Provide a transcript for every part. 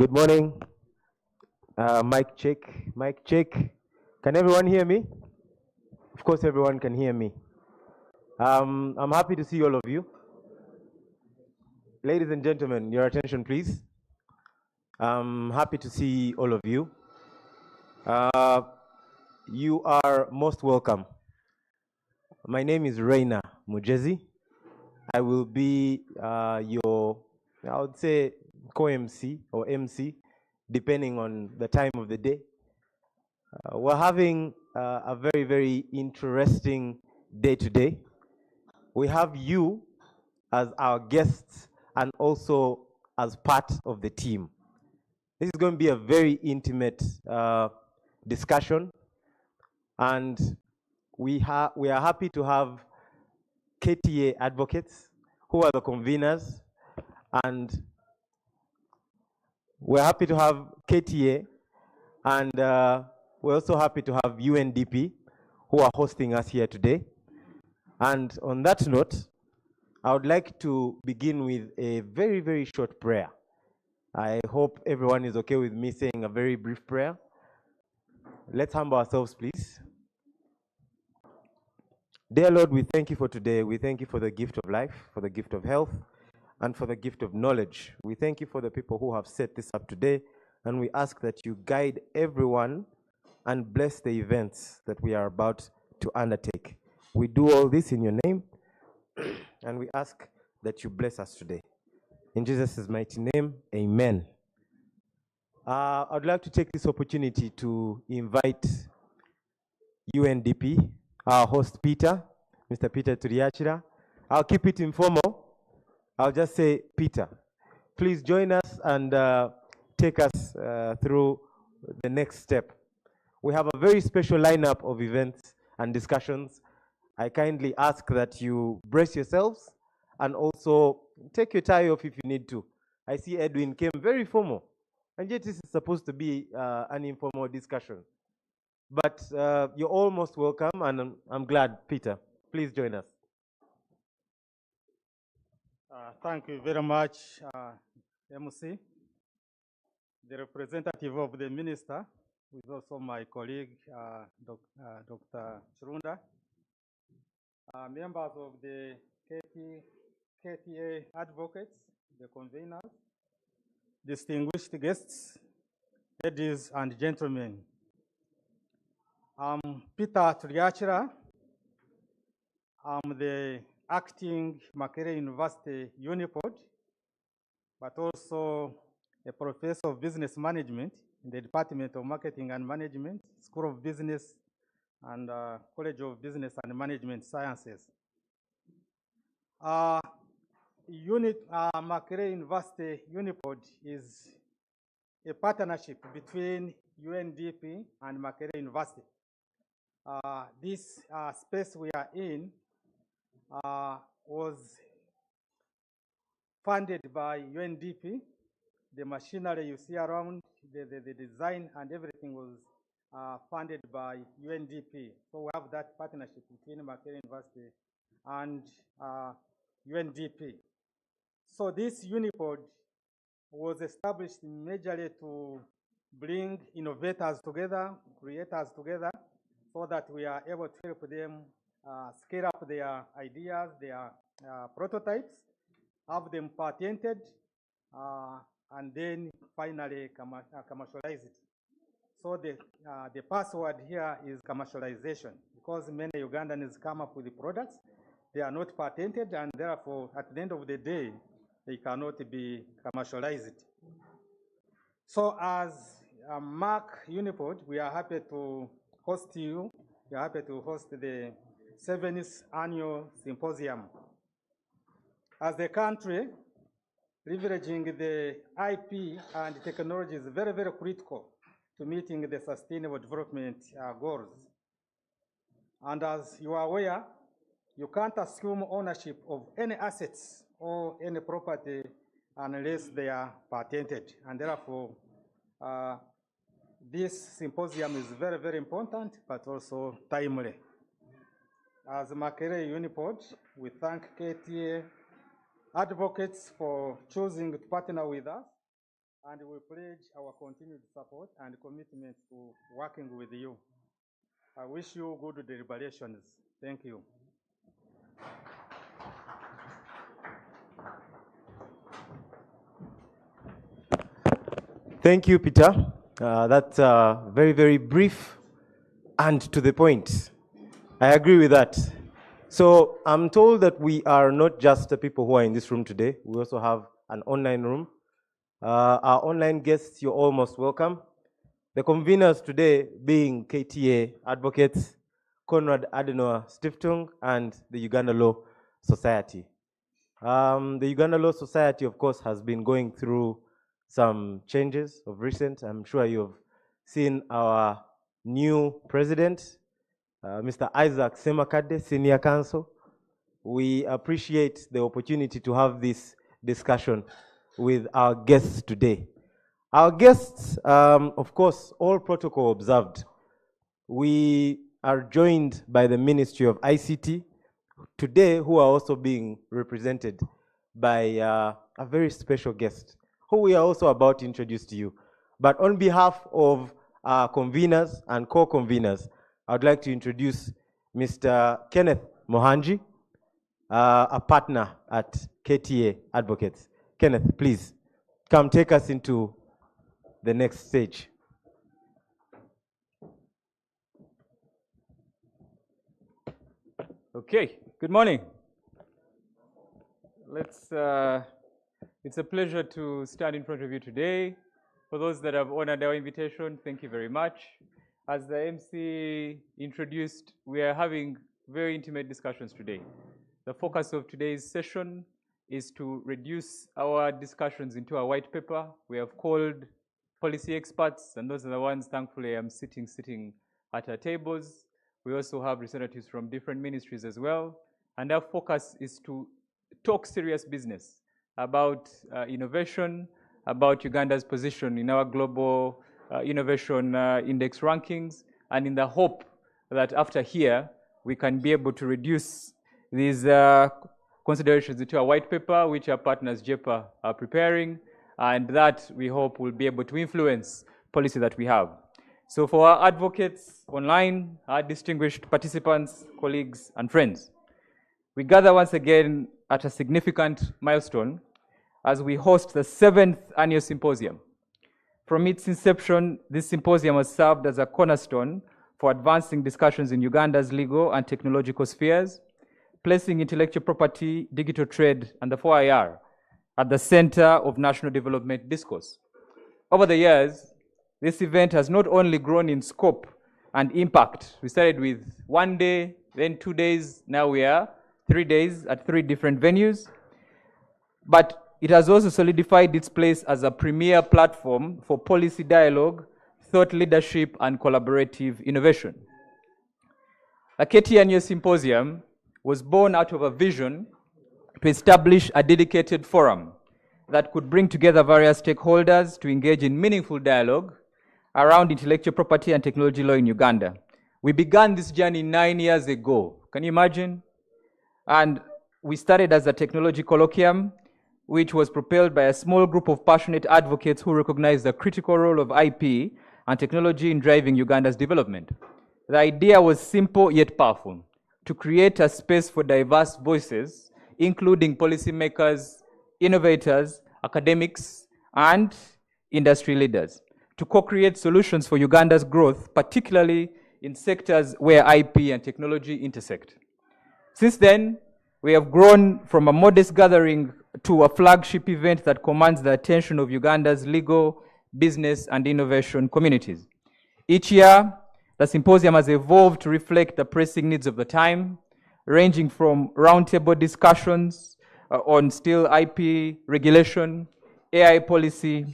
Good morning. Mic check. Mic check. Can everyone hear me? Of course, everyone can hear me. I'm happy to see all of you. Ladies and gentlemen, your attention, please. I'm happy to see all of you. You are most welcome. My name is Reina Mujezi. I will be your, I would say, co-MC or MC, depending on the time of the day. We're having a very, very interesting day today. We have you as our guests and also as part of the team. This is going to be a very intimate discussion, and we are happy to have KTA advocates who are the conveners, and we're happy to have KTA, and we're also happy to have UNDP who are hosting us here today. And on that note, I would like to begin with a very, very short prayer. I hope everyone is okay with me saying a very brief prayer. Let's humble ourselves, please. Dear Lord, we thank you for today. We thank you for the gift of life, for the gift of health, and for the gift of knowledge. We thank you for the people who have set this up today, and we ask that you guide everyone and bless the events that we are about to undertake. We do all this in your name, and we ask that you bless us today. In Jesus' mighty name, amen. I'd like to take this opportunity to invite UNDP, our host Peter, Mr. Peter Turiachira. I'll keep it informal. I'll just say, Peter, please join us and take us through the next step. We have a very special lineup of events and discussions. I kindly ask that you brace yourselves and also take your tie off if you need to. I see Edwin came very formal, and yet this is supposed to be an informal discussion. But you're all most welcome, and I'm glad, Peter. Please join us. Thank you very much, MC. The representative of the minister, who is also my colleague, Dr. Chirunda, members of the KTA advocates, the conveners, distinguished guests, ladies and gentlemen. I'm Peter Turiachira. I'm the acting Makerere University Unipod, but also a professor of business management in the Department of Marketing and Management, School of Business, and College of Business and Management Sciences. Makerere University Unipod is a partnership between UNDP and Makerere University. This space we are in was funded by UNDP. The machinery you see around, the design and everything was funded by UNDP. So we have that partnership between Makerere University and UNDP. So this Unipod was established majorly to bring innovators together, creators together, so that we are able to help them scale up their ideas, their prototypes, have them patented, and then finally commercialize it. So the password here is commercialization, because many Ugandans come up with the products, they are not patented, and therefore, at the end of the day, they cannot be commercialized. So as Mark Unipod, we are happy to host you. We are happy to host the 7th annual symposium. As a country, leveraging the IP and technology is very, very critical to meeting the sustainable development goals. And as you are aware, you can't assume ownership of any assets or any property unless they are patented. And therefore, this symposium is very, very important, but also timely. As Makerere Unipod, we thank KTA advocates for choosing to partner with us. and we pledge our continued support and commitment to working with you. I wish you good deliberations. Thank you. Thank you, Peter. That's very, very brief and to the point. I agree with that. So I'm told that we are not just the people who are in this room today. We also have an online room. Our online guests, you're all most welcome. The conveners today being KTA advocates, Konrad Adenauer Stiftung, and the Uganda Law Society. The Uganda Law Society, of course, has been going through some changes of recent. I'm sure you've seen our new president, Mr. Isaac Semakade, Senior Counsel. We appreciate the opportunity to have this discussion with our guests today. Our guests, of course, all protocol observed. We are joined by the Ministry of ICT today, who are also being represented by a very special guest, who we are also about to introduce to you. But on behalf of our conveners and co-conveners, I would like to introduce Mr. Kenneth Mohanji, a partner at KTA Advocates. Kenneth, please come take us into the next stage. Okay, good morning. It's a pleasure to stand in front of you today. For those that have honored our invitation, thank you very much. As the MC introduced, we are having very intimate discussions today. The focus of today's session is to reduce our discussions into a white paper. We have called policy experts, and those are the ones, thankfully, I'm sitting at our tables. We also have representatives from different ministries as well. And our focus is to talk serious business about innovation, about Uganda's position in our global innovation index rankings, and in the hope that after here, we can be able to reduce these considerations into a white paper, which our partners, JEPA, are preparing, and that we hope will be able to influence policy that we have. So for our advocates online, our distinguished participants, colleagues, and friends, we gather once again at a significant milestone as we host the 7th annual symposium. From its inception, this symposium has served as a cornerstone for advancing discussions in Uganda's legal and technological spheres, placing intellectual property, digital trade, and the 4IR at the center of national development discourse. Over the years, this event has not only grown in scope and impact. We started with 1 day, then 2 days, now we are 3 days at 3 different venues. But it has also solidified its place as a premier platform for policy dialogue, thought leadership, and collaborative innovation. The KTA Annual Symposium was born out of a vision to establish a dedicated forum that could bring together various stakeholders to engage in meaningful dialogue around intellectual property and technology law in Uganda. We began this journey 9 years ago. Can you imagine? And we started as a technology colloquium, which was propelled by a small group of passionate advocates who recognized the critical role of IP and technology in driving Uganda's development. The idea was simple yet powerful: to create a space for diverse voices, including policymakers, innovators, academics, and industry leaders, to co-create solutions for Uganda's growth, particularly in sectors where IP and technology intersect. Since then, we have grown from a modest gathering to a flagship event that commands the attention of Uganda's legal, business, and innovation communities. Each year, the symposium has evolved to reflect the pressing needs of the time, ranging from roundtable discussions on still IP regulation, AI policy,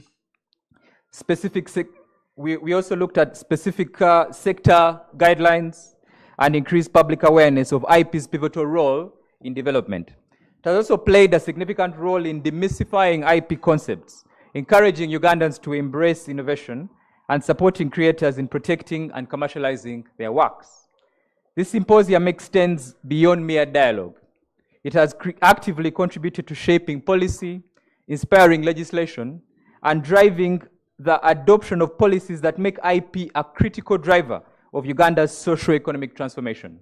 we also looked at specific sector guidelines and increased public awareness of IP's pivotal role in development. It has also played a significant role in demystifying IP concepts, encouraging Ugandans to embrace innovation, and supporting creators in protecting and commercializing their works. This symposium extends beyond mere dialogue. It has actively contributed to shaping policy, inspiring legislation, and driving the adoption of policies that make IP a critical driver of Uganda's socio-economic transformation.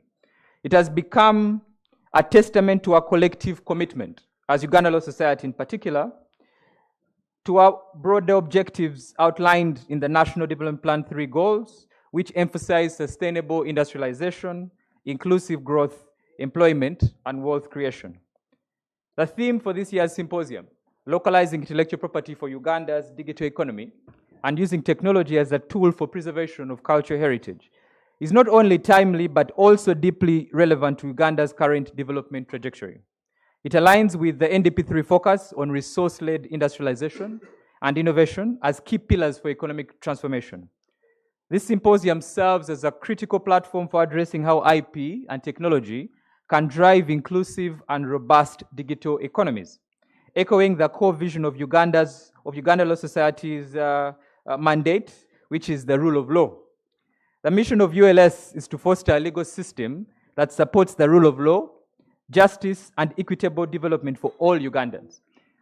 It has become a testament to our collective commitment, as Uganda Law Society in particular, to our broader objectives outlined in the National Development Plan 3 goals, which emphasize sustainable industrialization, inclusive growth, employment, and wealth creation. The theme for this year's symposium, localizing intellectual property for Uganda's digital economy and using technology as a tool for preservation of cultural heritage, is not only timely, but also deeply relevant to Uganda's current development trajectory. It aligns with the NDP3 focus on resource-led industrialization and innovation as key pillars for economic transformation. This symposium serves as a critical platform for addressing how IP and technology can drive inclusive and robust digital economies, echoing the core vision of Uganda Law Society's mandate, which is the rule of law. The mission of ULS is to foster a legal system that supports the rule of law, justice, and equitable development for all Ugandans.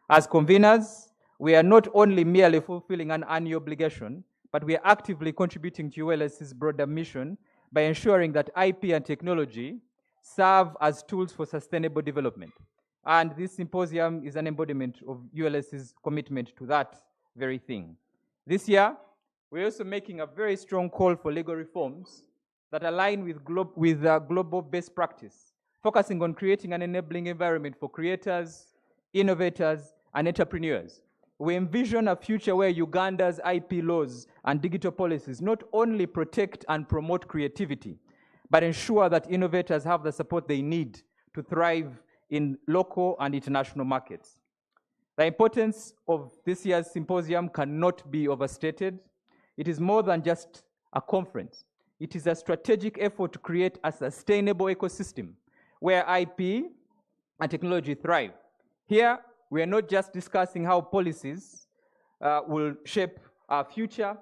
As conveners, we are not only merely fulfilling an annual obligation, but we are actively contributing to ULS's broader mission by ensuring that IP and technology serve as tools for sustainable development. And this symposium is an embodiment of ULS's commitment to that very thing. This year, we're also making a very strong call for legal reforms that align with global best practice, focusing on creating an enabling environment for creators, innovators, and entrepreneurs. We envision a future where Uganda's IP laws and digital policies not only protect and promote creativity, but ensure that innovators have the support they need to thrive in local and international markets. The importance of this year's symposium cannot be overstated. It is more than just a conference. It is a strategic effort to create a sustainable ecosystem where IP and technology thrive. Here, we are not just discussing how policies will shape our future,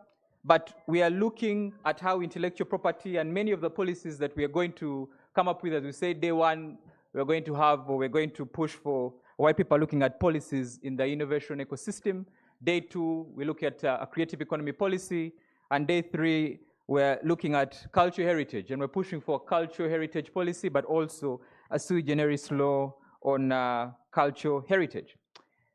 but we are looking at how intellectual property and many of the policies that we are going to come up with, as we say, day one, we're going to push for white people looking at policies in the innovation ecosystem. Day two, we look at a creative economy policy. And day three, we're looking at cultural heritage. And we're pushing for cultural heritage policy, but also a sui generis law on cultural heritage.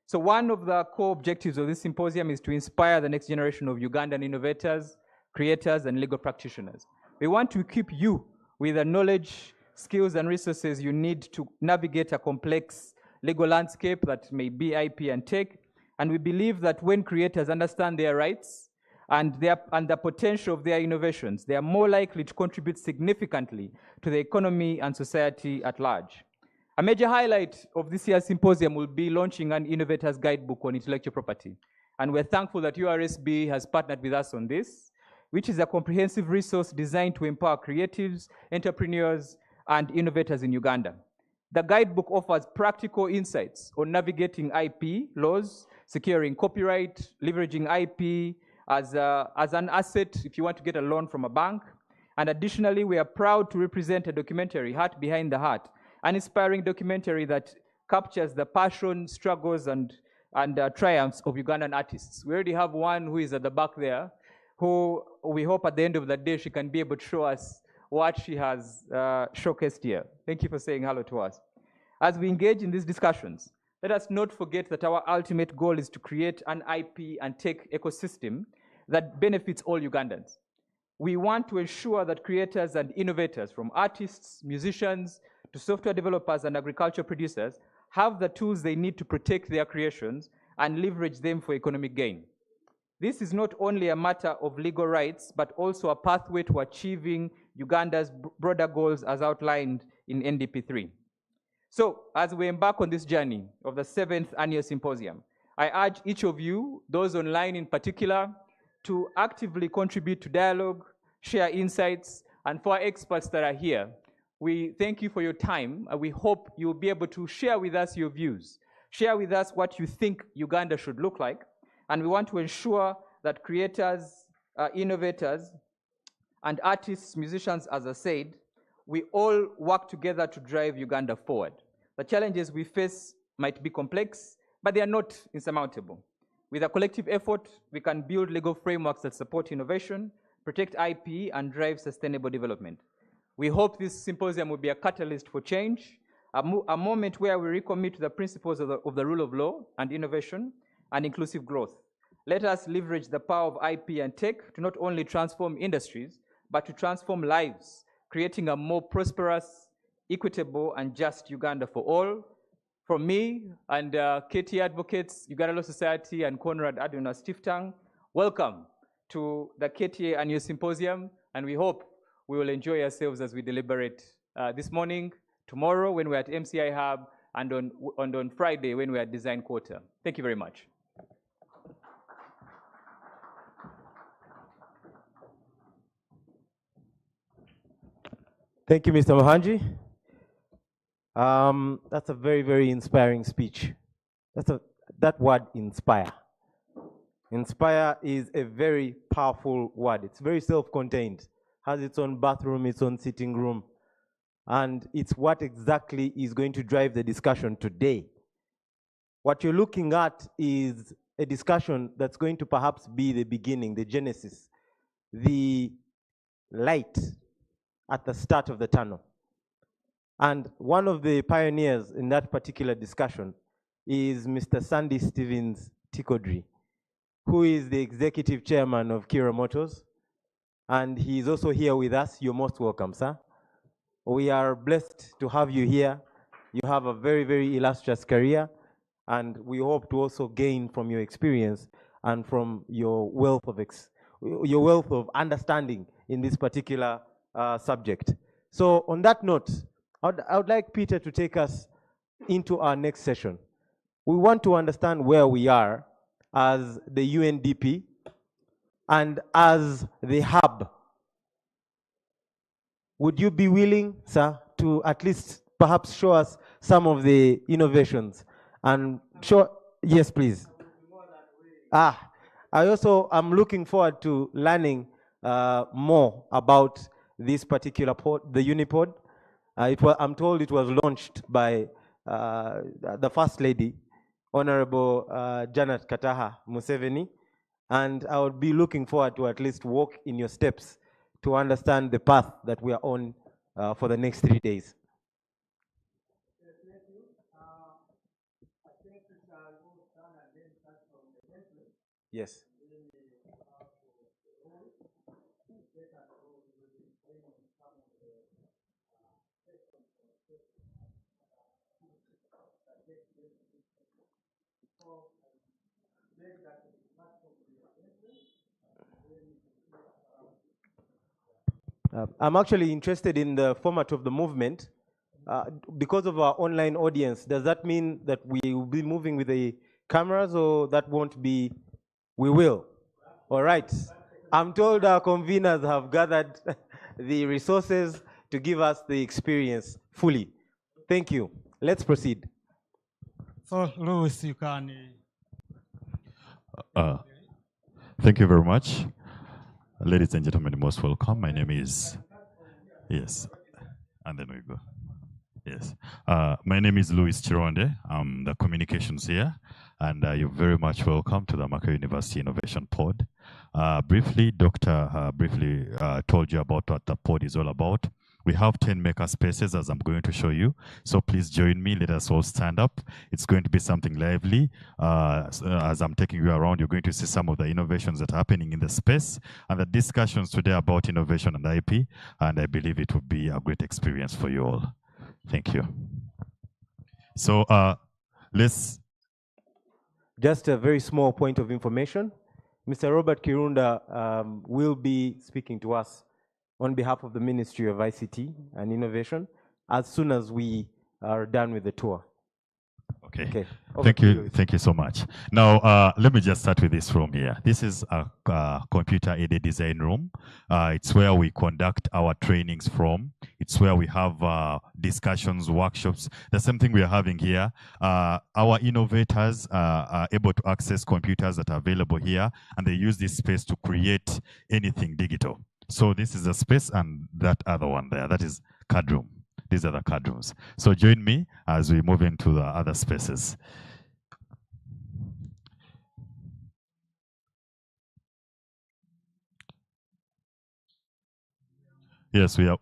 So one of the core objectives of this symposium is to inspire the next generation of Ugandan innovators, creators, and legal practitioners. We want to equip you with the knowledge, skills, and resources you need to navigate a complex legal landscape that may be IP and tech. And we believe that when creators understand their rights and the potential of their innovations, they are more likely to contribute significantly to the economy and society at large. A major highlight of this year's symposium will be launching an innovator's guidebook on intellectual property. And we're thankful that URSB has partnered with us on this, which is a comprehensive resource designed to empower creatives, entrepreneurs, and innovators in Uganda. The guidebook offers practical insights on navigating IP laws, securing copyright, leveraging IP as an asset if you want to get a loan from a bank. And additionally, we are proud to represent a documentary, Heart Behind the Heart, an inspiring documentary that captures the passion, struggles, and triumphs of Ugandan artists. We already have one who is at the back there, who we hope at the end of the day she can be able to show us what she has showcased here. Thank you for saying hello to us. As we engage in these discussions, let us not forget that our ultimate goal is to create an IP and tech ecosystem that benefits all Ugandans. We want to ensure that creators and innovators, from artists, musicians, to software developers and agriculture producers, have the tools they need to protect their creations and leverage them for economic gain. This is not only a matter of legal rights, but also a pathway to achieving Uganda's broader goals as outlined in NDP3. So, as we embark on this journey of the 7th annual symposium, I urge each of you, those online in particular, to actively contribute to dialogue, share insights, and for our experts that are here, we thank you for your time, and we hope you'll be able to share with us your views. Share with us what you think Uganda should look like, and we want to ensure that creators, innovators, and artists, musicians, as I said, we all work together to drive Uganda forward. The challenges we face might be complex, but they are not insurmountable. With a collective effort, we can build legal frameworks that support innovation, protect IP, and drive sustainable development. We hope this symposium will be a catalyst for change, a moment where we recommit to the principles of the rule of law and innovation and inclusive growth. Let us leverage the power of IP and tech to not only transform industries, but to transform lives, creating a more prosperous, equitable, and just Uganda for all. From me and KTA Advocates, Uganda Law Society, and Conrad Aduna Stiftang, welcome to the KTA Annual Symposium, and we hope we will enjoy ourselves as we deliberate this morning, tomorrow when we're at MCI Hub, and on Friday when we're at Design Quarter. Thank you very much. Thank you, Mr. Mohanji. That's a very, very inspiring speech. That word, inspire. Inspire is a very powerful word. It's very self-contained, has its own bathroom, its own sitting room, and it's what exactly is going to drive the discussion today. What you're looking at is a discussion that's going to perhaps be the beginning, the genesis, the light at the start of the tunnel. And one of the pioneers in that particular discussion is Mr. Sandy Stevens Tikodri, who is the executive chairman of Kira Motors. And he is also here with us. You're most welcome, sir. We are blessed to have you here. You have a very, very illustrious career, and we hope to also gain from your experience and from your wealth of understanding in this particular subject. So on that note, I would like Peter to take us into our next session. We want to understand where we are as the UNDP and as the hub. Would you be willing, sir, to at least perhaps show us some of the innovations and show, yes, please. I also am looking forward to learning more about this particular pod, the Unipod. I'm told it was launched by the First Lady, Honorable Janet Kataha Museveni, and I would be looking forward to at least walk in your steps to understand the path that we are on for the next 3 days. Yes. I'm actually interested in the format of the movement. Because of our online audience, does that mean that we will be moving with the cameras, or that won't be? We will. All right. I'm told our conveners have gathered the resources to give us the experience fully. Thank you. Let's proceed. So, Louis, you can. Thank you very much. Ladies and gentlemen, most welcome. My name is, yes, and then we go. Yes. My name is Louis Chironde. I'm the communications here, and you're very much welcome to the Macquarie University Innovation Pod. Briefly, Dr. briefly told you about what the pod is all about. We have 10 maker spaces, as I'm going to show you. So please join me. Let us all stand up. It's going to be something lively. As I'm taking you around, you're going to see some of the innovations that are happening in the space and the discussions today about innovation and IP. And I believe it will be a great experience for you all. Thank you. So let's... Just a very small point of information. Mr. Robert Kirunda will be speaking to us on behalf of the Ministry of ICT and Innovation as soon as we are done with the tour. Okay. Thank you. Thank you so much. Now, let me just start with this room here. This is a computer-aided design room. It's where we conduct our trainings from. It's where we have discussions, workshops. The same thing we are having here. Our innovators are able to access computers that are available here, and they use this space to create anything digital. So this is a space, and that other one there, that is card room. These are the card rooms. So join me as we move into the other spaces. Yes, we are.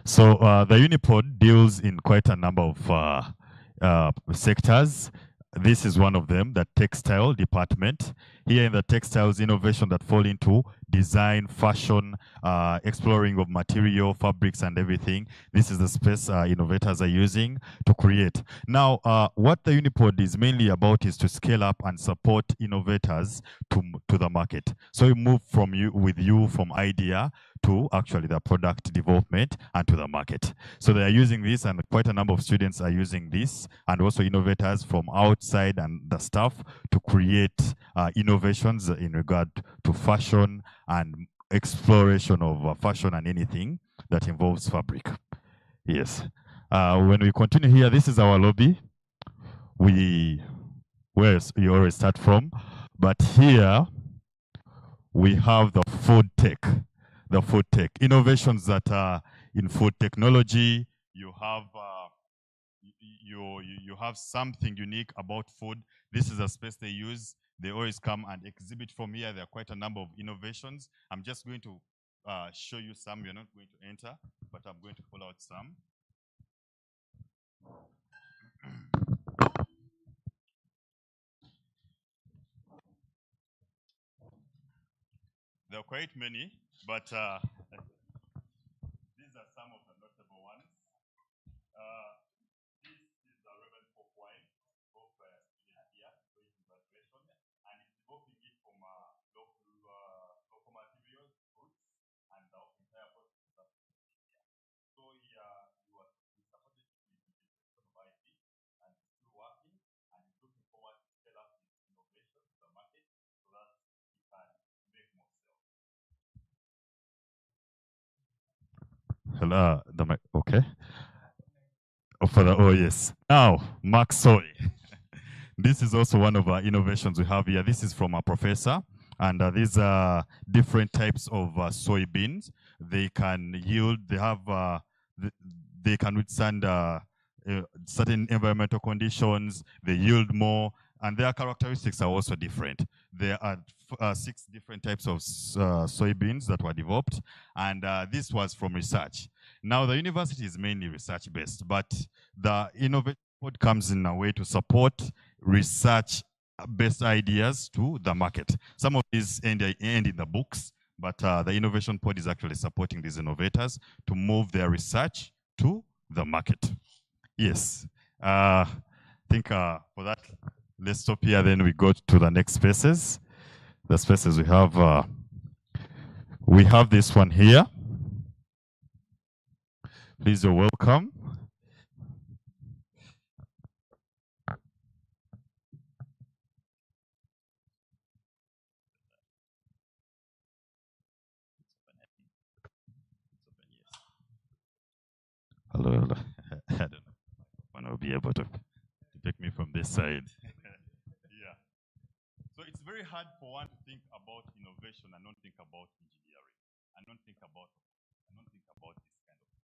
So the Unipod deals in quite a number of sectors. This is one of them, the textile department. Here in the textiles, innovation that fall into design, fashion, exploring of material, fabrics, and everything. This is the space innovators are using to create. Now, what the Unipod is mainly about is to scale up and support innovators to the market. So we move from from idea to actually the product development and to the market. So they are using this, and quite a number of students are using this, and also innovators from outside and the staff to create innovations in regard to fashion and exploration of fashion and anything that involves fabric. Yes. When we continue here, this is our lobby. Where you always start from, but here we have the food tech. The food tech innovations that are in food technology. You have you have something unique about food. This is a space they use. They always come and exhibit from here. There are quite a number of innovations. I'm just going to show you some. You're not going to enter, but I'm going to pull out some. There are quite many, but these are some of the notable ones. This is the Rebel Pop wine, both here, going to graduation, and it's developing it from local materials, fruits, and the entire process of here. So we supported it with the section of IT, and it's still working, and it's looking forward to scale up its innovation to the market so that it can make more sales. Hello, okay. Oh yes. Now, Max Soy. This is also one of our innovations we have here. This is from a professor, and these are different types of soybeans. They can yield. They have. They can withstand certain environmental conditions. They yield more, and their characteristics are also different. There are 6 different types of soybeans that were developed, and this was from research. Now, the university is mainly research-based, but the innovation pod comes in a way to support research-based ideas to the market. Some of these end in the books, but the innovation pod is actually supporting these innovators to move their research to the market. Yes. I think for that, let's stop here, then we go to the next spaces. The spaces we have this one here. Please, you're welcome. Hello, hello. I don't know. One will be able to take me from this side. Yeah. So it's very hard for one to think about innovation and not think about engineering, and not think about this kind of technology.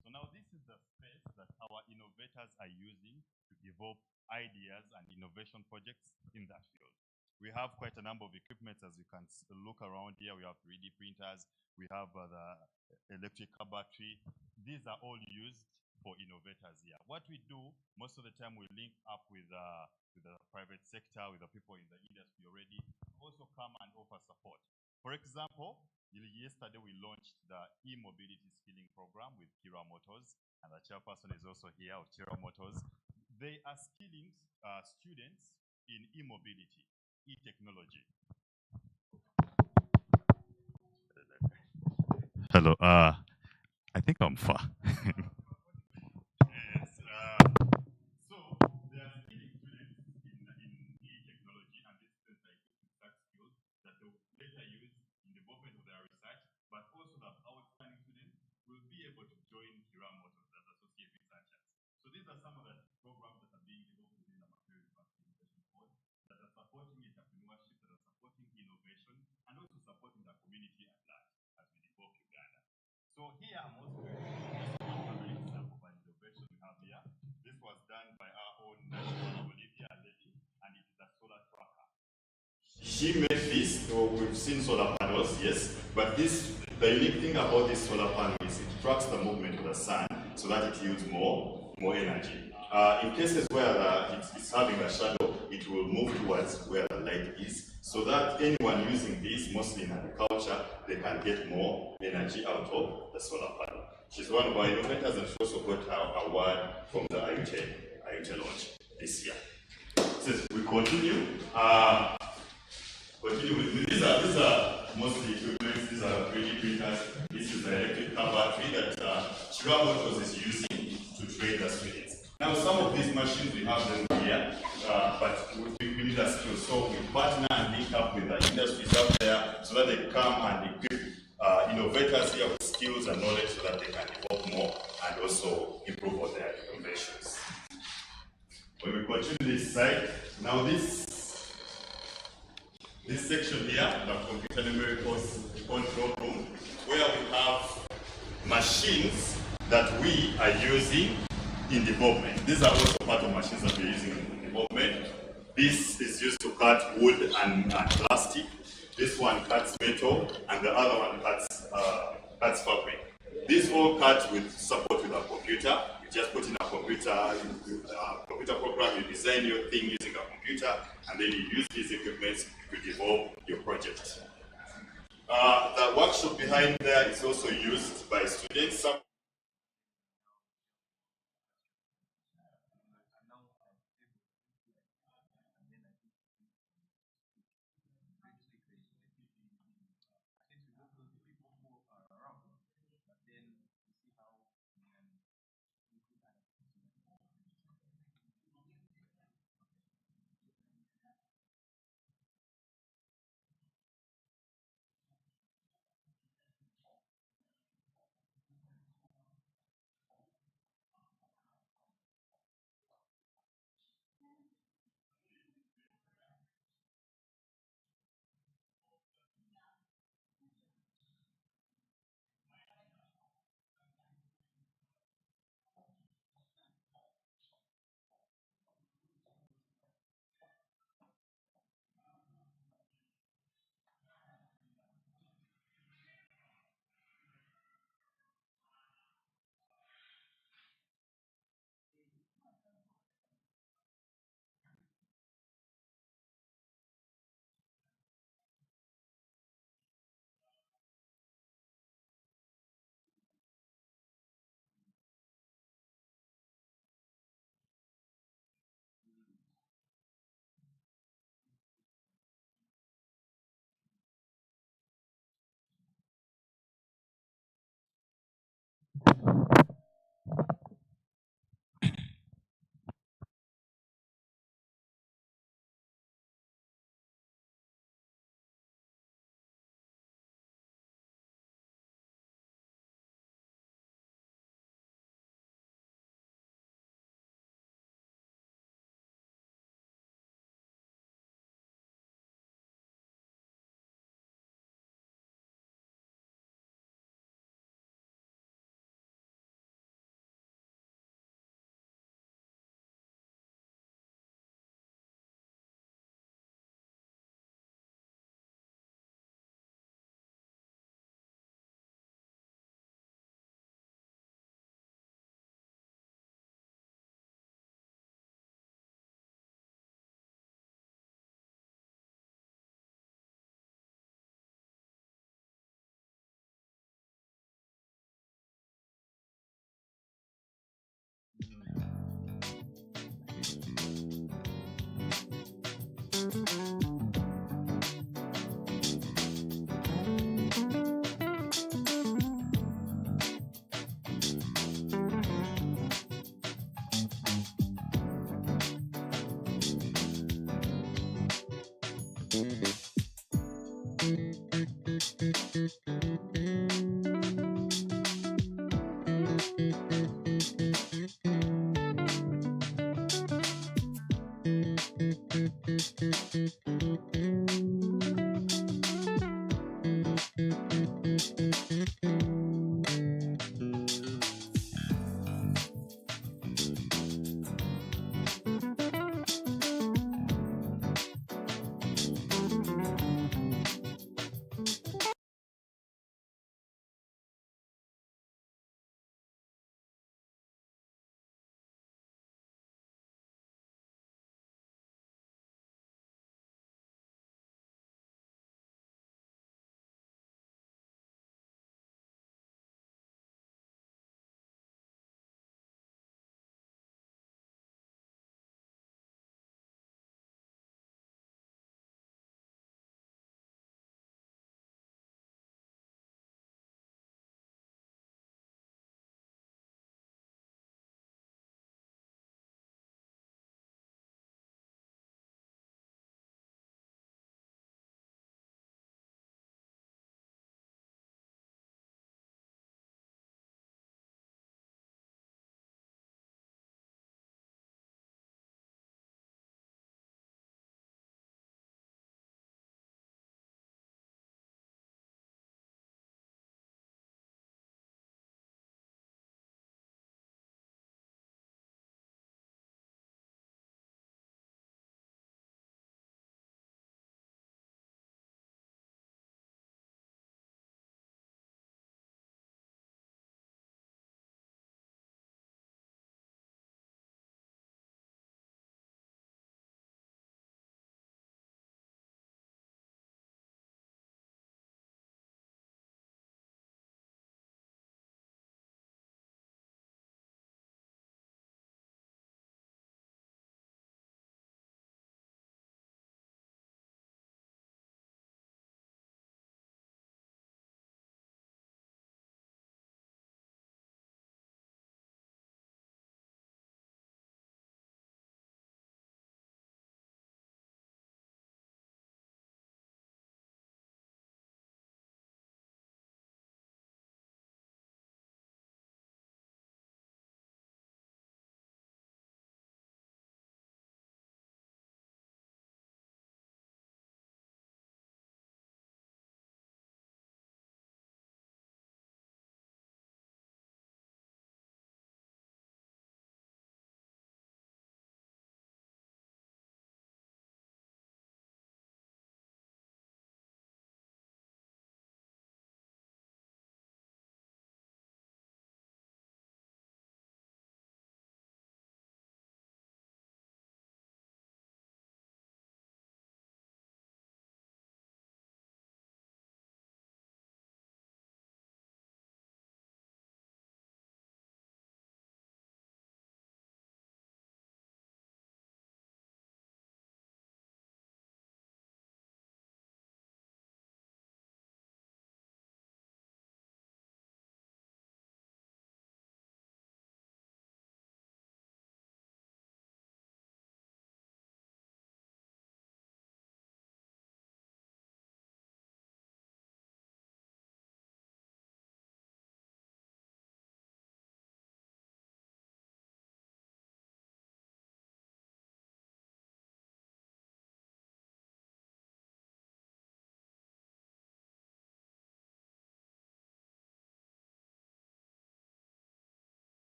So now this is the space that our innovators are using to develop ideas and innovation projects in that field. We have quite a number of equipment, as you can look around here. We have 3D printers, we have the electric car battery. These are all used for innovators here. What we do, most of the time we link up with the private sector, with the people in the industry already, also come and offer support. For example, yesterday we launched the e-mobility skilling program with Kira Motors, and the chairperson is also here of Kira Motors. They are skilling students in e-mobility, e-technology. Hello, I think I'm far. Yes, so they are skilling students in e-technology, and this is like research skills that they will later use in the development of their research, but also the outstanding students will be able to join Kira Motors as associate researchers. So these are some of the programs that are being developed within the Material University Innovation Board that are supporting entrepreneurship, that are supporting innovation, and also supporting the community at large as we develop Uganda. So here I'm also going to just one example of an innovation we have here. This was done by our own national Olivia lady, and it is a solar tracker. She she made this, so we've seen solar panels, yes, but this, the unique thing about this solar panel is it tracks the movement of the sun so that it yields more energy. In cases where it's having a shadow, it will move towards where the light is, so that anyone using this, mostly in agriculture, they can get more energy out of the solar panel. She's one of our innovators, and she also got her award from the IUT launch this year. So we continue. With these are mostly equipment. These are 3D printers. This is the electric car battery that Chira Motors is using to train the students. Now, some of these machines we have them here, but we need a skill. So we partner and link up with the industries out there so that they come and equip innovators here with skills and knowledge so that they can evolve more and also improve on their innovations. When we continue this side, now this section here, the computer numerical control room, where we have machines that we are using in development. These are also part of machines that we're using in development. This is used to cut wood and plastic. This one cuts metal, and the other one cuts fabric. These all cut with support with a computer. You just put in a computer program, you design your thing using a computer, and then you use these equipments to develop your project. The workshop behind there is also used by students.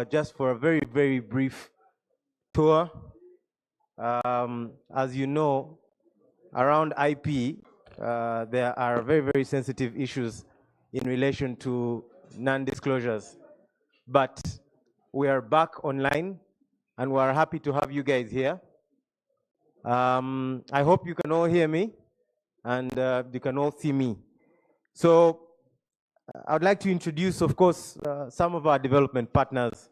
just for a very, very brief tour. As you know, around IP, there are very, very sensitive issues in relation to non-disclosures. But we are back online, and we are happy to have you guys here. I hope you can all hear me, and you can all see me. So I'd like to introduce, of course, some of our development partners.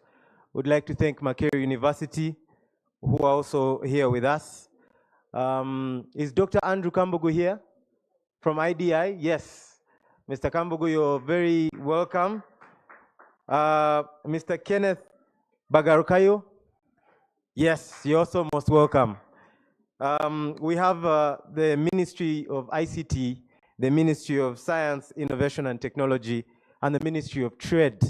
Would like to thank Makerere University, who are also here with us. Is Dr. Andrew Kambogu here from IDI? Yes. Mr. Kambogu, you're very welcome. Mr. Kenneth Bagarukayo? Yes, you're also most welcome. We have the Ministry of ICT, the Ministry of Science, Innovation and Technology, and the Ministry of Trade,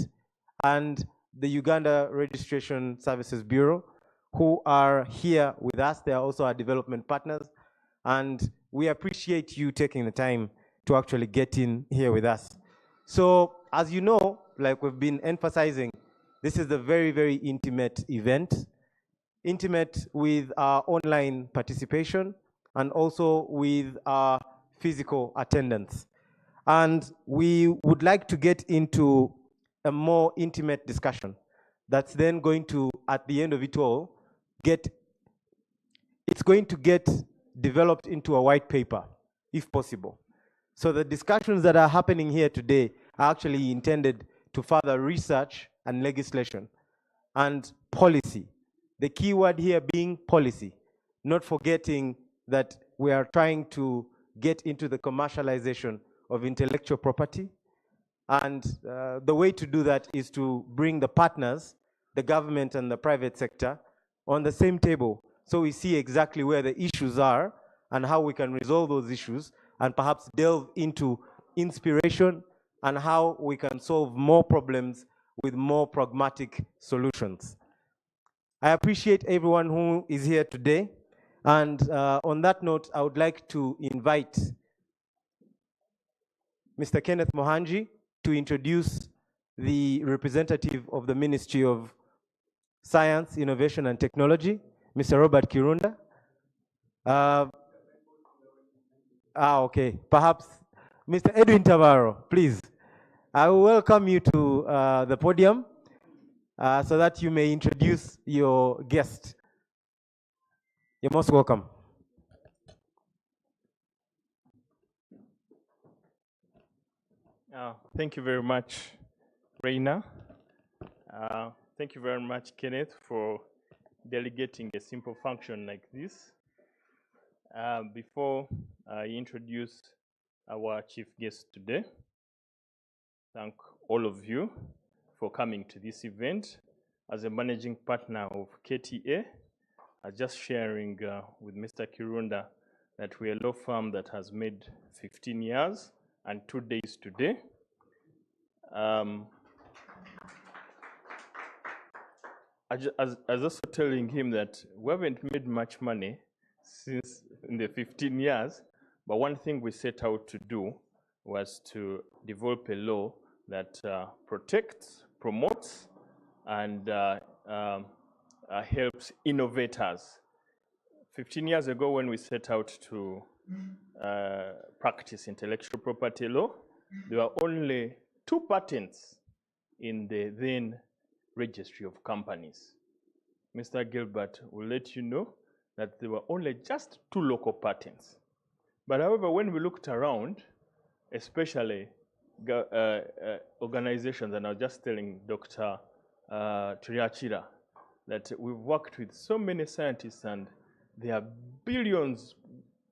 and the Uganda Registration Services Bureau, who are here with us. They are also our development partners, and we appreciate you taking the time to actually get in here with us. So, as you know, like we've been emphasizing, this is a very, very intimate event. Intimate with our online participation and also with our physical attendance. And we would like to get into a more intimate discussion that's then going to, at the end of it all, it's going to get developed into a white paper, if possible. So the discussions that are happening here today are actually intended to further research and legislation and policy. The key word here being policy, not forgetting that we are trying to get into the commercialization of intellectual property. And the way to do that is to bring the partners, the government and the private sector, on the same table, so we see exactly where the issues are and how we can resolve those issues, and perhaps delve into inspiration and how we can solve more problems with more pragmatic solutions. I appreciate everyone who is here today. And on that note, I would like to invite Mr. Kenneth Mohanji to introduce the representative of the Ministry of Science, Innovation and Technology, Mr. Robert Kirunda. Okay, perhaps Mr. Edwin Tavaro, please. I will welcome you to the podium so that you may introduce your guest. You're most welcome. Thank you very much, Reina. Thank you very much, Kenneth, for delegating a simple function like this. Before I introduce our chief guest today, thank all of you for coming to this event. As a managing partner of KTA, I'm just sharing with Mr. Kirunda that we're a law firm that has made 15 years and 2 days today. I was also telling him that we haven't made much money since in the 15 years, but one thing we set out to do was to develop a law that protects, promotes, and helps innovators. 15 years ago, when we set out to practice intellectual property law, there were only 2 patents in the then registry of companies. Mr. Gilbert will let you know that there were only just 2 local patents. But however, when we looked around, especially organizations, and I was just telling Dr. Triachira that we've worked with so many scientists and there are billions,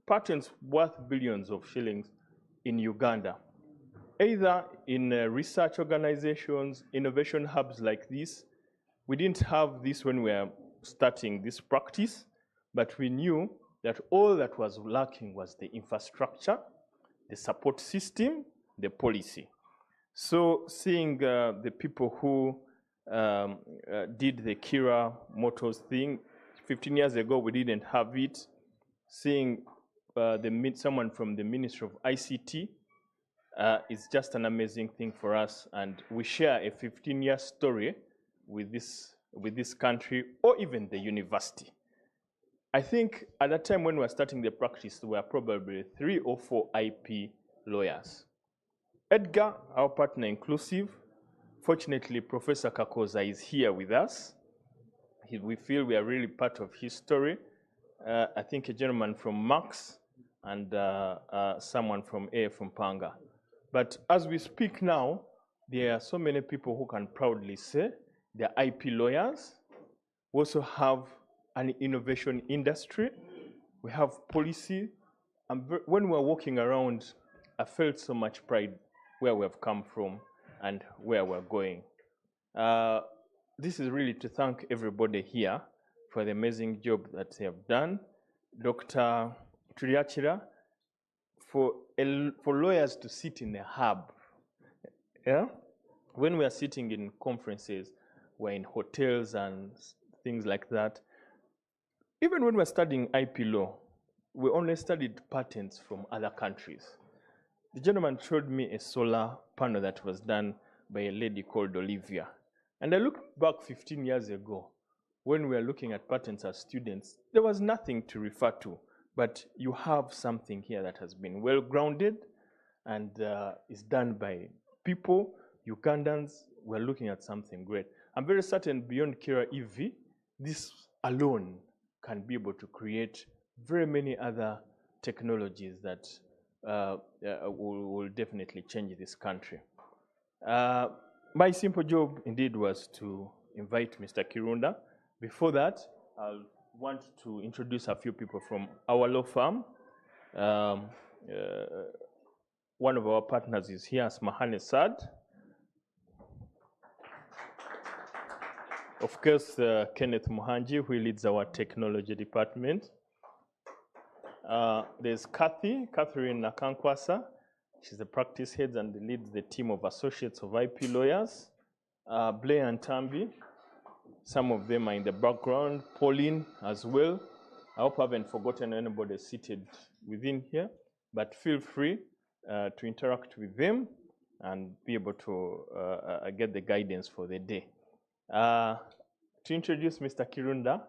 patents worth billions of shillings in Uganda, either in research organizations, innovation hubs like this. We didn't have this when we were starting this practice, but we knew that all that was lacking was the infrastructure, the support system, the policy. So seeing the people who did the Kira Motors thing, 15 years ago we didn't have it. Seeing someone from the Ministry of ICT is just an amazing thing for us, and we share a 15-year story with this country or even the university. I think at that time when we were starting the practice, there were probably 3 or 4 IP lawyers. Edgar, our partner inclusive, fortunately, Professor Kakoza is here with us. We feel we are really part of his story. I think a gentleman from Max and someone from from Panga. But as we speak now, there are so many people who can proudly say they're IP lawyers. We also have an innovation industry. We have policy. And when we're walking around, I felt so much pride where we have come from and where we're going. This is really to thank everybody here for the amazing job that they have done. Dr. Turiachira, for lawyers to sit in a hub. Yeah? When we are sitting in conferences, we're in hotels and things like that. Even when we're studying IP law, we only studied patents from other countries. The gentleman showed me a solar panel that was done by a lady called Olivia. And I looked back 15 years ago, when we were looking at patents as students, there was nothing to refer to, but you have something here that has been well-grounded and is done by people, Ugandans. We're looking at something great. I'm very certain beyond Kira EV, this alone can be able to create very many other technologies that will definitely change this country. My simple job indeed was to invite Mr. Kirunda. Before that, I want to introduce a few people from our law firm. One of our partners is here, Smahane Sad. Of course, Kenneth Muhanji, who leads our technology department. There's Catherine Nakankwasa. She's the practice head and leads the team of associates of IP lawyers. Blair and Tambi, some of them are in the background. Pauline as well. I hope I haven't forgotten anybody seated within here, but feel free to interact with them and be able to get the guidance for the day. To introduce Mr. Kirunda,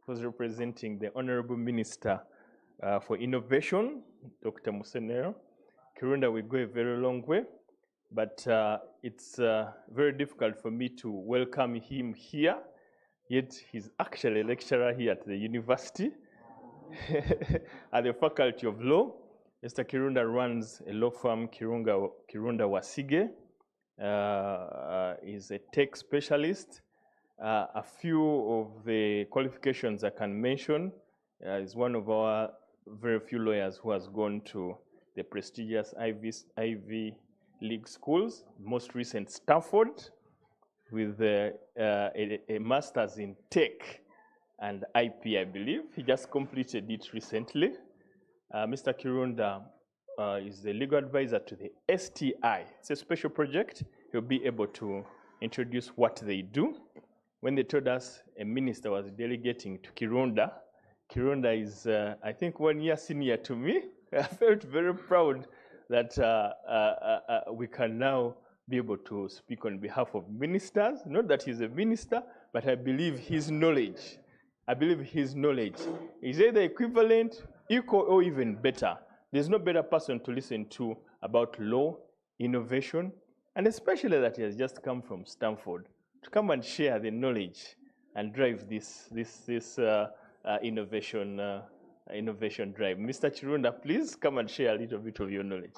who's representing the Honorable Minister for Innovation, Dr. Musenero. Kirunda will go a very long way, but it's very difficult for me to welcome him here, yet he's actually a lecturer here at the university at the Faculty of Law. Mr. Kirunda runs a law firm, Kirunda Wasige. He's a tech specialist. A few of the qualifications I can mention is one of our very few lawyers who has gone to the prestigious Ivy League schools, most recent Stanford, with a master's in tech and IP, I believe. He just completed it recently. Mr. Kirunda is the legal advisor to the STI. It's a special project. He'll be able to introduce what they do. When they told us a minister was delegating to Kirunda, Kirunda is, I think, 1 year senior to me. I felt very proud that we can now be able to speak on behalf of ministers. Not that he's a minister, but I believe his knowledge, is either equivalent, equal, or even better. There's no better person to listen to about law, innovation, and especially that he has just come from Stanford to come and share the knowledge and drive this innovation drive. Mr. Chirunda, please come and share a little bit of your knowledge.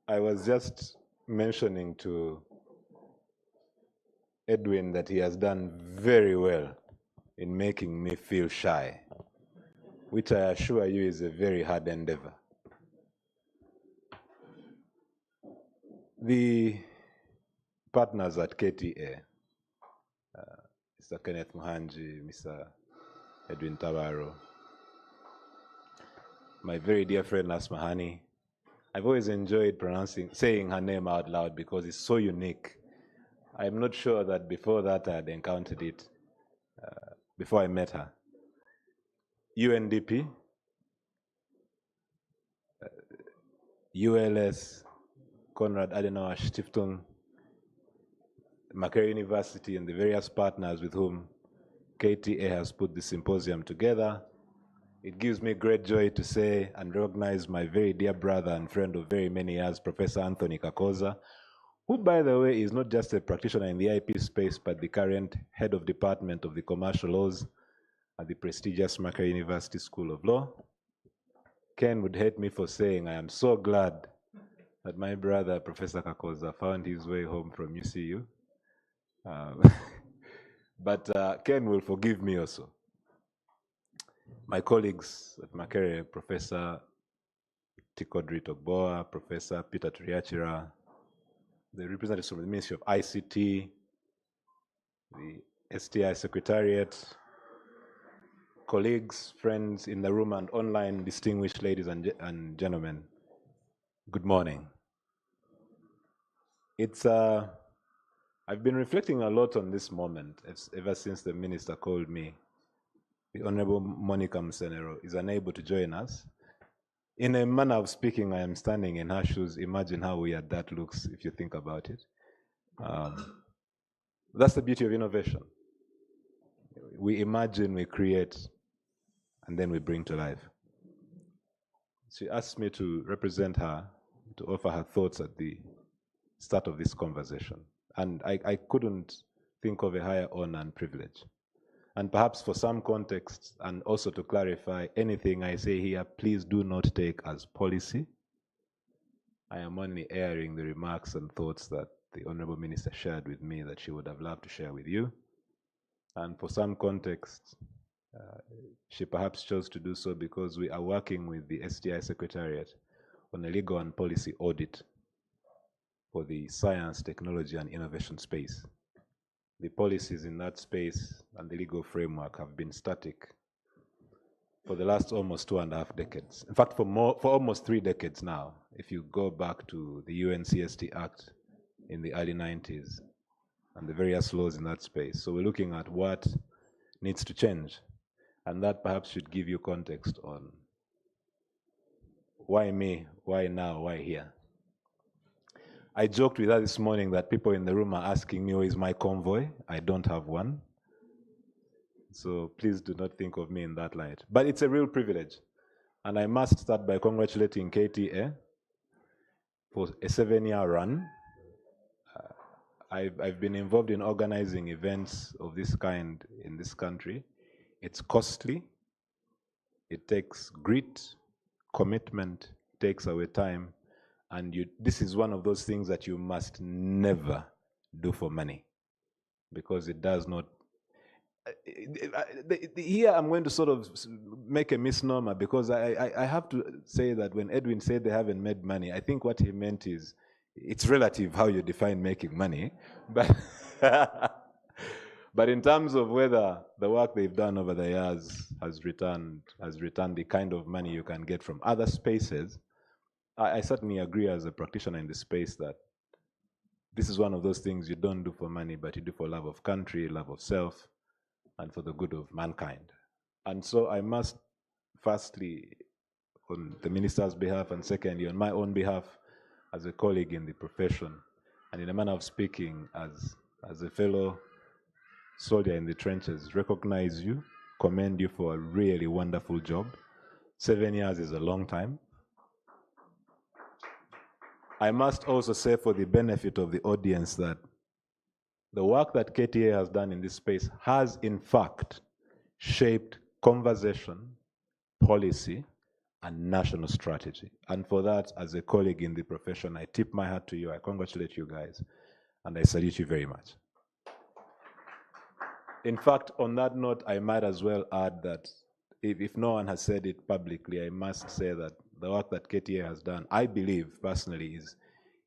I was just mentioning to Edwin that he has done very well in making me feel shy, which I assure you is a very hard endeavor. The partners at KTA, Mr. Kenneth Muhanji, Mr. Edwin Tabaro, my very dear friend Asmahani. I've always enjoyed saying her name out loud because it's so unique. I'm not sure that before that I had encountered it, before I met her. UNDP, ULS, Konrad Adenauer Stiftung, Makerere University, and the various partners with whom KTA has put the symposium together. It gives me great joy to say and recognize my very dear brother and friend of very many years, Professor Anthony Kakoza, who, by the way, is not just a practitioner in the IP space, but the current head of department of the commercial laws at the prestigious Makerere University School of Law. Ken would hate me for saying I am so glad that my brother, Professor Kakoza, found his way home from UCU. But Ken will forgive me also. My colleagues at Makerere, Professor Tikodri Togboa, Professor Peter Turiachira, the representatives from the Ministry of ICT, the STI Secretariat, colleagues, friends in the room and online, distinguished ladies and gentlemen, good morning. I've been reflecting a lot on this moment ever since the minister called me. The Honorable Monica Msenero is unable to join us. In a manner of speaking, I am standing in her shoes. Imagine how weird that looks if you think about it. That's the beauty of innovation. We imagine, we create, and then we bring to life. She asked me to represent her, to offer her thoughts at the start of this conversation. And I couldn't think of a higher honor and privilege. And perhaps for some context, and also to clarify, anything I say here, please do not take as policy. I am only airing the remarks and thoughts that the Honorable Minister shared with me that she would have loved to share with you. And for some context, she perhaps chose to do so because we are working with the STI Secretariat on a legal and policy audit for the science, technology, and innovation space. The policies in that space and the legal framework have been static for the last almost 2.5 decades. In fact, for almost 3 decades now, if you go back to the UNCST Act in the early 90s and the various laws in that space. So we're looking at what needs to change. And that perhaps should give you context on why me, why now, why here. I joked with her this morning that people in the room are asking me, where is my convoy? I don't have one. So please do not think of me in that light. But it's a real privilege. And I must start by congratulating KTA for a 7-year run. I've been involved in organizing events of this kind in this country. It's costly. It takes grit, commitment, takes away time. And this is one of those things that you must never do for money, because it does not. Here I'm going to sort of make a misnomer, because I have to say that when Edwin said they haven't made money, I think what he meant is it's relative how you define making money. But, but in terms of whether the work they've done over the years has returned the kind of money you can get from other spaces, I certainly agree as a practitioner in the space that this is one of those things you don't do for money, but you do for love of country, love of self, and for the good of mankind. And so I must, firstly, on the minister's behalf, and secondly, on my own behalf, as a colleague in the profession, and in a manner of speaking, as a fellow soldier in the trenches, recognize you, commend you for a really wonderful job. 7 years is a long time. I must also say, for the benefit of the audience, that the work that KTA has done in this space has, in fact, shaped conversation, policy, and national strategy. And for that, as a colleague in the profession, I tip my hat to you. I congratulate you guys, and I salute you very much. In fact, on that note, I might as well add that if no one has said it publicly, I must say that the work that KTA has done, I believe personally,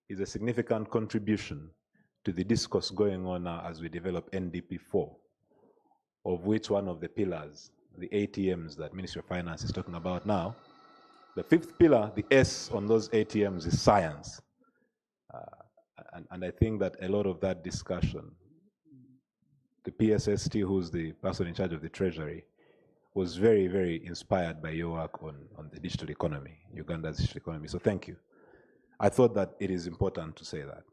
is a significant contribution to the discourse going on now as we develop NDP4, of which one of the pillars, the ATMs that Ministry of Finance is talking about now, the 5th pillar, the S on those ATMs, is science. And I think that a lot of that discussion, the PSST, who's the person in charge of the Treasury, was very, very inspired by your work on the digital economy, Uganda's digital economy. So thank you. I thought that it is important to say that.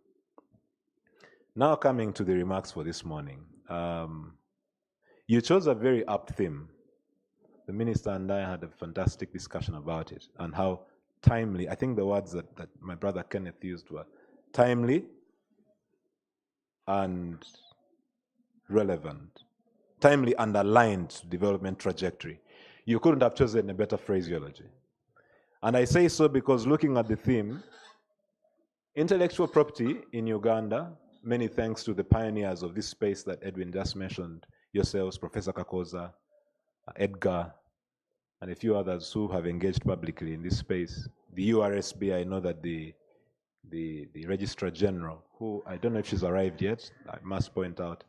Now coming to the remarks for this morning. You chose a very apt theme. The minister and I had a fantastic discussion about it and how timely, I think the words that my brother Kenneth used were timely and relevant. Timely and aligned to development trajectory. You couldn't have chosen a better phraseology. And I say so because looking at the theme, intellectual property in Uganda, many thanks to the pioneers of this space that Edwin just mentioned, yourselves, Professor Kakoza, Edgar, and a few others who have engaged publicly in this space. The URSB, I know that the Registrar General, who I don't know if she's arrived yet, I must point out,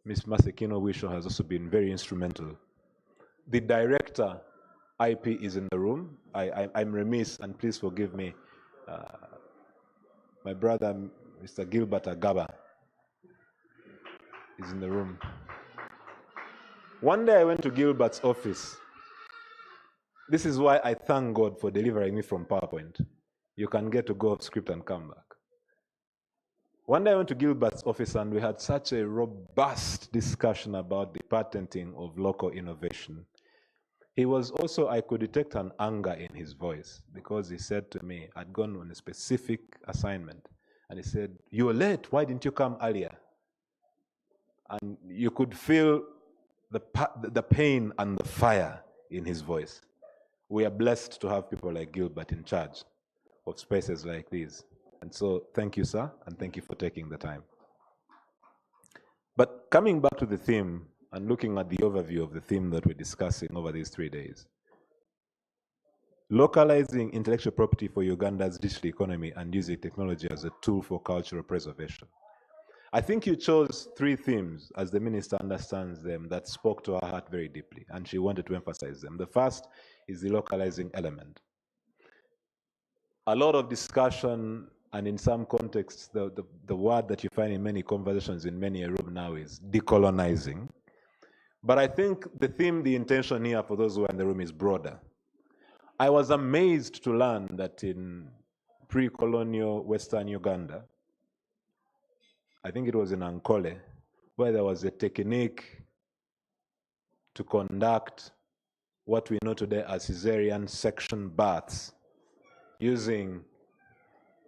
Ms. Masekino Wisho has also been very instrumental. The director, IP, is in the room. I'm remiss, and please forgive me. My brother, Mr. Gilbert Agaba, is in the room. One day I went to Gilbert's office. This is why I thank God for delivering me from PowerPoint. You can get to go off script and come back. One day I went to Gilbert's office and we had such a robust discussion about the patenting of local innovation. He was also, I could detect an anger in his voice because he said to me, I'd gone on a specific assignment and he said, "You were late, why didn't you come earlier?" And you could feel the pain and the fire in his voice. We are blessed to have people like Gilbert in charge of spaces like these. And so thank you, sir, and thank you for taking the time. But coming back to the theme and looking at the overview of the theme that we're discussing over these 3 days, localizing intellectual property for Uganda's digital economy and using technology as a tool for cultural preservation. I think you chose 3 themes, as the minister understands them, that spoke to her heart very deeply, and she wanted to emphasize them. The first is the localizing element. A lot of discussion, and in some contexts, the word that you find in many conversations in many a room now is decolonizing. But I think the theme, the intention here for those who are in the room is broader. I was amazed to learn that in pre-colonial Western Uganda, I think it was in Ankole, where there was a technique to conduct what we know today as cesarean section births, using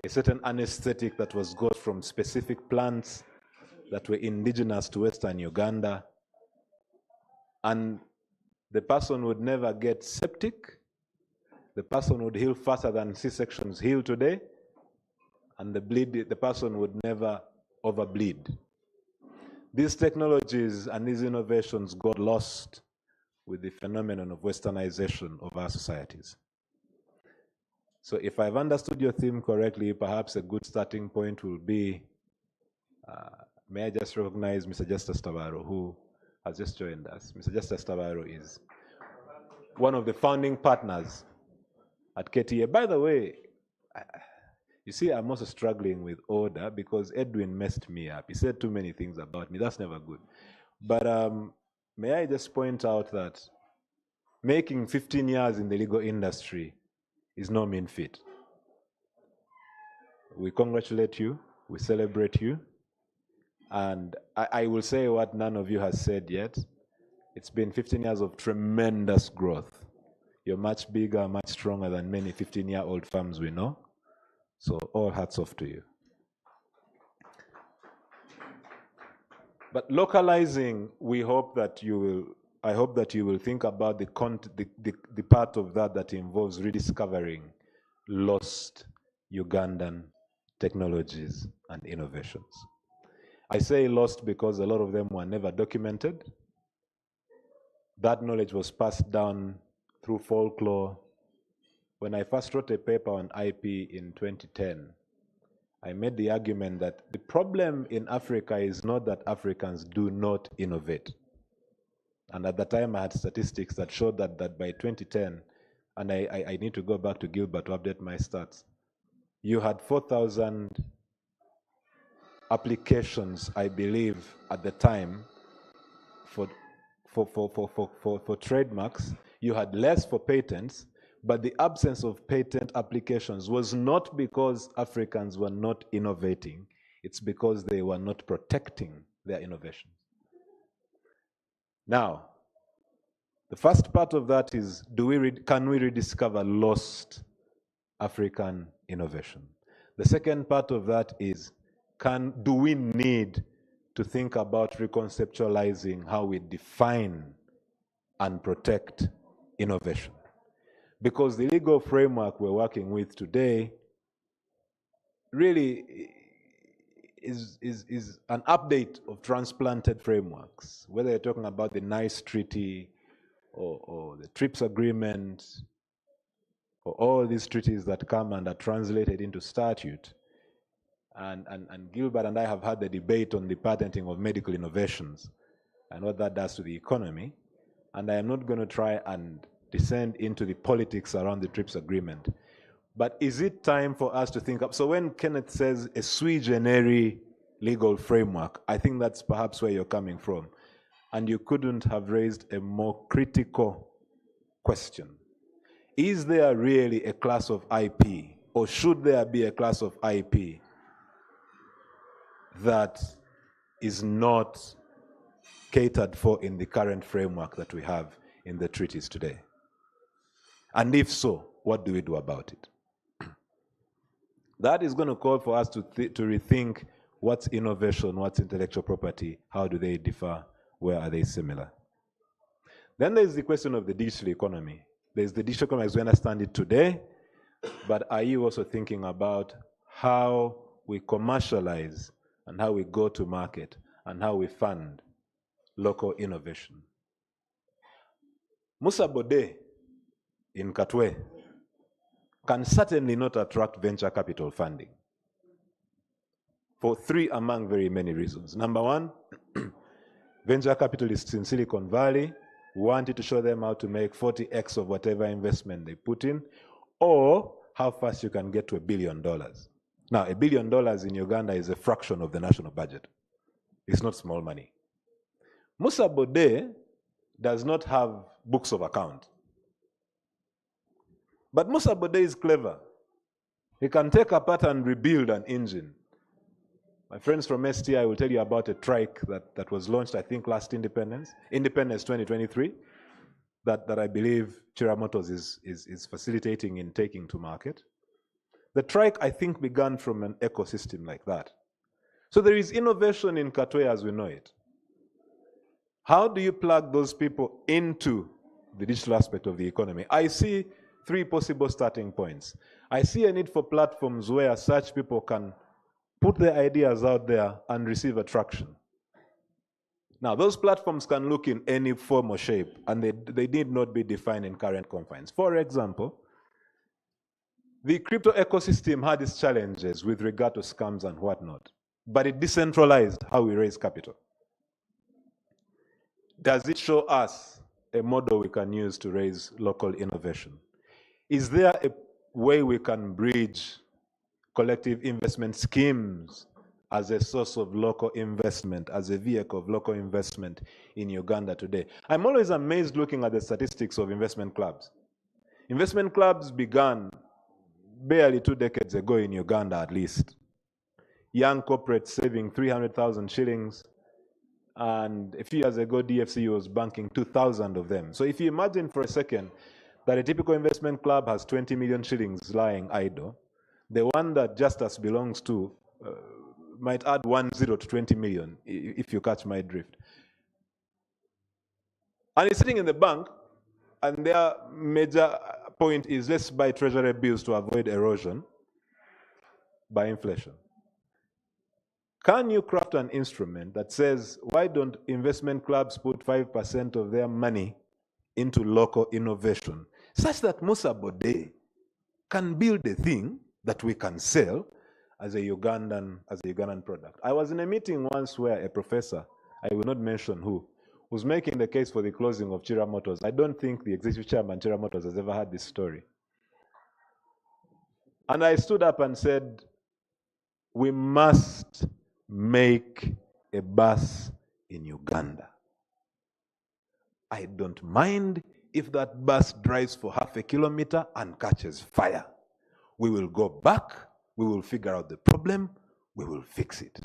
a certain anesthetic that was got from specific plants that were indigenous to Western Uganda. And the person would never get septic. The person would heal faster than C-sections heal today. And the person would never overbleed. These technologies and these innovations got lost with the phenomenon of westernization of our societies. So if I've understood your theme correctly, perhaps a good starting point will be, may I just recognize Mr. Justice Tabaro, who has just joined us. Mr. Justice Tabaro is one of the founding partners at KTA. By the way, you see, I'm also struggling with order because Edwin messed me up. He said too many things about me. That's never good. But may I just point out that making 15 years in the legal industry is no mean feat. We congratulate you, we celebrate you, and I will say what none of you has said yet. It's been 15 years of tremendous growth. You're much bigger, much stronger than many 15-year-old firms we know. So all hats off to you. But localizing, we hope that you will, I hope that you will think about the part of that involves rediscovering lost Ugandan technologies and innovations. I say lost because a lot of them were never documented. That knowledge was passed down through folklore. When I first wrote a paper on IP in 2010, I made the argument that the problem in Africa is not that Africans do not innovate. And at the time I had statistics that showed that by 2010, and I need to go back to Gilbert to update my stats, you had 4,000 applications, I believe, at the time for trademarks, you had less for patents, but the absence of patent applications was not because Africans were not innovating, it's because they were not protecting their innovations. Now, the first part of that is, can we rediscover lost African innovation? The second part of that is, do we need to think about reconceptualizing how we define and protect innovation? Because the legal framework we're working with today really is an update of transplanted frameworks, whether you're talking about the NICE Treaty or the TRIPS Agreement, or all these treaties that come and are translated into statute. And Gilbert and I have had the debate on the patenting of medical innovations and what that does to the economy. And I am not going to try and descend into the politics around the TRIPS agreement. But is it time for us to think up? So when Kenneth says a sui generis legal framework, I think that's perhaps where you're coming from. And you couldn't have raised a more critical question. Is there really a class of IP, or should there be a class of IP that is not catered for in the current framework that we have in the treaties today? And if so, what do we do about it? That is going to call for us to rethink what's innovation, what's intellectual property, how do they differ, where are they similar? Then there's the question of the digital economy. There's the digital economy as we understand it today, but are you also thinking about how we commercialize and how we go to market and how we fund local innovation? Musa Bode in Katwe can certainly not attract venture capital funding for three among very many reasons. Number one, venture capitalists in Silicon Valley wanted to show them how to make 40x of whatever investment they put in, or how fast you can get to $1 billion. Now, $1 billion in Uganda is a fraction of the national budget. It's not small money. Musa Bode does not have books of account. But Musa Bode is clever. He can take apart and rebuild an engine. My friends from STI will tell you about a trike that was launched, I think, last Independence 2023, that I believe Chira Motors is facilitating in taking to market. The trike, I think, began from an ecosystem like that. So there is innovation in Katwe as we know it. How do you plug those people into the digital aspect of the economy? I see three possible starting points. I see a need for platforms where such people can put their ideas out there and receive attraction. Now, those platforms can look in any form or shape, and they need not be defined in current confines. For example, the crypto ecosystem had its challenges with regard to scams and whatnot, but it decentralized how we raise capital. Does it show us a model we can use to raise local innovation? Is there a way we can bridge collective investment schemes as a source of local investment, as a vehicle of local investment in Uganda today? I'm always amazed looking at the statistics of investment clubs. Investment clubs began barely 2 decades ago in Uganda, at least. Young corporates saving 300,000 shillings, and a few years ago, DFC was banking 2,000 of them. So if you imagine for a second that a typical investment club has 20 million shillings lying idle, the one that Justice belongs to might add 1 0 to 20 million, if you catch my drift. And it's sitting in the bank, and their major point is, let's buy treasury bills to avoid erosion by inflation. Can you craft an instrument that says, why don't investment clubs put 5% of their money into local innovation, such that Musa Bode can build a thing that we can sell as a Ugandan product? I was in a meeting once where a professor, I will not mention who, was making the case for the closing of Chira Motors. I don't think the executive chairman Chira Motors has ever had this story. And I stood up and said, we must make a bus in Uganda. I don't mind if that bus drives for half a kilometer and catches fire. We will go back, we will figure out the problem, we will fix it.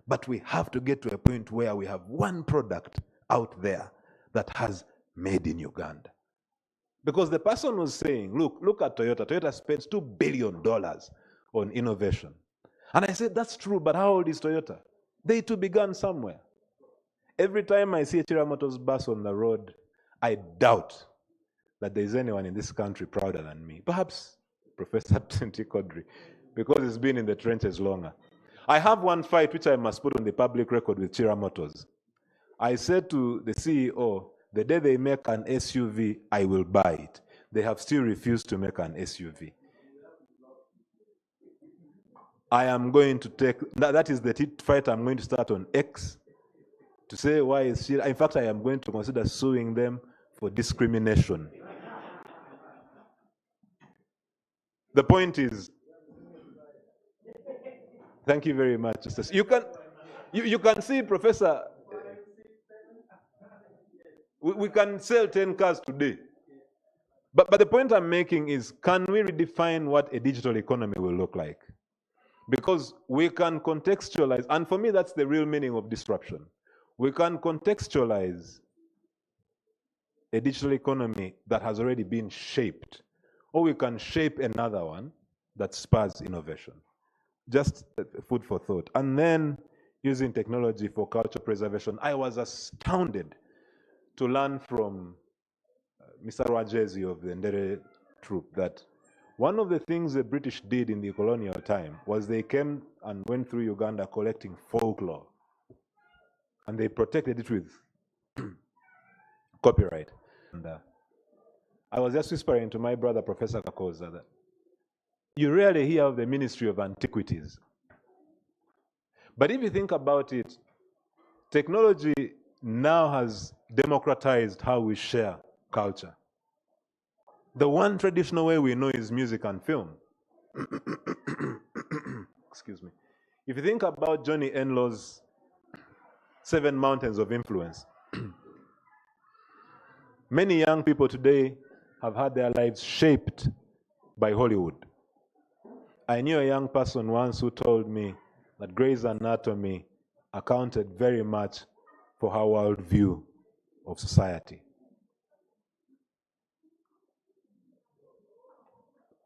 But we have to get to a point where we have one product out there that has made in Uganda. Because the person was saying, look at Toyota. Toyota spends $2 billion on innovation. And I said, that's true, but how old is Toyota? They too began somewhere. Every time I see a Chira Motors bus on the road, I doubt that there is anyone in this country prouder than me. Perhaps Professor Tenti Kodri, because he's been in the trenches longer. I have one fight which I must put on the public record with Chira Motors. I said to the CEO, the day they make an SUV, I will buy it. They have still refused to make an SUV. I am going to take, that is the fight I'm going to start on X, to say why is she, in fact, I am going to consider suing them for discrimination. The point is, thank you very much. You can see, Professor, we can sell 10 cars today. But the point I'm making is, can we redefine what a digital economy will look like? Because we can contextualize, and for me that's the real meaning of disruption. We can contextualize a digital economy that has already been shaped, or we can shape another one that spurs innovation. Just food for thought. And then using technology for culture preservation. I was astounded to learn from Mr. Rwajezi of the Ndere troop that one of the things the British did in the colonial time was they came and went through Uganda collecting folklore. And they protected it with copyright. And I was just whispering to my brother, Professor Kakoza, that you rarely hear of the Ministry of Antiquities. But if you think about it, technology now has democratized how we share culture. The one traditional way we know is music and film. Excuse me. If you think about Johnny Enlow's 7 Mountains of Influence, many young people today have had their lives shaped by Hollywood. I knew a young person once who told me that Grey's Anatomy accounted very much for her worldview of society.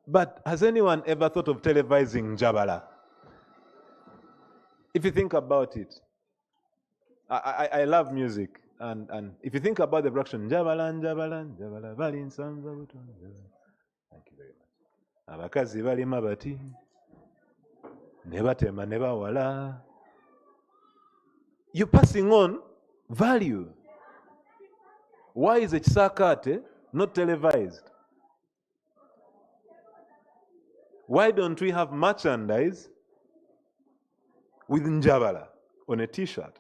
But has anyone ever thought of televising Njabala? If you think about it, I love music, and if you think about the production, Njabala, Njabala, Njabala, Vali Nsanza, thank you very much. Abakazi bali mabati, nebatema nebawala. You're passing on value. Why is a Chisakate not televised? Why don't we have merchandise with Njabala on a t-shirt?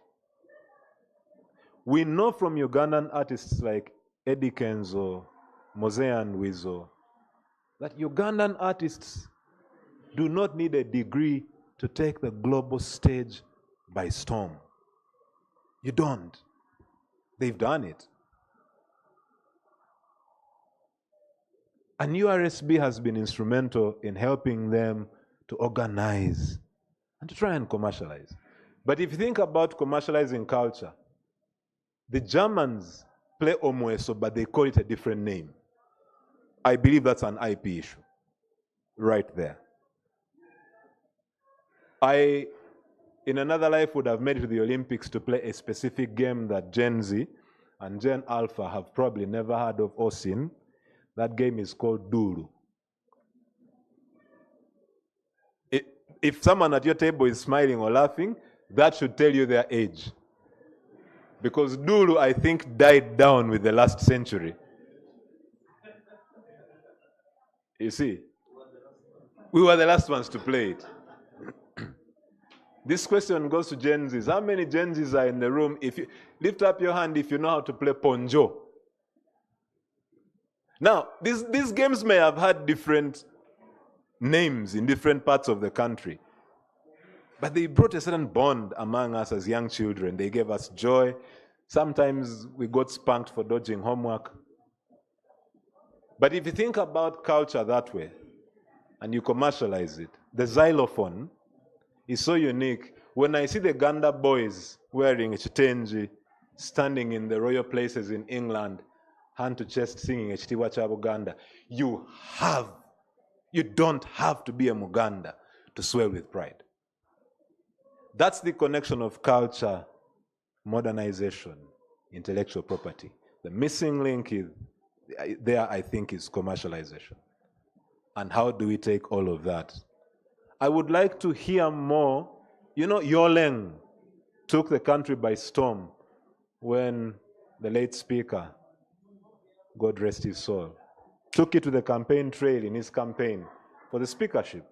We know from Ugandan artists like Eddie Kenzo, Mosean Wizo, that Ugandan artists do not need a degree to take the global stage by storm. You don't. They've done it. And URSB has been instrumental in helping them to organize and to try and commercialize. But if you think about commercializing culture, the Germans play Omweso, but they call it a different name. I believe that's an IP issue, right there. I, in another life, would have made it to the Olympics to play a specific game that Gen Z and Gen Alpha have probably never heard of or seen. That game is called Dulu. If someone at your table is smiling or laughing, that should tell you their age. Because Dulu, I think, died down with the last century. You see, we were the last ones to play it. This question goes to Gen Zs. How many Gen Zs are in the room? If you lift up your hand if you know how to play Ponjo. Now, these games may have had different names in different parts of the country, but they brought a certain bond among us as young children. They gave us joy. Sometimes we got spanked for dodging homework. But if you think about culture that way, and you commercialize it, the xylophone is so unique. When I see the Ganda boys wearing a chitenji, standing in the royal places in England, hand to chest singing Ekitiibwa kya Buganda, you don't have to be a Muganda to swell with pride. That's the connection of culture, modernization, intellectual property. The missing link is, there, I think, is commercialization. And how do we take all of that? I would like to hear more. You know, Yoleng took the country by storm when the late speaker, God rest his soul, took it to the campaign trail in his campaign for the speakership.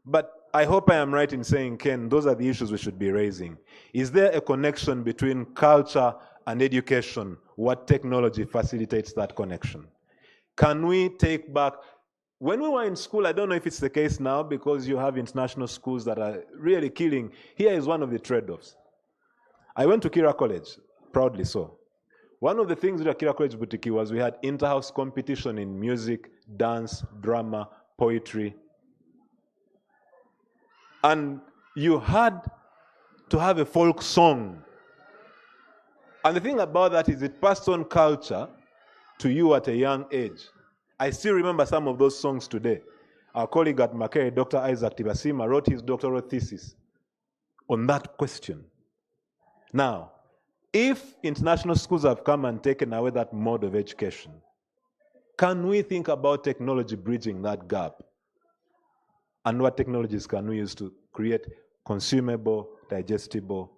But I hope I am right in saying, Ken, those are the issues we should be raising. Is there a connection between culture and education? What technology facilitates that connection? Can we take back, when we were in school, I don't know if it's the case now because you have international schools that are really killing. Here is one of the trade-offs. I went to Kira College, proudly so. One of the things with Kira College Boutique was we had inter-house competition in music, dance, drama, poetry. And you had to have a folk song. And the thing about that is it passed on culture to you at a young age. I still remember some of those songs today. Our colleague at Makerere, Dr. Isaac Tibasima, wrote his doctoral thesis on that question. Now, if international schools have come and taken away that mode of education, can we think about technology bridging that gap? And what technologies can we use to create consumable, digestible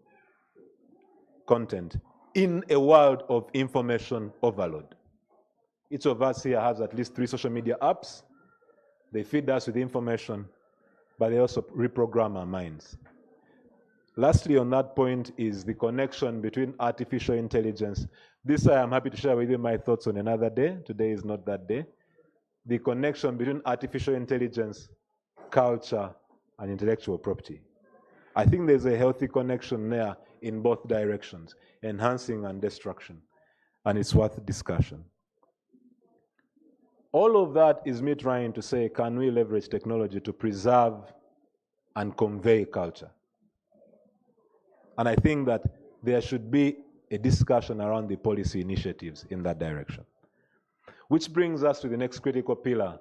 content in a world of information overload? Each of us here has at least 3 social media apps. They feed us with information, but they also reprogram our minds. Lastly, on that point is the connection between artificial intelligence. This I am happy to share with you my thoughts on another day. Today is not that day. The connection between artificial intelligence, culture, and intellectual property. I think there's a healthy connection there in both directions, enhancing and destruction, and it's worth discussion. All of that is me trying to say, can we leverage technology to preserve and convey culture? And I think that there should be a discussion around the policy initiatives in that direction. Which brings us to the next critical pillar.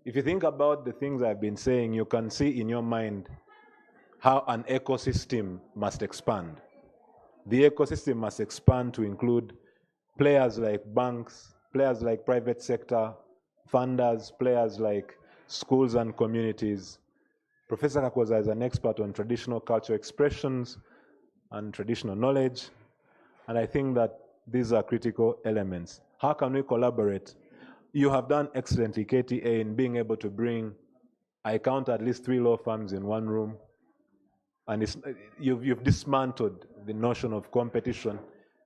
If you think about the things I've been saying, you can see in your mind how an ecosystem must expand. The ecosystem must expand to include players like banks, players like private sector, funders, players like schools and communities. Professor Kakoza is an expert on traditional cultural expressions and traditional knowledge, and I think that these are critical elements. How can we collaborate? You have done excellently, KTA, in being able to bring, I count at least 3 law firms in one room, and you've dismantled the notion of competition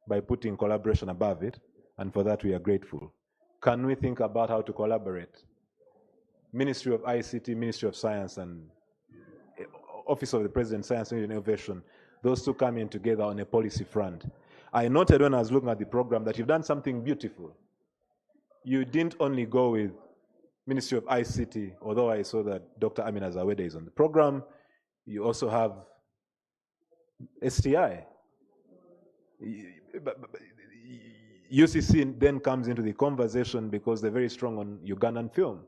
by putting collaboration above it, and for that we are grateful. Can we think about how to collaborate? Ministry of ICT, Ministry of Science, and Office of the President, Science and Innovation, those two coming together on a policy front. I noted when I was looking at the program that you've done something beautiful. You didn't only go with Ministry of ICT, although I saw that Dr. Amina Zawede is on the program. You also have STI. UCC then comes into the conversation because they're very strong on Ugandan film.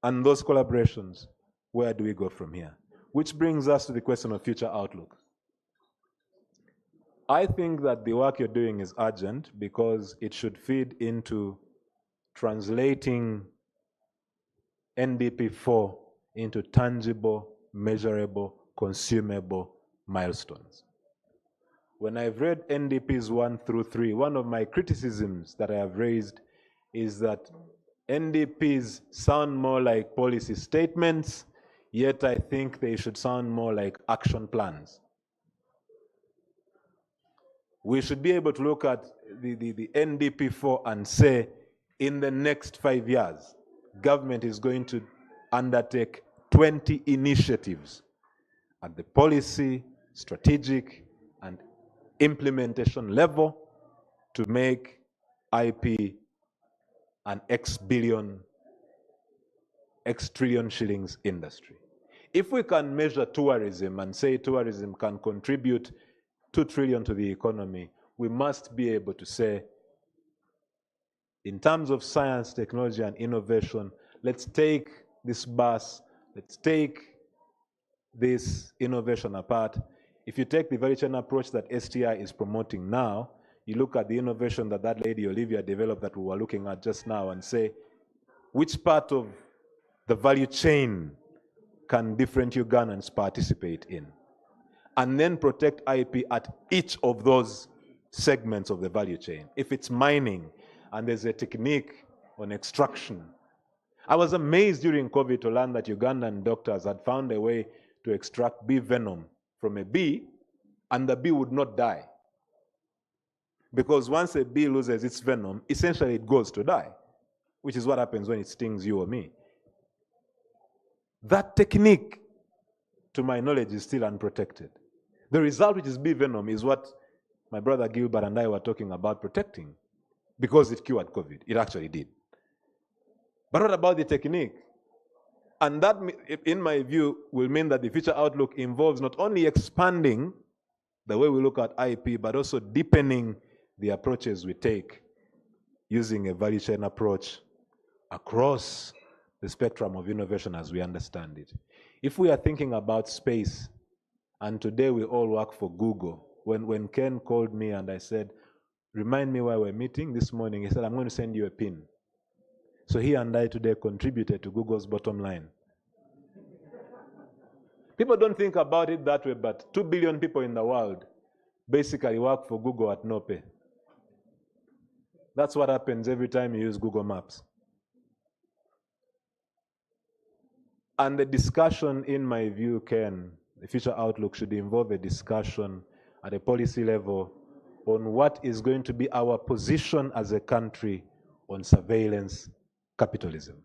And those collaborations, where do we go from here? Which brings us to the question of future outlook. I think that the work you're doing is urgent because it should feed into translating NDP4 into tangible, measurable, consumable milestones. When I've read NDPs 1 through 3, one of my criticisms that I have raised is that NDPs sound more like policy statements, yet I think they should sound more like action plans. We should be able to look at the NDP4 and say, in the next 5 years, government is going to undertake 20 initiatives at the policy, strategic, and implementation level to make IP an X billion, X trillion shillings industry. If we can measure tourism and say tourism can contribute 2 trillion to the economy, we must be able to say, in terms of science, technology, and innovation, let's take this bus, let's take this innovation apart. If you take the value chain approach that STI is promoting now, you look at the innovation that that lady Olivia developed that we were looking at just now and say, which part of the value chain can different Ugandans participate in? And then protect IP at each of those segments of the value chain. If it's mining and there's a technique on extraction. I was amazed during COVID to learn that Ugandan doctors had found a way to extract bee venom from a bee, and the bee would not die. Because once a bee loses its venom, essentially it goes to die, which is what happens when it stings you or me. That technique, to my knowledge, is still unprotected. The result, which is bee venom, is what my brother Gilbert and I were talking about protecting, because it cured COVID. It actually did. But what about the technique? And that, in my view, will mean that the future outlook involves not only expanding the way we look at IP, but also deepening the approaches we take using a value chain approach across the spectrum of innovation as we understand it. If we are thinking about space, and today we all work for Google, when Ken called me and I said, remind me why we're meeting this morning, he said, I'm going to send you a pin. So he and I today contributed to Google's bottom line. People don't think about it that way, but 2 billion people in the world basically work for Google at no pay. That's what happens every time you use Google Maps. And the discussion, in my view, Ken, the future outlook should involve a discussion at a policy level on what is going to be our position as a country on surveillance capitalism.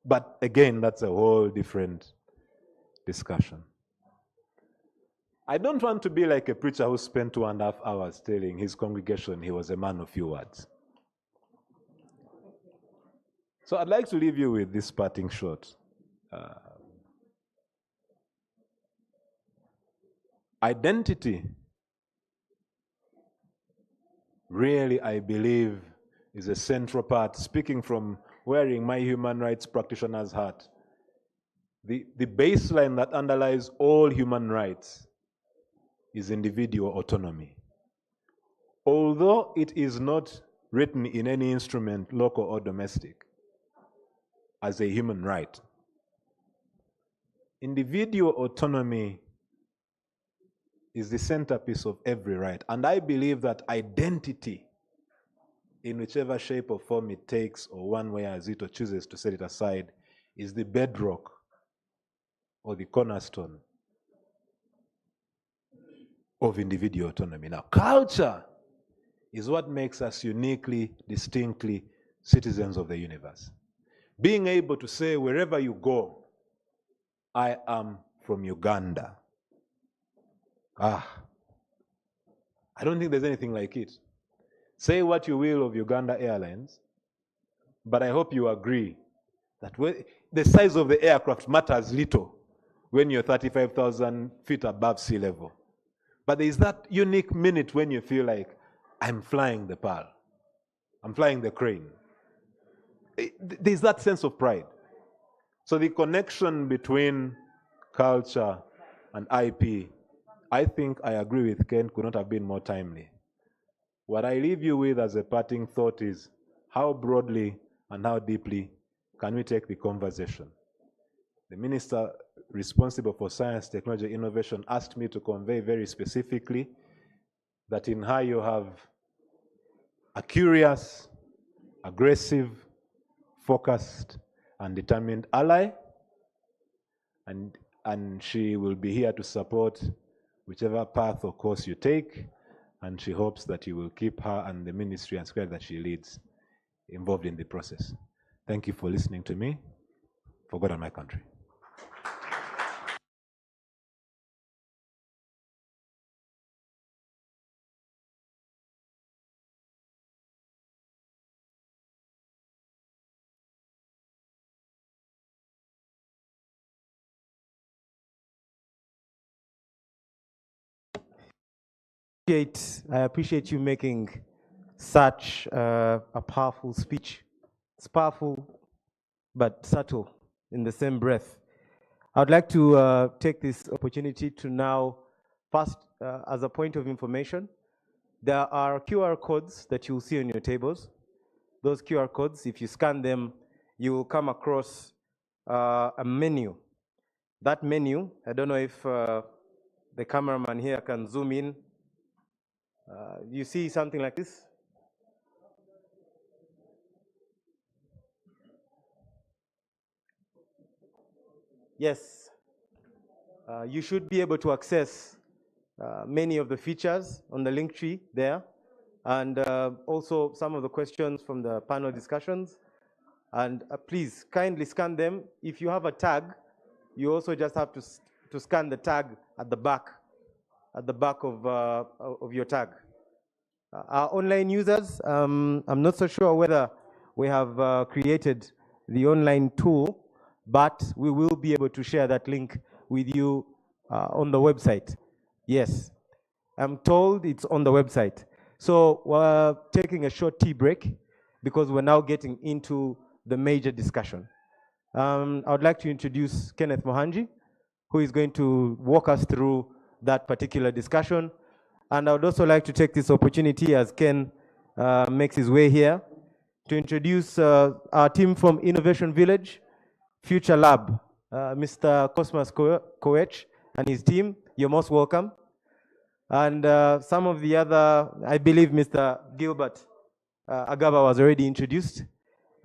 But again, that's a whole different discussion. I don't want to be like a preacher who spent 2.5 hours telling his congregation he was a man of few words. So I'd like to leave you with this parting shot. Identity, really, I believe, is a central part, speaking from wearing my human rights practitioner's hat. The baseline that underlies all human rights is individual autonomy. Although it is not written in any instrument, local or domestic, as a human right, individual autonomy is the centerpiece of every right. And I believe that identity, in whichever shape or form it takes, or one way as it or chooses to set it aside, is the bedrock or the cornerstone of individual autonomy. Now, culture is what makes us uniquely, distinctly citizens of the universe. Being able to say, wherever you go, I am from Uganda. I don't think there's anything like it. Say what you will of Uganda Airlines, but I hope you agree that the size of the aircraft matters little when you're 35,000 feet above sea level. But there is that unique minute when you feel like, I'm flying the Pearl. I'm flying the Crane. There's that sense of pride. So the connection between culture and IP, I think I agree with Ken, could not have been more timely. What I leave you with as a parting thought is, how broadly and how deeply can we take the conversation? The minister responsible for science, technology, innovation asked me to convey very specifically that in her you have a curious, aggressive, focused, and determined ally, and she will be here to support whichever path or course you take, and she hopes that you will keep her and the ministry and square that she leads involved in the process. Thank you for listening to me. For God and my country. I appreciate you making such a powerful speech. It's powerful, but subtle in the same breath. I'd like to take this opportunity to now, first, as a point of information, there are QR codes that you'll see on your tables. Those QR codes, if you scan them, you will come across a menu. That menu, I don't know if the cameraman here can zoom in. You see something like this? Yes. You should be able to access many of the features on the link tree there, and also some of the questions from the panel discussions. And please kindly scan them. If you have a tag, you also just have to scan the tag at the back of your tag. Our online users, I'm not so sure whether we have created the online tool, but we will be able to share that link with you on the website. Yes, I'm told it's on the website. So we're taking a short tea break because we're now getting into the major discussion. I would like to introduce Kenneth Mohanji, who is going to walk us through that particular discussion. And I would also like to take this opportunity as Ken makes his way here to introduce our team from Innovation Village, Future Lab, Mr. Cosmas Koech and his team. You're most welcome. And some of the other, I believe Mr. Gilbert Agaba was already introduced.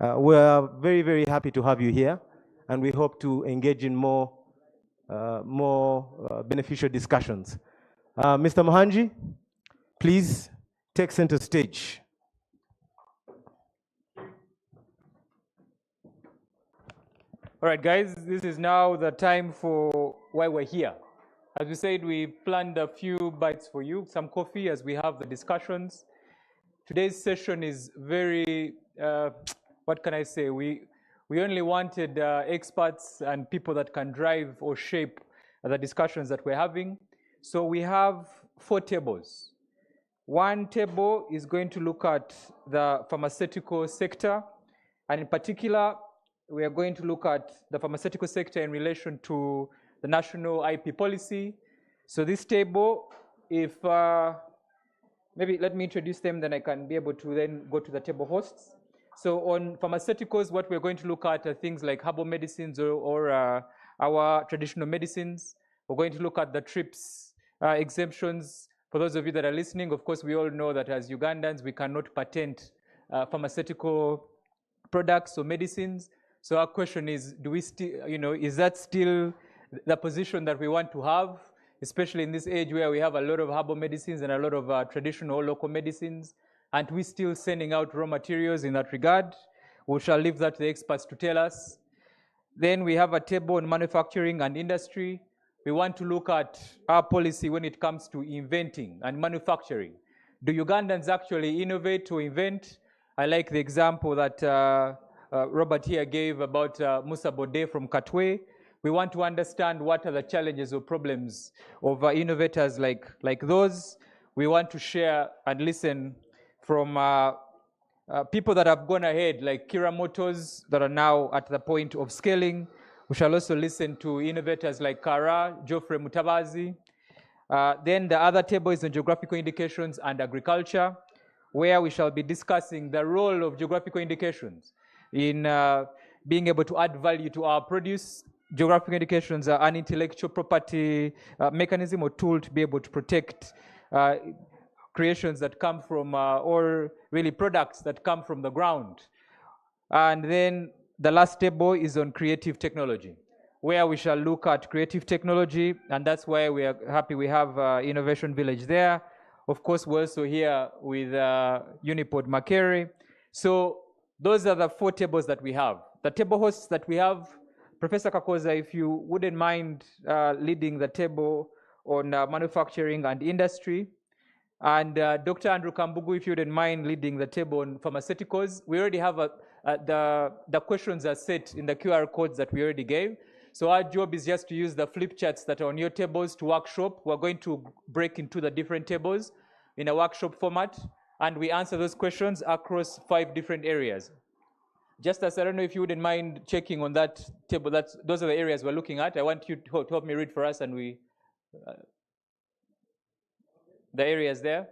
We're very, very happy to have you here, and we hope to engage in more beneficial discussions. Mr. Mohanji, please take center stage. All right, guys, this is now the time for why we're here. As we said, we planned a few bites for you, some coffee as we have the discussions. Today's session is very, what can I say? We only wanted experts and people that can drive or shape the discussions that we're having. So we have 4 tables. One table is going to look at the pharmaceutical sector, and in particular, we are going to look at the pharmaceutical sector in relation to the national IP policy. So this table, if, maybe let me introduce them, then I can be able to then go to the table hosts. So on pharmaceuticals, what we're going to look at are things like herbal medicines or our traditional medicines. We're going to look at the TRIPS exemptions. For those of you that are listening, of course, we all know that as Ugandans, we cannot patent pharmaceutical products or medicines. So our question is, do we still, is that still the position that we want to have, especially in this age where we have a lot of herbal medicines and a lot of traditional or local medicines? Aren't we still sending out raw materials in that regard? We shall leave that to the experts to tell us. Then we have a table on manufacturing and industry. We want to look at our policy when it comes to inventing and manufacturing. Do Ugandans actually innovate or invent? I like the example that Robert here gave about Musa Bode from Katwe. We want to understand what are the challenges or problems of innovators like those. We want to share and listen from people that have gone ahead, like Kira Motors, that are now at the point of scaling. We shall also listen to innovators like Kara, Geoffrey Mutabazi. Then the other table is on geographical indications and agriculture, where we shall be discussing the role of geographical indications in being able to add value to our produce. Geographical indications are an intellectual property mechanism or tool to be able to protect creations that come from, or really products that come from the ground. And then the last table is on creative technology, where we shall look at creative technology, and that's why we are happy we have Innovation Village there. Of course, we're also here with Unipod Makere. So those are the 4 tables that we have. The table hosts that we have, Professor Kakoza, if you wouldn't mind leading the table on manufacturing and industry. And Dr. Andrew Kambugu, if you wouldn't mind leading the table on pharmaceuticals. We already have the questions are set in the QR codes that we already gave. So our job is just to use the flip charts that are on your tables to workshop. We're going to break into the different tables. in a workshop format, and we answer those questions across 5 different areas. Just as I don't know if you wouldn't mind checking on that table, those are the areas we're looking at. I want you to help me read for us, and the areas there.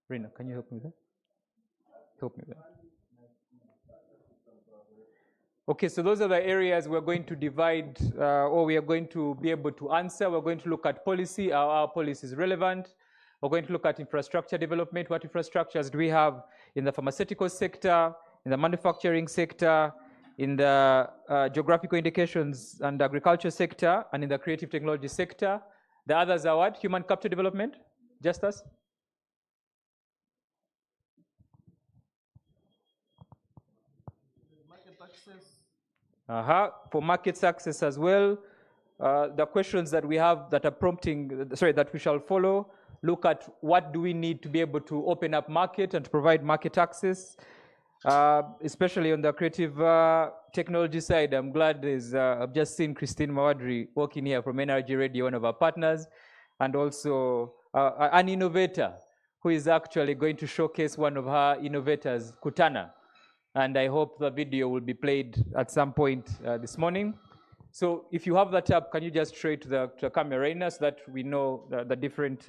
Rina, can you help me with that? Help me with that. Okay, so those are the areas we're going to divide, or we are going to be able to answer. We're going to look at policy, how our policy is relevant. We're going to look at infrastructure development. What infrastructures do we have in the pharmaceutical sector, in the manufacturing sector, in the geographical indications and agriculture sector, and in the creative technology sector. The others are what? Human capital development? Justus? For market access as well. The questions that we have that are prompting, that we shall follow, look at what do we need to be able to open up market and to provide market access, especially on the creative technology side. I'm glad I've just seen Christine Mawadri walking here from NRG Radio, one of our partners, and also an innovator who is actually going to showcase one of her innovators, Kutana. And I hope the video will be played at some point this morning. So if you have that up, can you just show it to the camera right now so that we know the different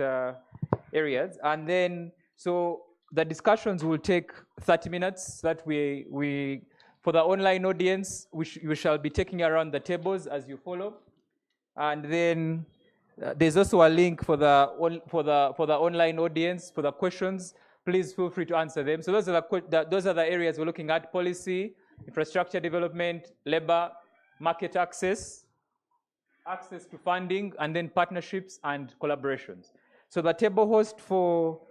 areas? And then, so the discussions will take 30 minutes. That we for the online audience, we shall be taking around the tables as you follow. And then there's also a link for the online audience for the questions. Please feel free to answer them. So those are the areas we're looking at: policy, infrastructure development, labor, market access, access to funding, and then partnerships and collaborations. So the table host for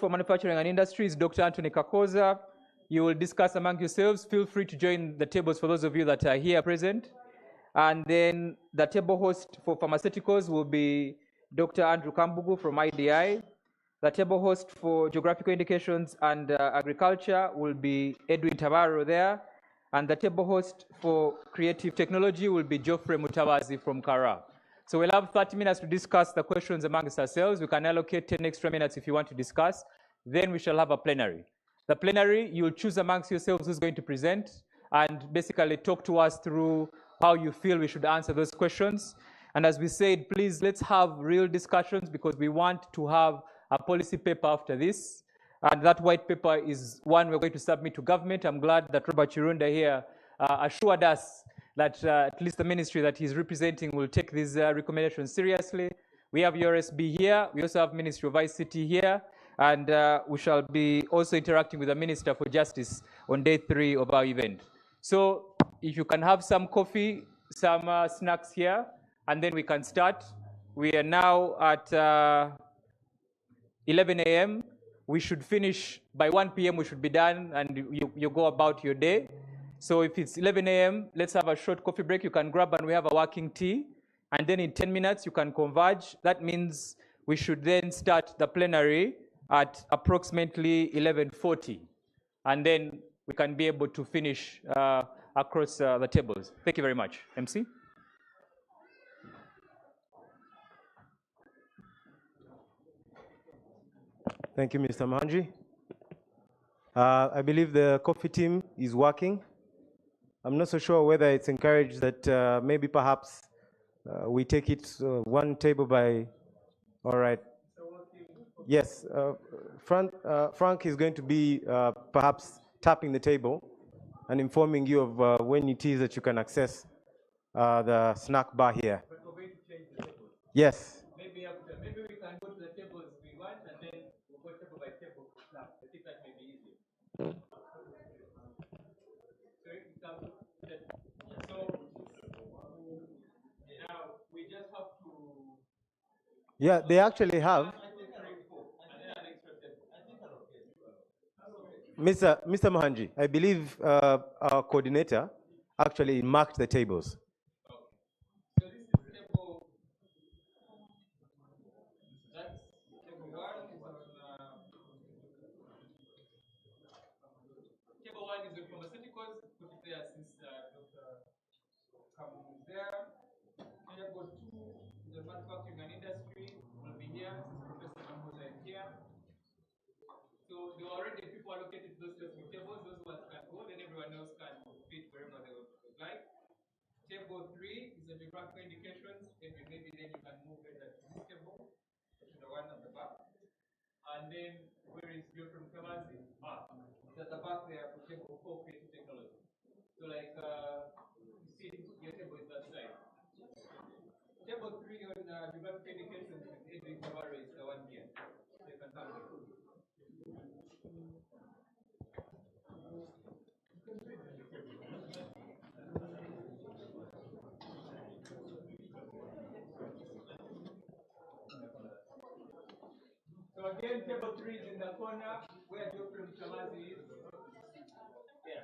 manufacturing and industry is Dr. Anthony Kakoza. You will discuss among yourselves. Feel free to join the tables for those of you that are here present. And then the table host for pharmaceuticals will be Dr. Andrew Kambugu from IDI. The table host for geographical indications and agriculture will be Edwin Tabaro there. And the table host for creative technology will be Geoffrey Mutawazi from Kara. So we'll have 30 minutes to discuss the questions amongst ourselves. We can allocate 10 extra minutes if you want to discuss. Then we shall have a plenary. The plenary, you'll choose amongst yourselves who's going to present and basically talk to us through how you feel we should answer those questions. And as we said, please, let's have real discussions because we want to have a policy paper after this. And that white paper is one we're going to submit to government. I'm glad that Robert Chirunda here assured us that at least the ministry that he's representing will take these recommendations seriously. We have URSB here. We also have Ministry of ICT here. And we shall be also interacting with the Minister for Justice on day 3 of our event. So if you can have some coffee, some snacks here, and then we can start. We are now at 11 a.m. We should finish by 1 p.m. We should be done, and you go about your day. So if it's 11 a.m., let's have a short coffee break. You can grab, and we have a working tea. And then in 10 minutes, you can converge. That means we should then start the plenary at approximately 11:40. And then we can be able to finish across the tables. Thank you very much. MC? Thank you, Mr. Manji. I believe the coffee team is working. I'm not so sure whether it's encouraged that maybe perhaps we take it one table by, all right. Yes, Frank is going to be perhaps tapping the table and informing you of when it is that you can access the snack bar here. But we're going to change the table. Yes. Maybe we can go to the tables we want and then we'll go table by table for snacks. I think that may be easier. So now we just have to. Yeah, they actually have. Mr. Mohanji, I believe our coordinator actually marked the tables. Okay. So this is table. That's table 1 is on. Table 1 is on pharmaceuticals. Put it there. Table 3 is the geographical indications, and maybe then you can move it to this table, to the one at the back. And then where is Geoffrey Mkamazi? It's at the back there for table 4 creative technology. So like you see your table is that side. Table 3 on geographical indications with Edwin Kamara is the one here. So you can have it. So again, table 3 is in the corner where Geoffrey Mkamazi is. Yeah.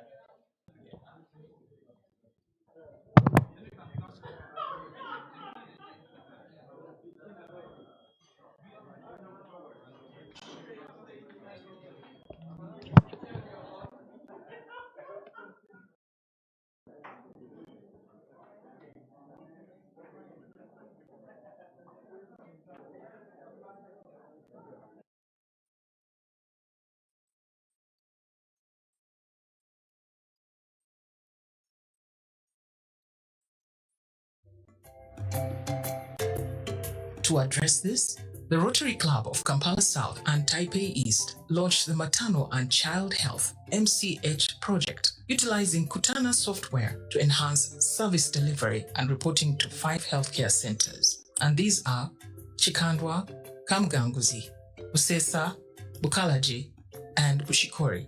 To address this, the Rotary Club of Kampala South and Taipei East launched the Maternal and Child Health MCH project, utilizing Kutana software to enhance service delivery and reporting to 5 healthcare centers. And these are Chikandwa, Kamganguzi, Busesa, Bukalaji, and Bushikori.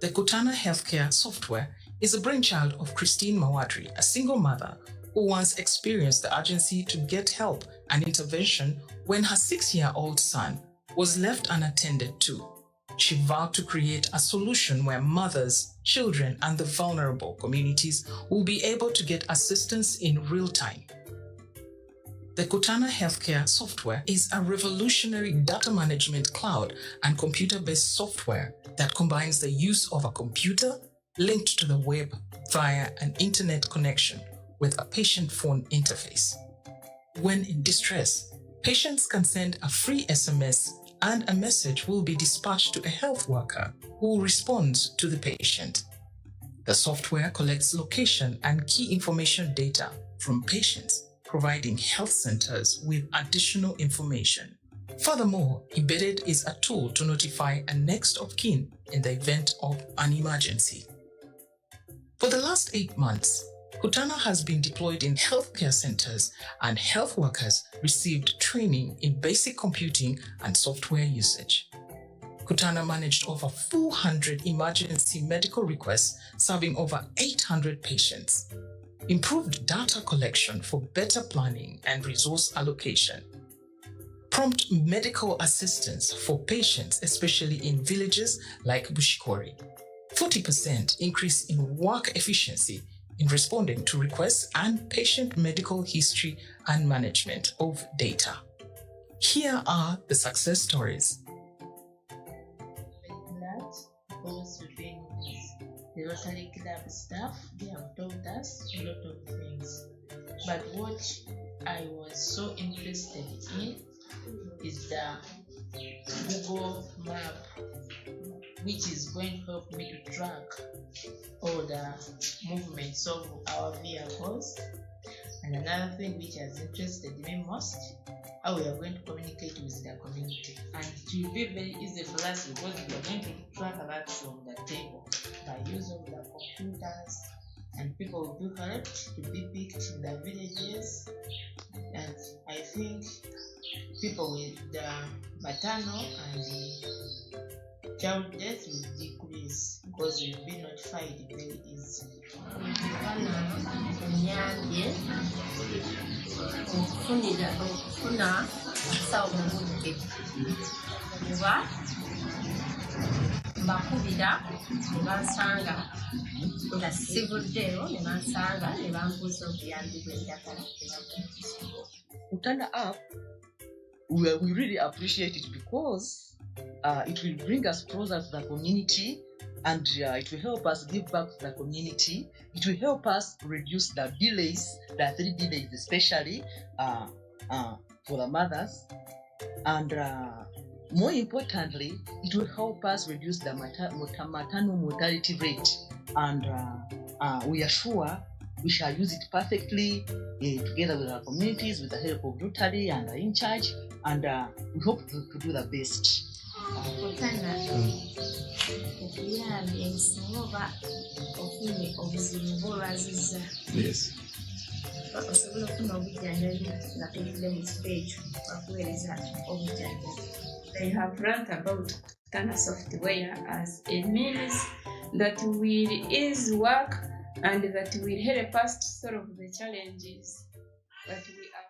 The Kutana healthcare software is a brainchild of Christine Mawadri, a single mother who once experienced the urgency to get help and intervention when her 6-year-old son was left unattended to. She vowed to create a solution where mothers, children, and the vulnerable communities will be able to get assistance in real time. The Kutana healthcare software is a revolutionary data management cloud and computer-based software that combines the use of a computer linked to the web via an internet connection with a patient phone interface. When in distress, patients can send a free SMS and a message will be dispatched to a health worker who responds to the patient. The software collects location and key information data from patients, providing health centers with additional information. Furthermore, embedded is a tool to notify a next of kin in the event of an emergency. For the last 8 months, Kutana has been deployed in healthcare centers and health workers received training in basic computing and software usage. Kutana managed over 400 emergency medical requests, serving over 800 patients. Improved data collection for better planning and resource allocation. Prompt medical assistance for patients, especially in villages like Bushikori. 40% increase in work efficiency in responding to requests and patient medical history and management of data. Here are the success stories. Because we've been with the Rotary Club staff, they have taught us a lot of things. But what I was so interested in is the Google map, which is going to help me to track all the movements of our vehicles. And another thing which has interested me most, how we are going to communicate with the community. And it will be very easy for us because we are going to track a lot from the table by use of the computers, and people will be helped to be picked in the villages. And I think people with the maternal and the child death will decrease because we will be notified very easily. Okufuna asawo obudde kuba mbakubira ne bansanga nga sivuddeyo ne bansanga ne bambuuza obuyambi bw'eddagala. Kutana app, we really appreciate it because it will bring us closer to the community, and it will help us give back to the community. It will help us reduce the delays, the 3 delays especially for the mothers. And more importantly, it will help us reduce the maternal mortality rate. And we are sure we shall use it perfectly together with our communities, with the help of Rotary and the in charge, and we hope to do the best. Yes. They have learned about Katana software as a means that will ease work and that will help us to solve the challenges that we are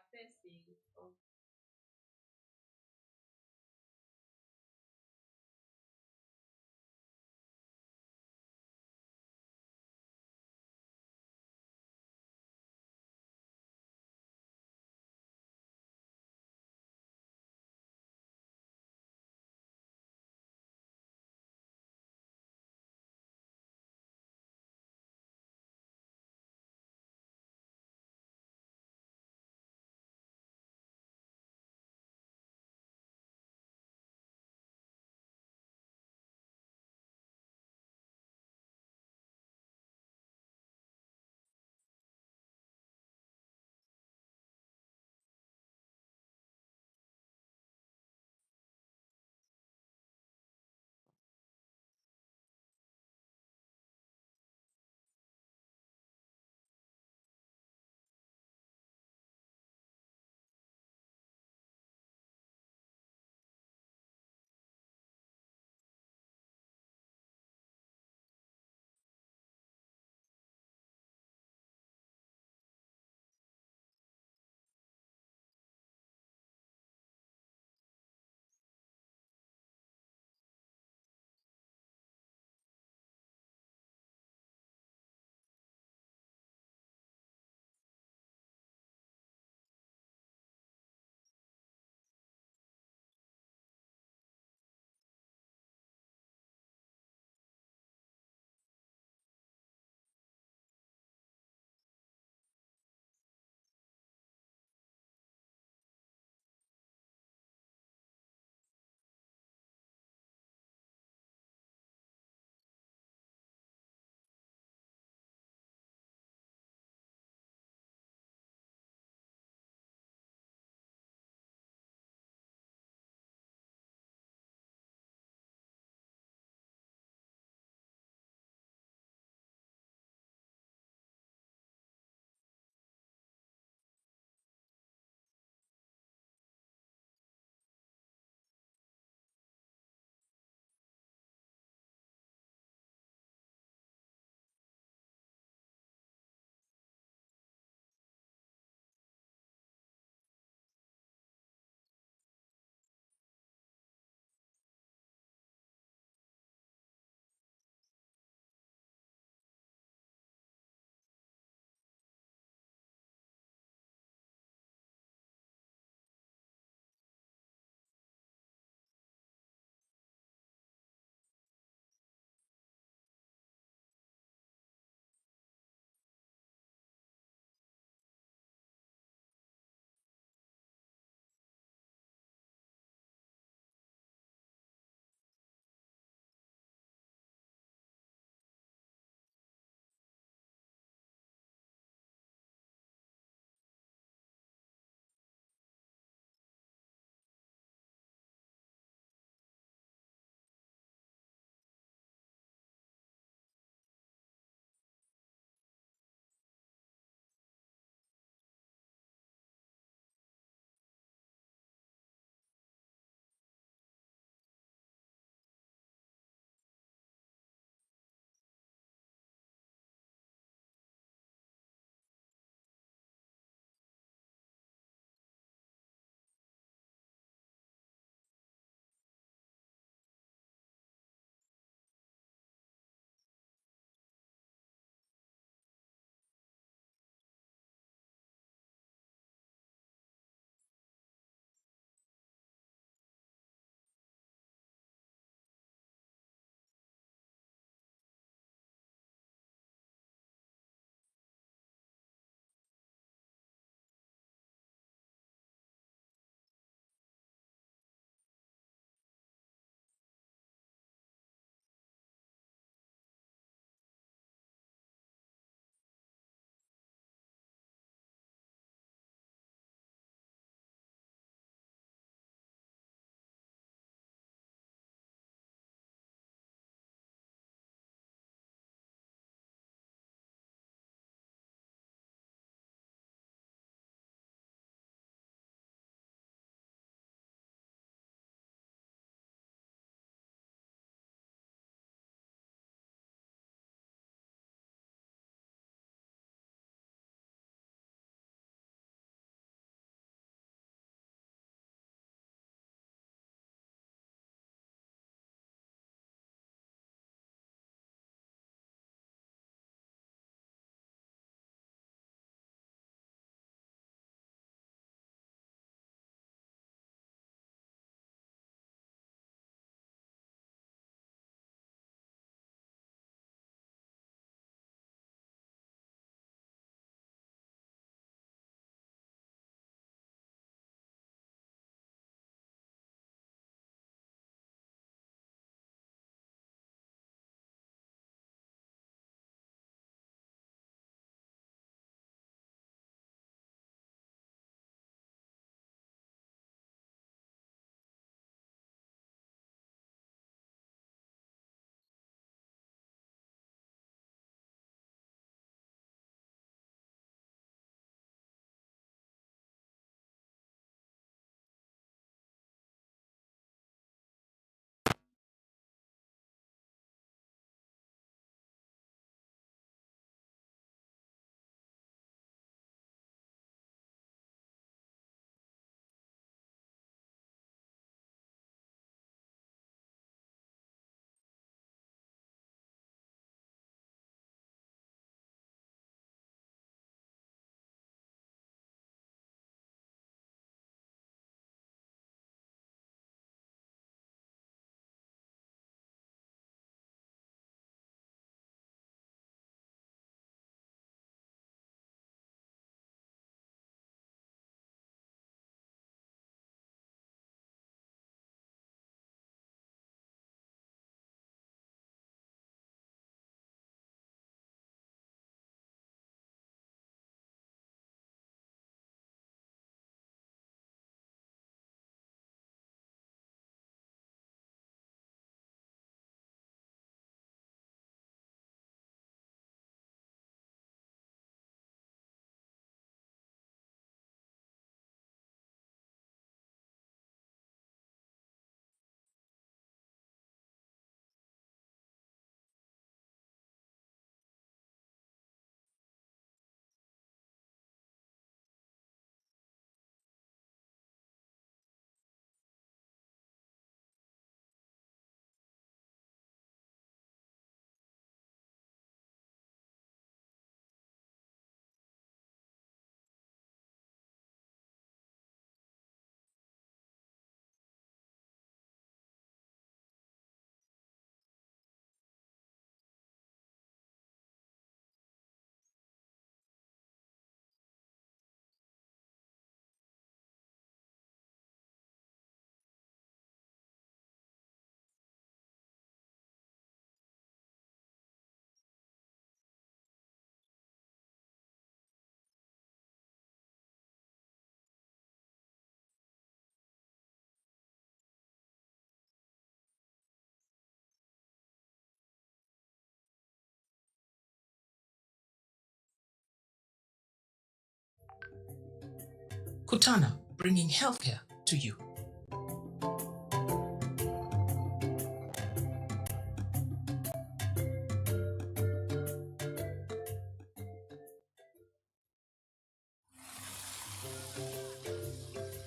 Kutana, bringing healthcare to you.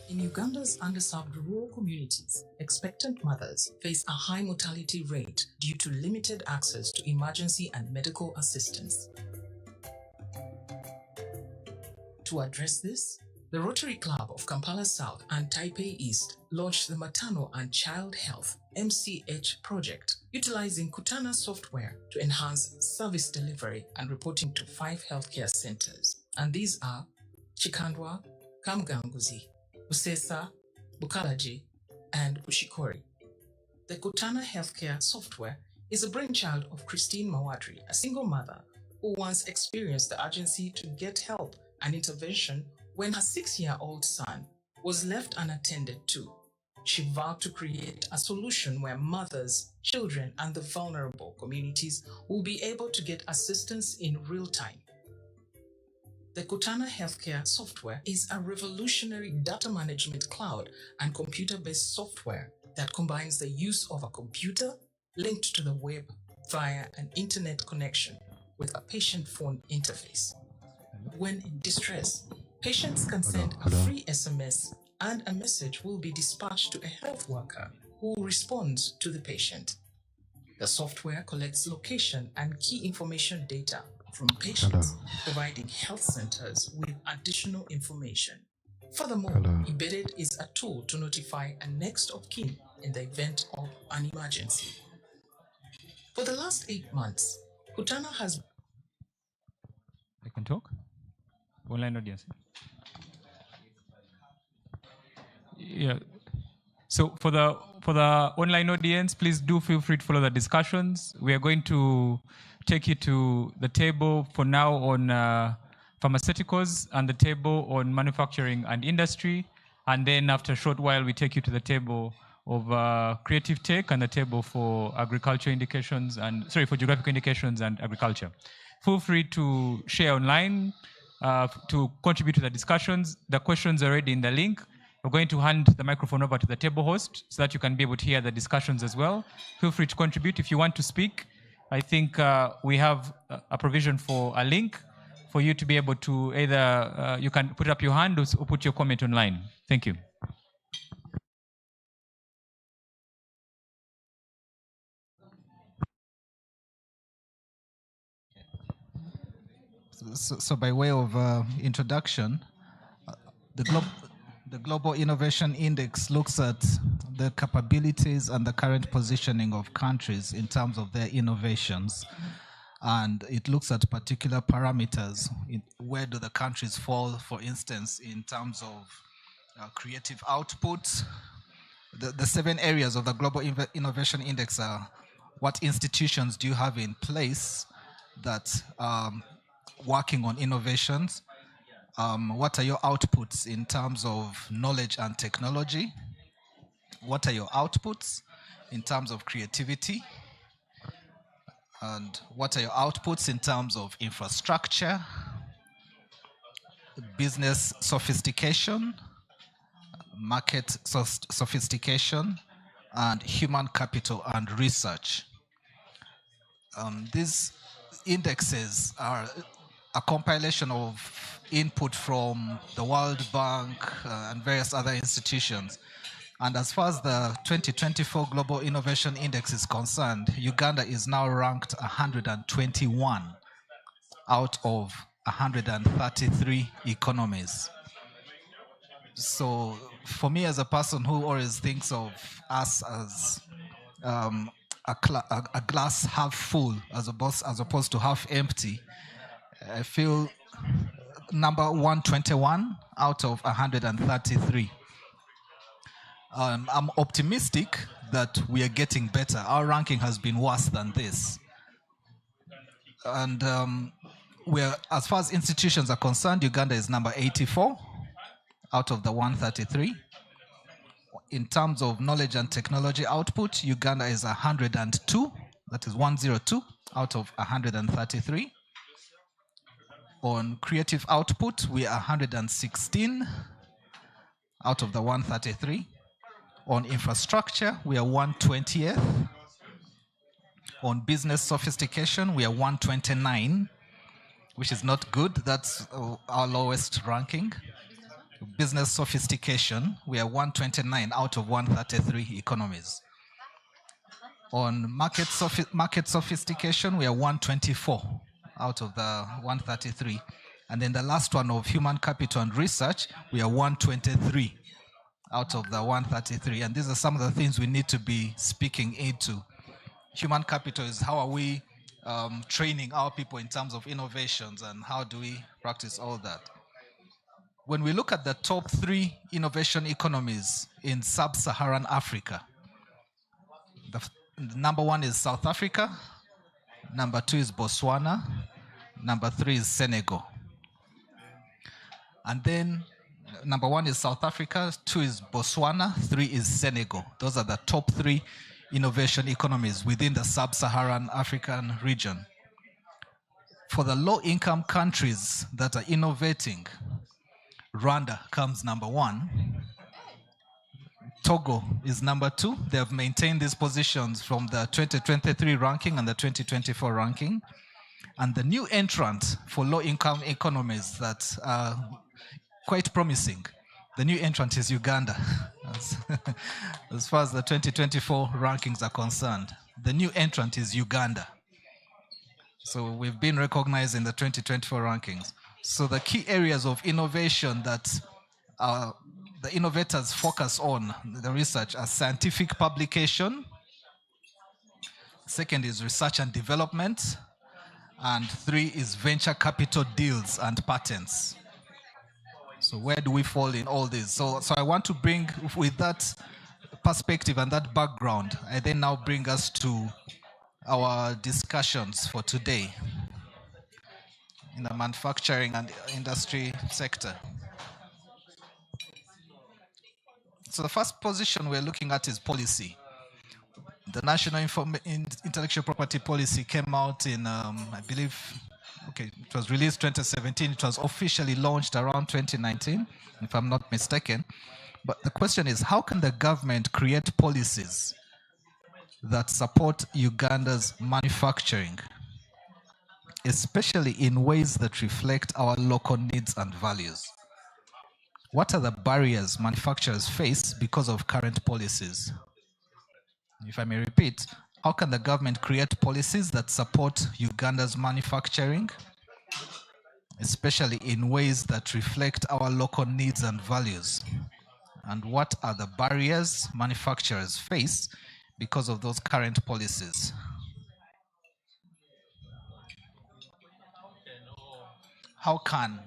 In Uganda's underserved rural communities, expectant mothers face a high mortality rate due to limited access to emergency and medical assistance. To address this, the Rotary Club of Kampala South and Taipei East launched the Maternal and Child Health (MCH) project, utilizing Kutana software to enhance service delivery and reporting to 5 healthcare centers. And these are Chikandwa, Kamganguzi, Busesa, Bukalaji, and Bushikori. The Kutana healthcare software is a brainchild of Christine Mawadri, a single mother who once experienced the urgency to get help and intervention when her 6-year-old son was left unattended to. She vowed to create a solution where mothers, children, and the vulnerable communities will be able to get assistance in real time. The Kutana healthcare software is a revolutionary data management cloud and computer-based software that combines the use of a computer linked to the web via an internet connection with a patient phone interface. When in distress, patients can send a free SMS and a message will be dispatched to a health worker who responds to the patient. The software collects location and key information data from patients, providing health centers with additional information. Furthermore, embedded is a tool to notify a next of kin in the event of an emergency. For the last 8 months, Kutana has... I can talk? Online audience. Yeah. So for the online audience, please do feel free to follow the discussions. We are going to take you to the table for now on pharmaceuticals and the table on manufacturing and industry. And then after a short while, we take you to the table of creative tech and the table for agriculture indications and, sorry, for geographical indications and agriculture. Feel free to share online, to contribute to the discussions. The questions are already in the link. We're going to hand the microphone over to the table host so that you can be able to hear the discussions as well. Feel free to contribute. If you want to speak, I think we have a provision for a link for you to be able to either, you can put up your hand or put your comment online. Thank you. So by way of introduction, the Global Innovation Index looks at the capabilities and the current positioning of countries in terms of their innovations. And it looks at particular parameters. Where do the countries fall, for instance, in terms of creative output? The 7 areas of the Global Innovation Index are: what institutions do you have in place that working on innovations? What are your outputs in terms of knowledge and technology? What are your outputs in terms of creativity? And what are your outputs in terms of infrastructure, business sophistication, market sophistication, and human capital and research? These indexes are a compilation of input from the World Bank and various other institutions. And as far as the 2024 Global Innovation Index is concerned, Uganda is now ranked 121 out of 133 economies. So for me, as a person who always thinks of us as a glass half full as opposed to half empty, I feel number 121 out of 133. I'm optimistic that we are getting better. Our ranking has been worse than this. And as far as institutions are concerned, Uganda is number 84 out of the 133. In terms of knowledge and technology output, Uganda is 102, that is 102 out of 133. On creative output, we are 116 out of the 133. On infrastructure, we are 120th. On business sophistication, we are 129, which is not good. That's our lowest ranking. Business sophistication, we are 129 out of 133 economies. On market sophistication, we are 124 out of the 133. And then the last one of human capital and research, we are 123 out of the 133. And these are some of the things we need to be speaking into. Human capital is how are we training our people in terms of innovations, and how do we practice all that. When we look at the top 3 innovation economies in sub-Saharan Africa, the number 1 is South Africa, number 2 is Botswana, number 3 is Senegal. And then number 1 is South Africa, 2 is Botswana, 3 is Senegal. Those are the top 3 innovation economies within the sub-Saharan African region. For the low-income countries that are innovating, Rwanda comes number 1. Togo is number 2. They have maintained these positions from the 2023 ranking and the 2024 ranking. And the new entrant for low-income economies that are quite promising, the new entrant is Uganda. As far as the 2024 rankings are concerned, the new entrant is Uganda. So we've been recognized in the 2024 rankings. So the key areas of innovation that the innovators focus on, the research, are scientific publication. Second is research and development. And 3 is venture capital deals and patents. So where do we fall in all this? So I want to bring, with that perspective and that background, I then now bring us to our discussions for today in the manufacturing and industry sector. So the first position we're looking at is policy. The National Intellectual Property Policy came out in, I believe, it was released 2017. It was officially launched around 2019, if I'm not mistaken. But the question is, how can the government create policies that support Uganda's manufacturing, especially in ways that reflect our local needs and values? What are the barriers manufacturers face because of current policies? If I may repeat, how can the government create policies that support Uganda's manufacturing, especially in ways that reflect our local needs and values? And what are the barriers manufacturers face because of those current policies? How can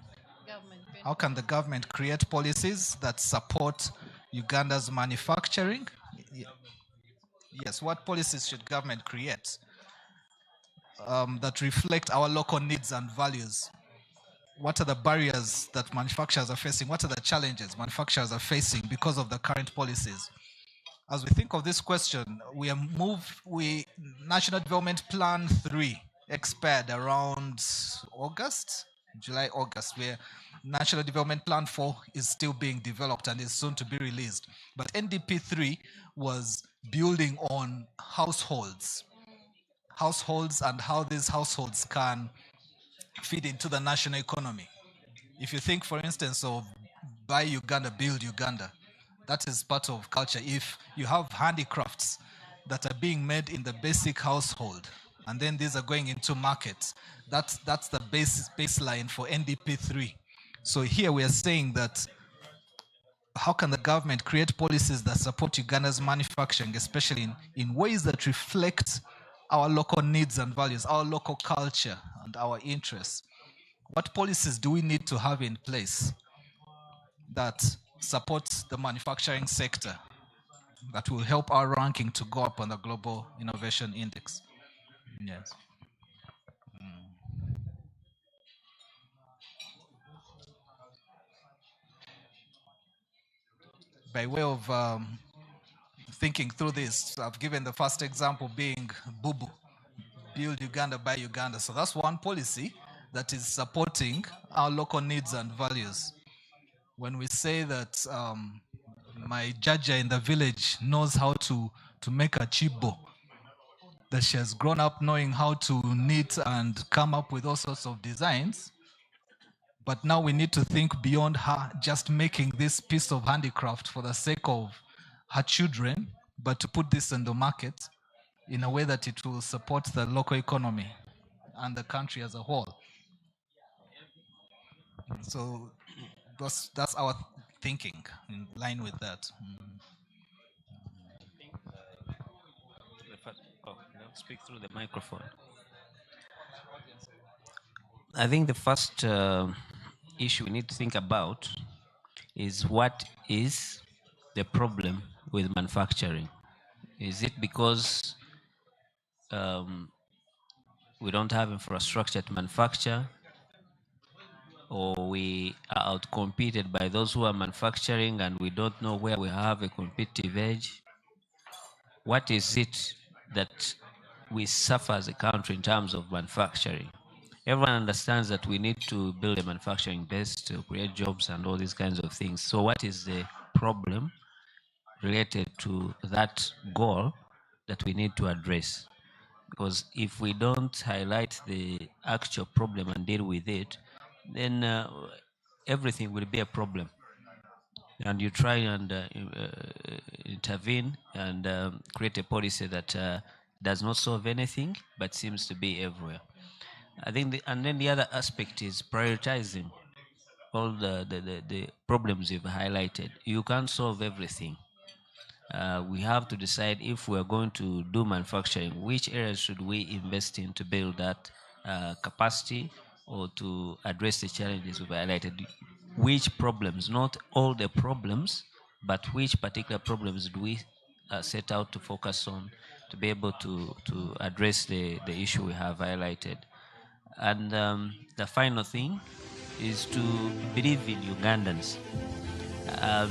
the government create policies that support Uganda's manufacturing? Yes, what policies should government create that reflect our local needs and values? What are the barriers that manufacturers are facing? What are the challenges manufacturers are facing because of the current policies? As we think of this question, National Development Plan 3 expired around July, August, where National Development Plan 4 is still being developed and is soon to be released. But NDP 3 was building on households and how these households can feed into the national economy. If you think, for instance, of buy Uganda, build Uganda, that is part of culture. If you have handicrafts that are being made in the basic household, and then these are going into markets, that's the baseline for NDP 3. So here we are saying that how can the government create policies that support Uganda's manufacturing, especially in ways that reflect our local needs and values, our local culture and our interests? What policies do we need to have in place that supports the manufacturing sector, that will help our ranking to go up on the Global Innovation Index? Yes. By way of thinking through this, I've given the first example being Bubu, build Uganda, buy Uganda. So that's one policy that is supporting our local needs and values. when we say that my Jaja in the village knows how to make a chibo, that she has grown up knowing how to knit and come up with all sorts of designs. But now we need to think beyond her just making this piece of handicraft for the sake of her children, but to put this in the market in a way that it will support the local economy and the country as a whole. So that's our thinking in line with that. Speak through the microphone. I think the first issue we need to think about is what is the problem with manufacturing? Is it because we don't have infrastructure to manufacture, or we are outcompeted by those who are manufacturing and we don't know where we have a competitive edge? What is it that we suffer as a country in terms of manufacturing? Everyone understands that we need to build a manufacturing base to create jobs and all these kinds of things. So what is the problem related to that goal that we need to address? Because if we don't highlight the actual problem and deal with it, then everything will be a problem. And you try and intervene and create a policy that does not solve anything, but seems to be everywhere. I think, and then the other aspect is prioritizing all the problems you've highlighted. You can't solve everything. We have to decide if we're going to do manufacturing, which areas should we invest in to build that capacity or to address the challenges we've highlighted. Which problems, not all the problems, but which particular problems do we set out to focus on to be able to address the issue we have highlighted. And the final thing is to believe in Ugandans.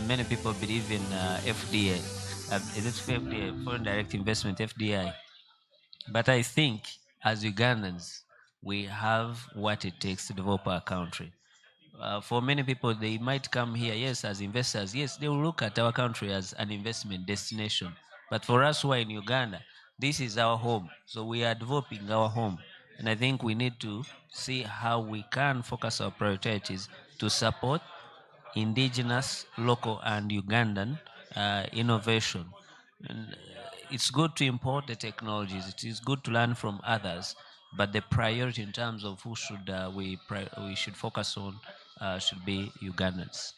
Many people believe in FDI. Is it FDI, Foreign Direct Investment, FDI? But I think as Ugandans, we have what it takes to develop our country. For many people, they might come here, yes, as investors. Yes, they will look at our country as an investment destination. But for us who are in Uganda, this is our home. So we are developing our home. And I think we need to see how we can focus our priorities to support indigenous, local, and Ugandan innovation. And it's good to import the technologies. It is good to learn from others. But the priority in terms of who should we should focus on should be Ugandans.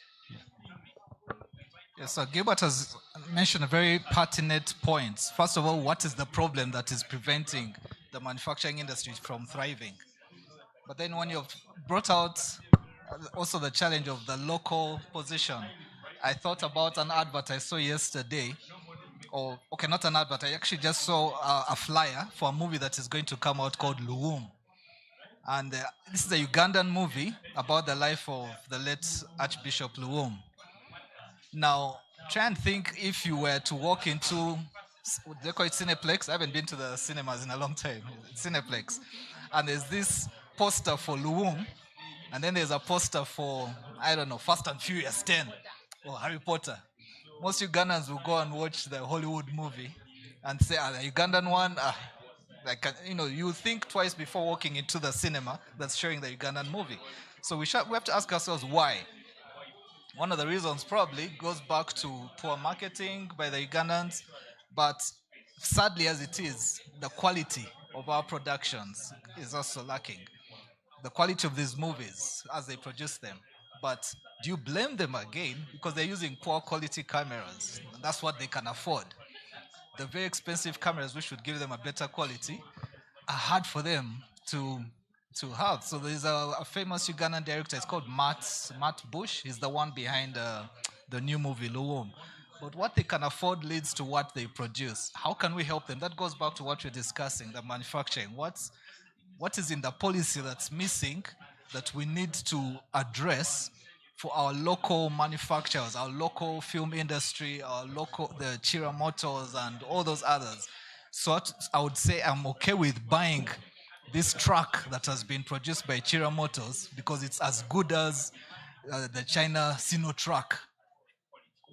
Yes, so Gilbert has mentioned a very pertinent points. First of all, what is the problem that is preventing the manufacturing industry from thriving? But then when you've brought out also the challenge of the local position, I thought about an advert I saw yesterday, or okay, not an advert, I actually just saw a flyer for a movie that is going to come out called Luwum. And this is a Ugandan movie about the life of the late Archbishop Luwum. Now, try and think if you were to walk into, they call it Cineplex. I haven't been to the cinemas in a long time. Cineplex. And there's this poster for Luwum, and then there's a poster for, I don't know, Fast and Furious 10 or Harry Potter. Most Ugandans will go and watch the Hollywood movie and say, the Ugandan one, you think twice before walking into the cinema that's showing the Ugandan movie. So we have to ask ourselves why. One of the reasons probably goes back to poor marketing by the Ugandans, but sadly as it is, the quality of our productions is also lacking. The quality of these movies as they produce them. But do you blame them again? Because they're using poor quality cameras. That's what they can afford. The very expensive cameras, which should give them a better quality, are hard for them to have. So there's a famous Ugandan director, it's called Matt Bush. He's the one behind the new movie Luwum. But what they can afford leads to what they produce. How can we help them? That goes back to what we're discussing, the manufacturing. What is in the policy that's missing that we need to address for our local manufacturers, our local film industry, the Chira Motors and all those others? So I would say I'm okay with buying this truck that has been produced by Chira Motors because it's as good as the China Sinotruk.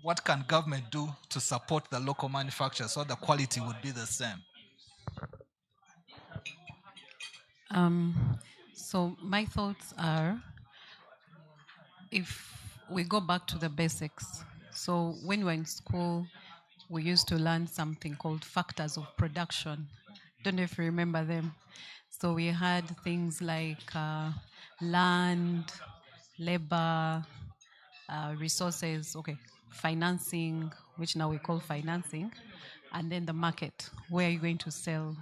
What can government do to support the local manufacturers so the quality would be the same? So my thoughts are, if we go back to the basics. So when we were in school, we used to learn something called factors of production. Don't know if you remember them. So we had things like land, labor, resources, okay, financing, which now we call financing, and then the market, where you're going to sell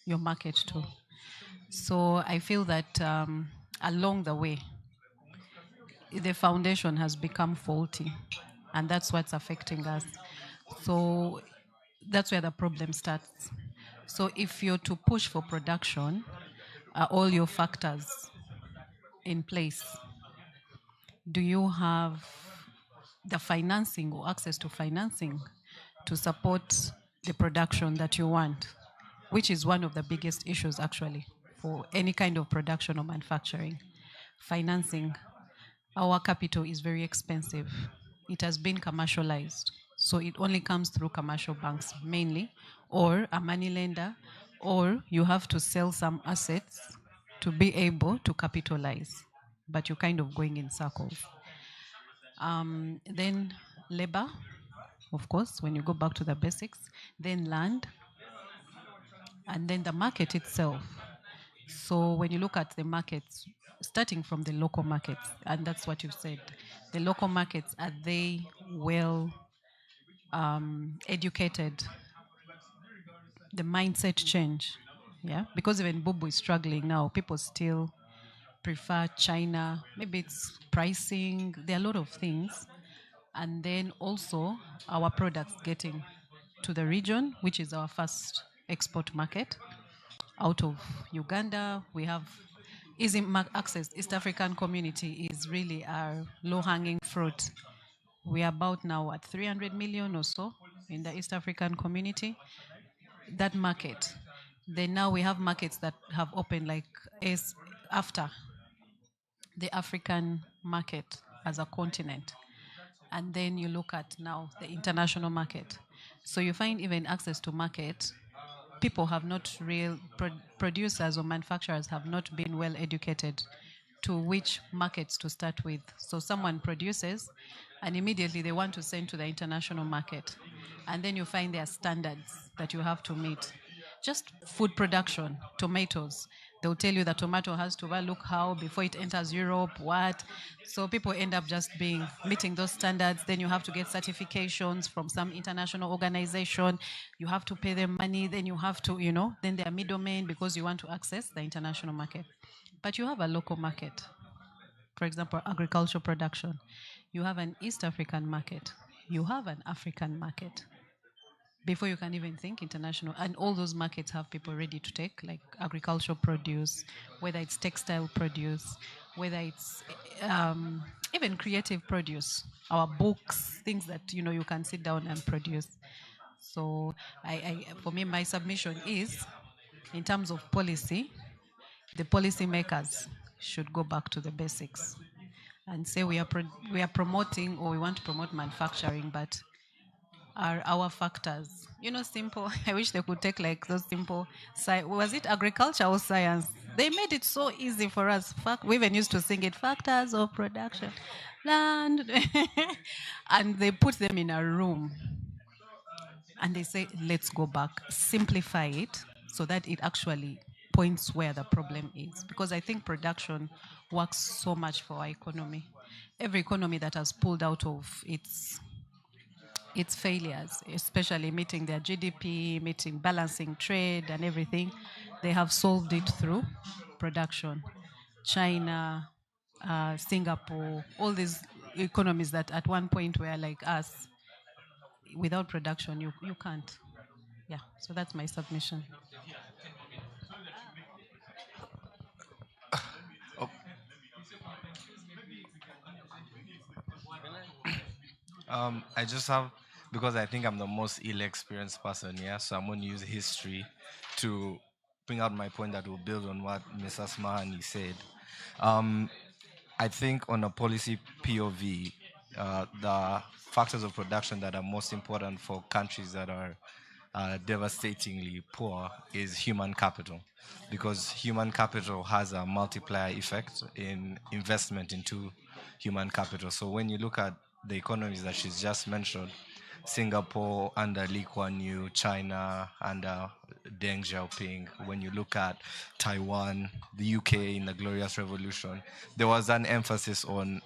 your market to. So I feel that along the way, the foundation has become faulty, and that's what's affecting us. So that's where the problem starts. So if you're to push for production, are all your factors in place? Do you have the financing or access to financing to support the production that you want? Which is one of the biggest issues actually for any kind of production or manufacturing. Financing. Our capital is very expensive. It has been commercialized. So it only comes through commercial banks mainly, or a money lender, or you have to sell some assets to be able to capitalize. But you're kind of going in circles. Then labor, of course, when you go back to the basics, then land, and then the market itself. So when you look at the markets, starting from the local markets, and that's what you've said, the local markets, are they well educated? The mindset change, yeah? Because even Bubu is struggling now. People still prefer China. Maybe it's pricing. There are a lot of things. And then also our products getting to the region, which is our first export market. Out of Uganda, we have easy access. East African community is really our low-hanging fruit. We are about now at 300 million or so in the East African community. That market. Then now we have markets that have opened like after the African market as a continent. And then you look at now the international market. So you find even access to market, people have not producers or manufacturers have not been well educated to which markets to start with. So someone produces and immediately they want to send to the international market. And then you find there are standards that you have to meet. Just food production, tomatoes. They'll tell you that tomato has to look how before it enters Europe, what. So people end up just meeting those standards. Then you have to get certifications from some international organization. You have to pay them money. Then you have to, then they are middlemen because you want to access the international market. But you have a local market. For example, agricultural production. You have an East African market. You have an African market. Before you can even think international. And all those markets have people ready to take, like agricultural produce, whether it's textile produce, whether it's even creative produce, our books, things that you can sit down and produce. So for me, my submission is, in terms of policy, the policy makers should go back to the basics and say we are promoting, or we want to promote manufacturing, but are our factors, simple. I wish they could take like those simple, was it agriculture or science? They made it so easy for us. We even used to sing it, factors of production, land. And they put them in a room and they say, let's go back, simplify it so that it actually points where the problem is. Because I think production works so much for our economy. Every economy that has pulled out of its failures, especially meeting their GDP, balancing trade and everything, they have solved it through production. China, Singapore, all these economies that at one point were like us, without production, you can't. Yeah, so that's my submission. I just have, because I think I'm the most ill-experienced person here, so I'm going to use history to bring out my point that will build on what Mr. Smahani said. I think on a policy POV, the factors of production that are most important for countries that are devastatingly poor is human capital, because human capital has a multiplier effect in investment into human capital. So when you look at the economies that she's just mentioned, Singapore under Lee Kuan Yew, China under Deng Xiaoping, when you look at Taiwan, the UK in the Glorious Revolution, there was an emphasis on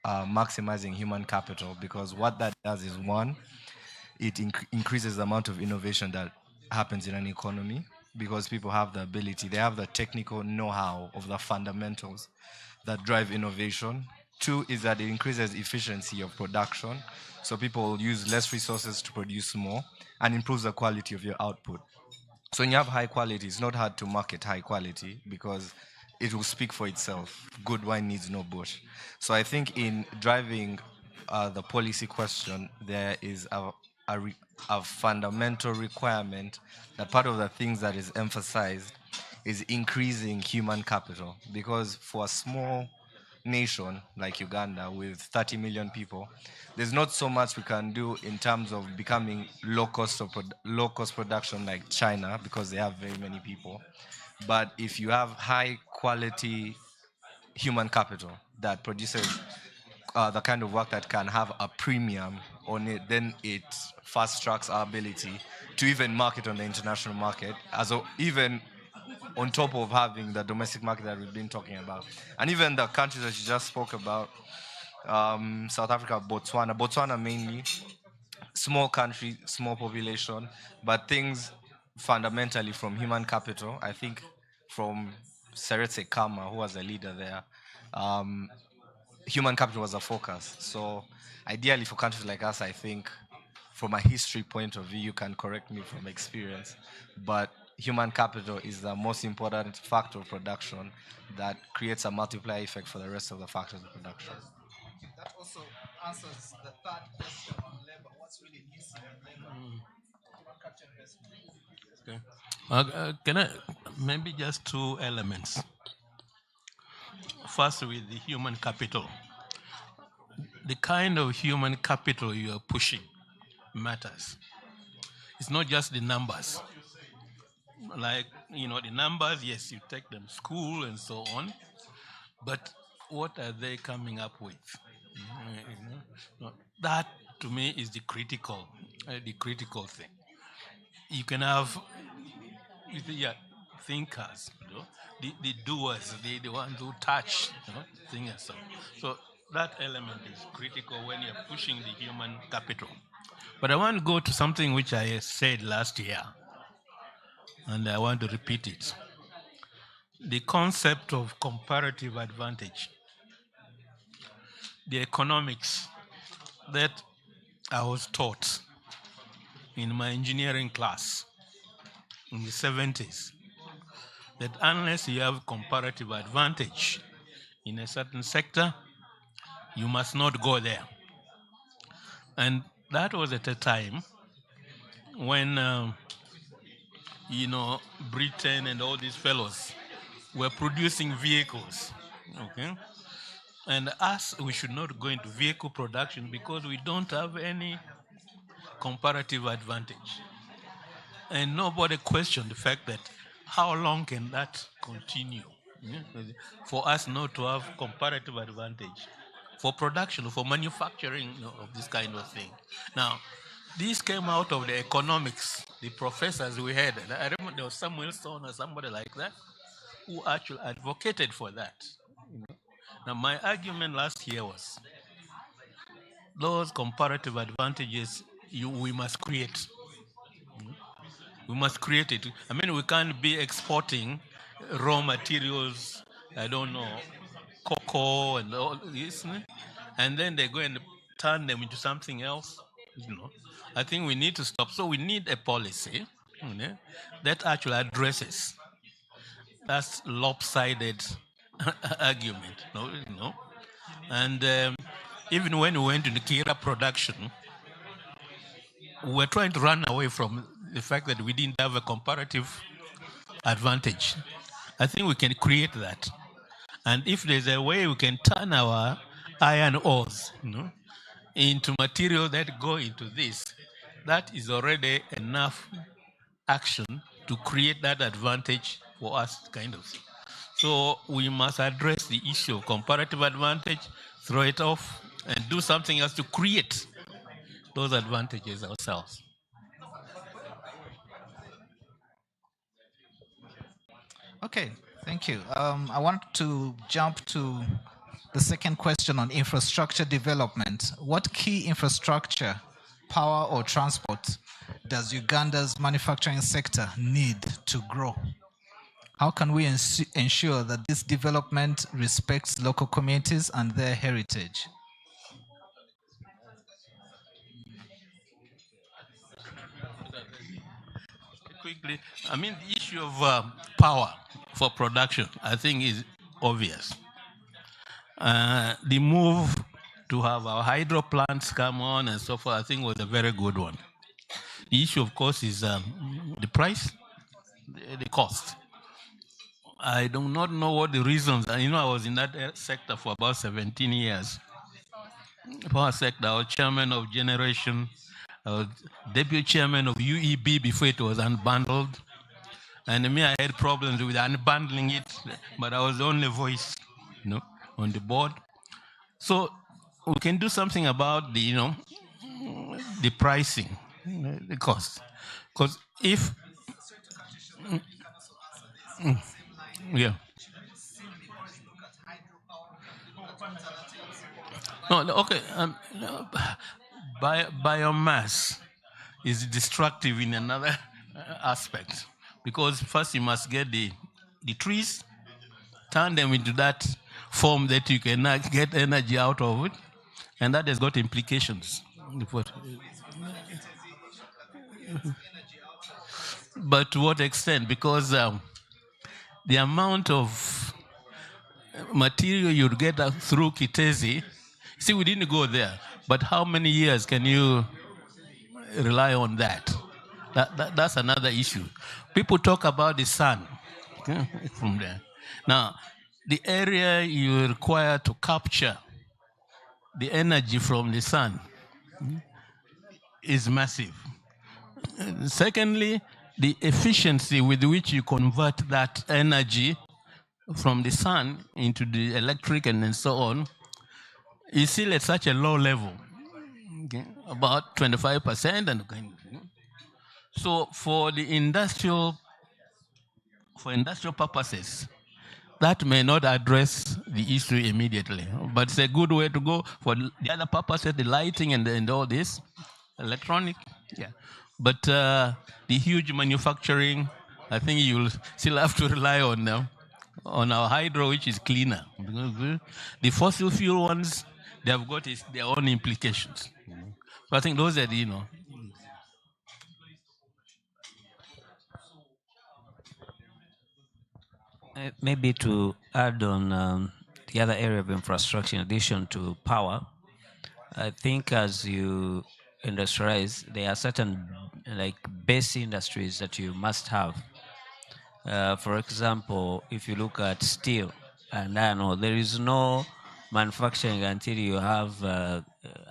maximizing human capital, because what that does is, one, it increases the amount of innovation that happens in an economy, because people have the ability, they have the technical know-how of the fundamentals that drive innovation. Two is that it increases efficiency of production, so people will use less resources to produce more, and improves the quality of your output. So when you have high quality, it's not hard to market high quality, because it will speak for itself. Good wine needs no bush. So I think in driving the policy question, there is a fundamental requirement that part of the things that is emphasized is increasing human capital, because for a small nation like Uganda with 30 million people, there's not so much we can do in terms of becoming low cost production like China, because they have very many people. But if you have high quality human capital that produces the kind of work that can have a premium on it, then it fast tracks our ability to even market on the international market, even on top of having the domestic market that we've been talking about. And even the countries that you just spoke about, South Africa, Botswana mainly, small country, small population, but things fundamentally from human capital. I think from Seretse Khama, who was the leader there, human capital was a focus. So ideally for countries like us, I think from a history point of view, you can correct me from experience, but human capital is the most important factor of production that creates a multiplier effect for the rest of the factors of production. That also answers the third question on labor. What's really missing in labor? Human capital investment. Okay. Can I maybe just two elements? First, with the human capital. The kind of human capital you are pushing matters. It's not just the numbers. Like, the numbers, yes, you take them school and so on, but what are they coming up with? That, to me, is the critical thing. You can have thinkers, the doers, the ones who touch, things and so on. So that element is critical when you're pushing the human capital. But I want to go to something which I said last year, and I want to repeat it. The concept of comparative advantage, the economics that I was taught in my engineering class in the 70s, that unless you have comparative advantage in a certain sector, you must not go there. And that was at a time when, Britain and all these fellows were producing vehicles, okay? And us, we should not go into vehicle production because we don't have any comparative advantage. And nobody questioned the fact that how long can that continue for us not to have comparative advantage for production, for manufacturing of this kind of thing. Now, this came out of the economics, the professors we had. And I remember there was Samuel Stone or somebody like that who actually advocated for that. Now, my argument last year was those comparative advantages we must create. We must create it. I mean, we can't be exporting raw materials, I don't know, cocoa and all this, and then they go and turn them into something else. I think we need to stop. So we need a policy that actually addresses that lopsided argument. And even when we went into Kira production, we were trying to run away from the fact that we didn't have a comparative advantage. I think we can create that. And if there's a way we can turn our iron ores, into material that go into this, that is already enough action to create that advantage for us, kind of thing. So we must address the issue of comparative advantage, throw it off, and do something else to create those advantages ourselves. Okay, thank you. I want to jump to the second question on infrastructure development. What key infrastructure, power or transport, does Uganda's manufacturing sector need to grow? How can we ensure that this development respects local communities and their heritage? Quickly, I mean, the issue of power for production, I think, is obvious. The move to have our hydro plants come on and so forth, I think, was a very good one. The issue, of course, is the price, the cost. I do not know what the reasons are. I was in that sector for about 17 years. Power sector, I was chairman of generation, I was deputy chairman of UEB before it was unbundled. And me, I had problems with unbundling it, but I was the only voice, on the board. So we can do something about the, the pricing, the cost. Because if, yeah. No, okay. Biomass is destructive in another aspect, because first you must get the trees, turn them into that form that you can get energy out of it, and that has got implications. But to what extent? Because the amount of material you'd get through Kitezi, see, we didn't go there, but how many years can you rely on that? That's another issue. People talk about the sun, from there. Now, the area you require to capture the energy from the sun is massive. Secondly, the efficiency with which you convert that energy from the sun into the electric and so on is still at such a low level, about 25%. And so for industrial purposes, that may not address the issue immediately, but it's a good way to go. For the other purposes, the lighting and all this, electronic, yeah. But the huge manufacturing, I think you'll still have to rely on our hydro, which is cleaner. The fossil fuel ones, they have got their own implications. So I think those are the, Maybe to add on the other area of infrastructure in addition to power, I think as you industrialize, there are certain base industries that you must have. For example, if you look at steel and iron ore, there is no manufacturing until you have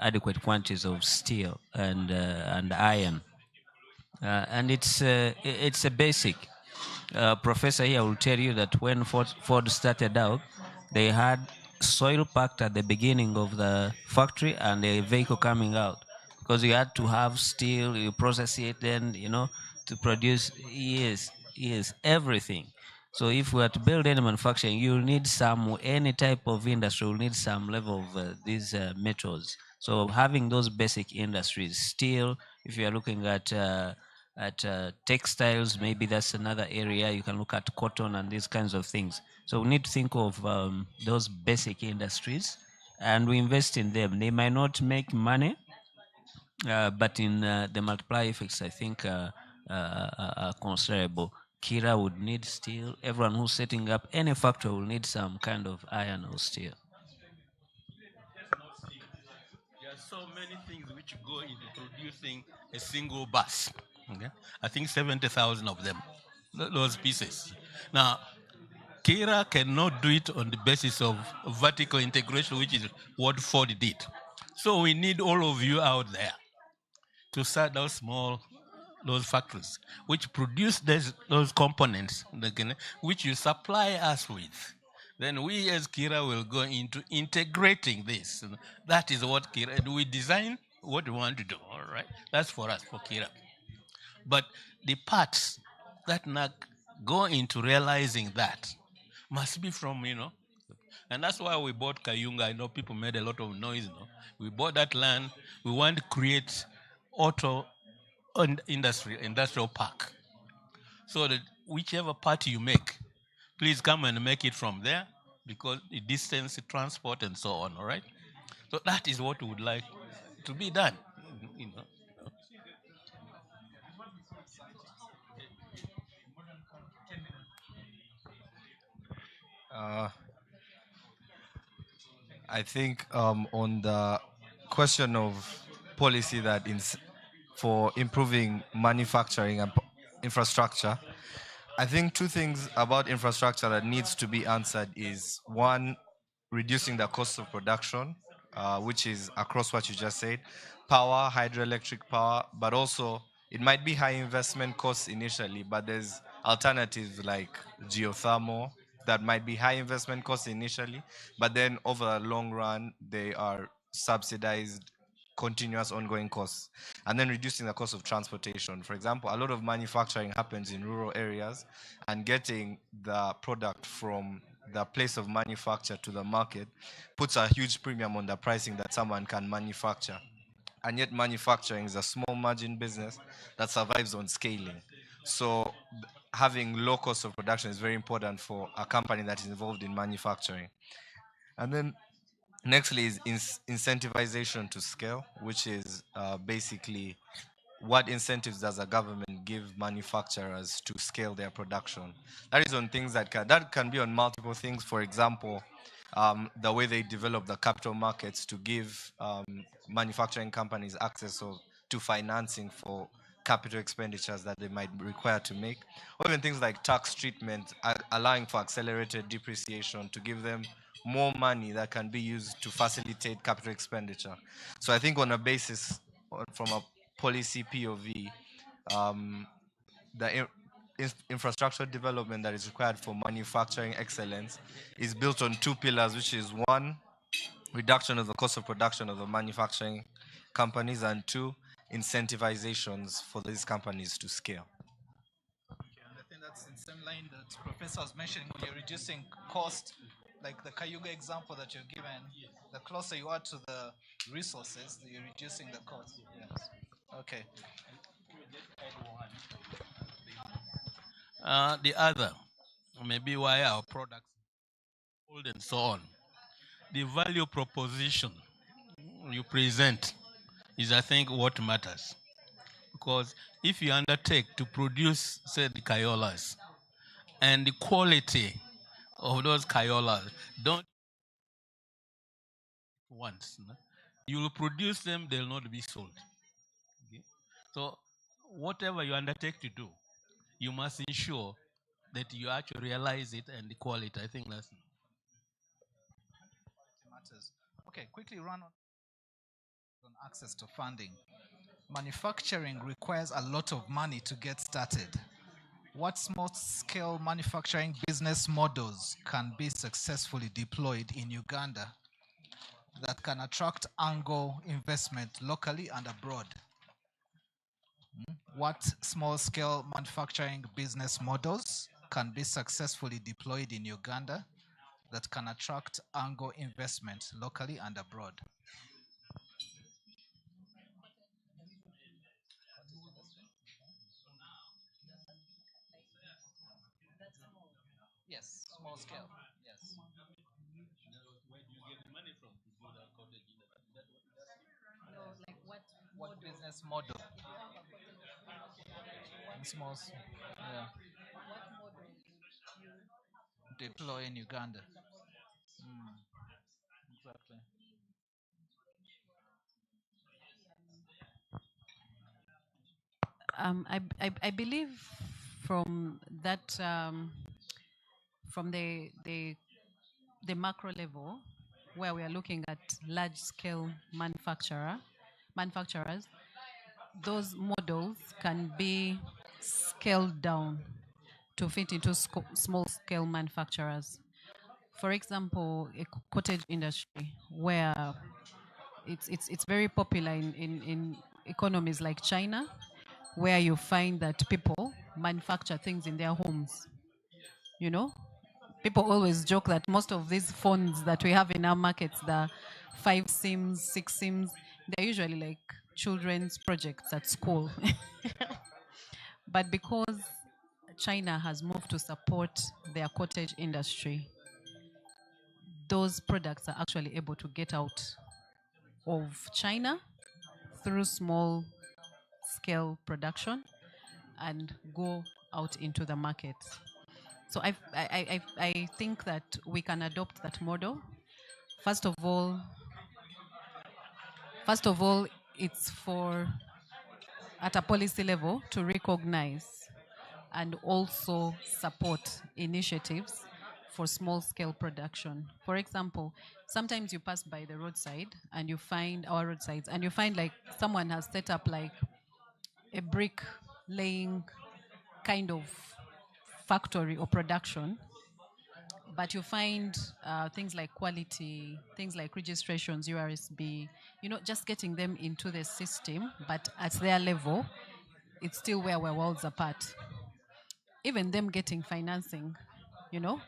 adequate quantities of steel and iron. And it's a basic. Professor here will tell you that when Ford started out, they had soil packed at the beginning of the factory and a vehicle coming out, because you had to have steel, you process it, then to produce everything. So if we are to build any manufacturing, you need any type of industry will need some level of these metals. So having those basic industries, steel, if you are looking at textiles, maybe that's another area. You can look at cotton and these kinds of things. So we need to think of those basic industries, and we invest in them. They might not make money, but in the multiplier effects, I think are considerable. Kira would need steel. Everyone who's setting up any factory will need some kind of iron or steel. There are so many things which go into producing a single bus. Okay? I think 70,000 of them, those pieces. Now, Kira cannot do it on the basis of vertical integration, which is what Ford did. So we need all of you out there to start those factories, which produce those components, which you supply us with. Then we as Kira will go into integrating this. That is what Kira, we design what we want to do, all right? That's for us, for Kira. But the parts that go into realizing that must be from, and that's why we bought Kayunga. I know people made a lot of noise, We bought that land. We want to create auto industrial park. So that whichever part you make, please come and make it from there, because the distance, the transport, and so on, all right? So that is what we would like to be done, I think on the question of policy that for improving manufacturing and infrastructure, I think two things about infrastructure that needs to be answered is one, reducing the cost of production, which is across what you just said, power, hydroelectric power, but also it might be high investment costs initially, but there's alternatives like geothermal that might be high investment costs initially, but then over the long run, they are subsidized continuous ongoing costs, and then reducing the cost of transportation. For example, a lot of manufacturing happens in rural areas, and getting the product from the place of manufacture to the market puts a huge premium on the pricing that someone can manufacture. And yet manufacturing is a small margin business that survives on scaling. So having low cost of production is very important for a company that is involved in manufacturing. And then nextly is incentivization to scale, which is basically what incentives does a government give manufacturers to scale their production? That is on things that can be on multiple things. For example, the way they develop the capital markets to give manufacturing companies access to financing for capital expenditures that they might be required to make, or even things like tax treatment, allowing for accelerated depreciation to give them more money that can be used to facilitate capital expenditure. So I think on a basis, from a policy POV, the infrastructure development that is required for manufacturing excellence is built on two pillars, which is one, reduction of the cost of production of the manufacturing companies, and two, incentivizations for these companies to scale. And I think that's in the same line that Professor was mentioning, when you're reducing cost, like the Kayuga example that you've given, the closer you are to the resources, you're reducing the cost. Yes. Okay. The other, maybe why our products old and so on. The value proposition you present is, I think, what matters. Because if you undertake to produce, say, the Kayolas, and the quality of those Kayolas don't once, you will produce them, they'll not be sold. Okay? So whatever you undertake to do, you must ensure that you actually realize it and the quality. I think that's Matters. Okay, quickly run on access to funding. Manufacturing requires a lot of money to get started. What small-scale manufacturing business models can be successfully deployed in Uganda that can attract angle investment locally and abroad? What small-scale manufacturing business models can be successfully deployed in Uganda that can attract angle investment locally and abroad? Yes, small scale. Yes. where do you get the money from to build a cottage industry? No, like what business model? Small, yeah. What model you deploy in Uganda? Exactly. I believe from that from the macro level, where we are looking at large-scale manufacturers, those models can be scaled down to fit into small-scale manufacturers. For example, a cottage industry where it's very popular in economies like China, where you find that people manufacture things in their homes. You know, people always joke that most of these phones that we have in our markets, the 5 SIMs, 6 SIMs, they're usually like children's projects at school. But because China has moved to support their cottage industry, those products are actually able to get out of China through small scale production and go out into the market. So I think that we can adopt that model. First of all, it's for at a policy level to recognize and also support initiatives for small scale production. For example, sometimes you pass by the roadside and you find our roadsides and you find like someone has set up like a brick laying kind of factory or production, but you find things like quality, things like registrations, URSB, just getting them into the system, but at their level, it's still where we're worlds apart. Even them getting financing,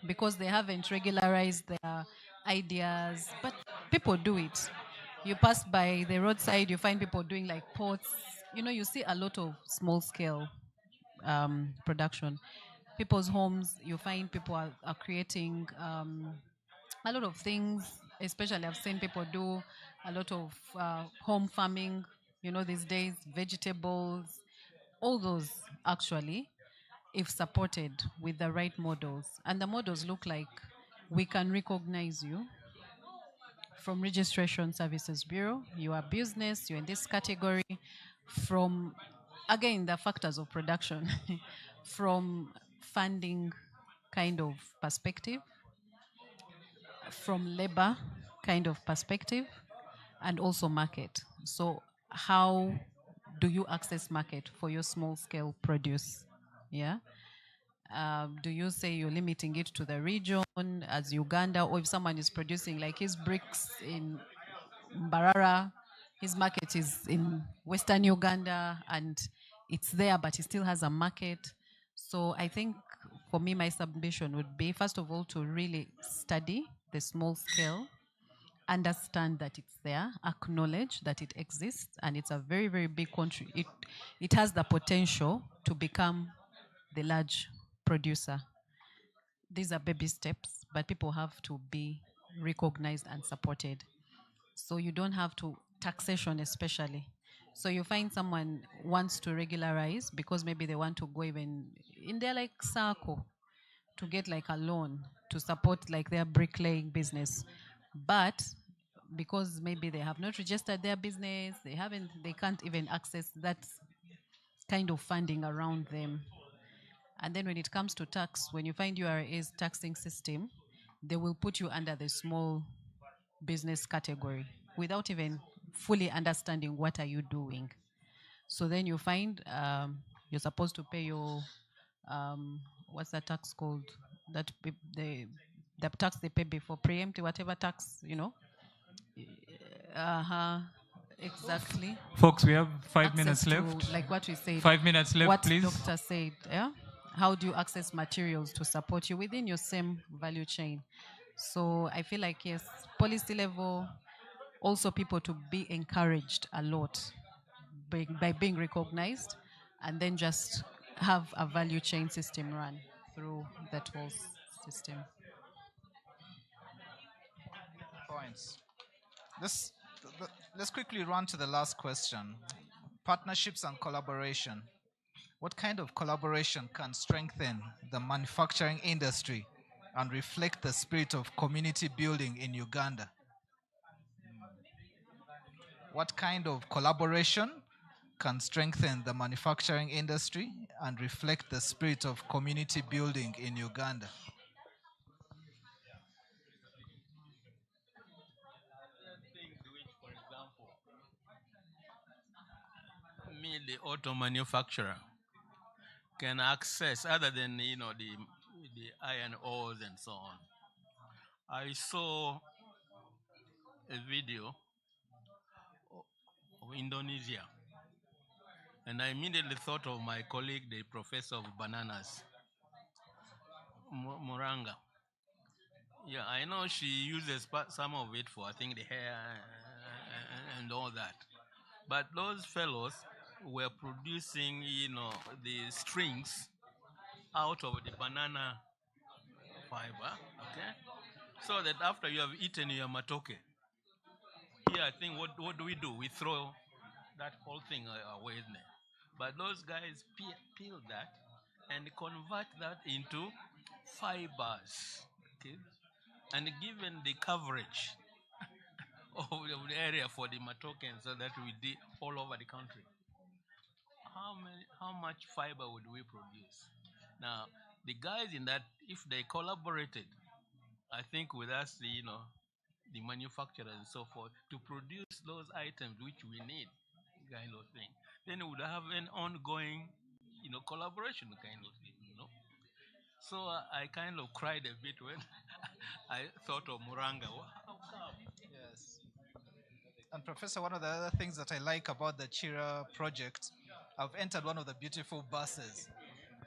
because they haven't regularized their ideas, but people do it. You pass by the roadside, you find people doing like pots. You see a lot of small scale production. People's homes, you find people are creating a lot of things. Especially I've seen people do a lot of home farming, these days, vegetables, all those actually, if supported with the right models. And the models look like we can recognize you from Registration Services Bureau, you are business, you're in this category, from, again, the factors of production, from funding kind of perspective, from labor kind of perspective, and also market. So how do you access market for your small scale produce? Yeah. Do you say you're limiting it to the region as Uganda, or if someone is producing like his bricks in Mbarara, his market is in Western Uganda and it's there, but he still has a market. So I think for me, my submission would be, first of all, to really study the small scale, understand that it's there, acknowledge that it exists, and it's a very, very big country. It has the potential to become the large producer. These are baby steps, but people have to be recognized and supported. So you don't have to, taxation especially. So you find someone wants to regularize because maybe they want to go even in their like circle to get like a loan to support like their bricklaying business. But because maybe they have not registered their business, they can't even access that kind of funding around them. And then when it comes to tax, when you find URA's taxing system, they will put you under the small business category without even fully understanding what are you doing. So then you find you're supposed to pay your, what's that tax called? That the tax they pay before preemptive, whatever tax, exactly. Folks, we have 5 Access minutes to, left. like what we said. 5 minutes left, what please. Doctor said, yeah? How do you access materials to support you within your same value chain? So I feel like, yes, policy level, also people to be encouraged a lot by being recognized, and then just have a value chain system run through that whole system. Points. Let's quickly run to the last question. Partnerships and collaboration. What kind of collaboration can strengthen the manufacturing industry and reflect the spirit of community building in Uganda? What kind of collaboration can strengthen the manufacturing industry and reflect the spirit of community building in Uganda? the auto manufacturer can access other than the iron ores and so on. I saw a video of Indonesia, and I immediately thought of my colleague, the professor of bananas, Moranga. Yeah, I know she uses some of it for, I think, the hair and all that. But those fellows were producing, the strings out of the banana fiber, okay? So that after you have eaten your matoke, here I think what do? We throw that whole thing away there. But those guys peel that and convert that into fibers, okay? And given the coverage of the area for the matokens so that we did all over the country, how much fiber would we produce? Now, the guys in that, if they collaborated, I think with us, the manufacturers and so forth, to produce those items which we need, kind of thing, then we would have an ongoing, collaboration kind of thing. So I kind of cried a bit when I thought of Muranga. How come? Yes. And Professor, one of the other things that I like about the Chira project, I've entered one of the beautiful buses,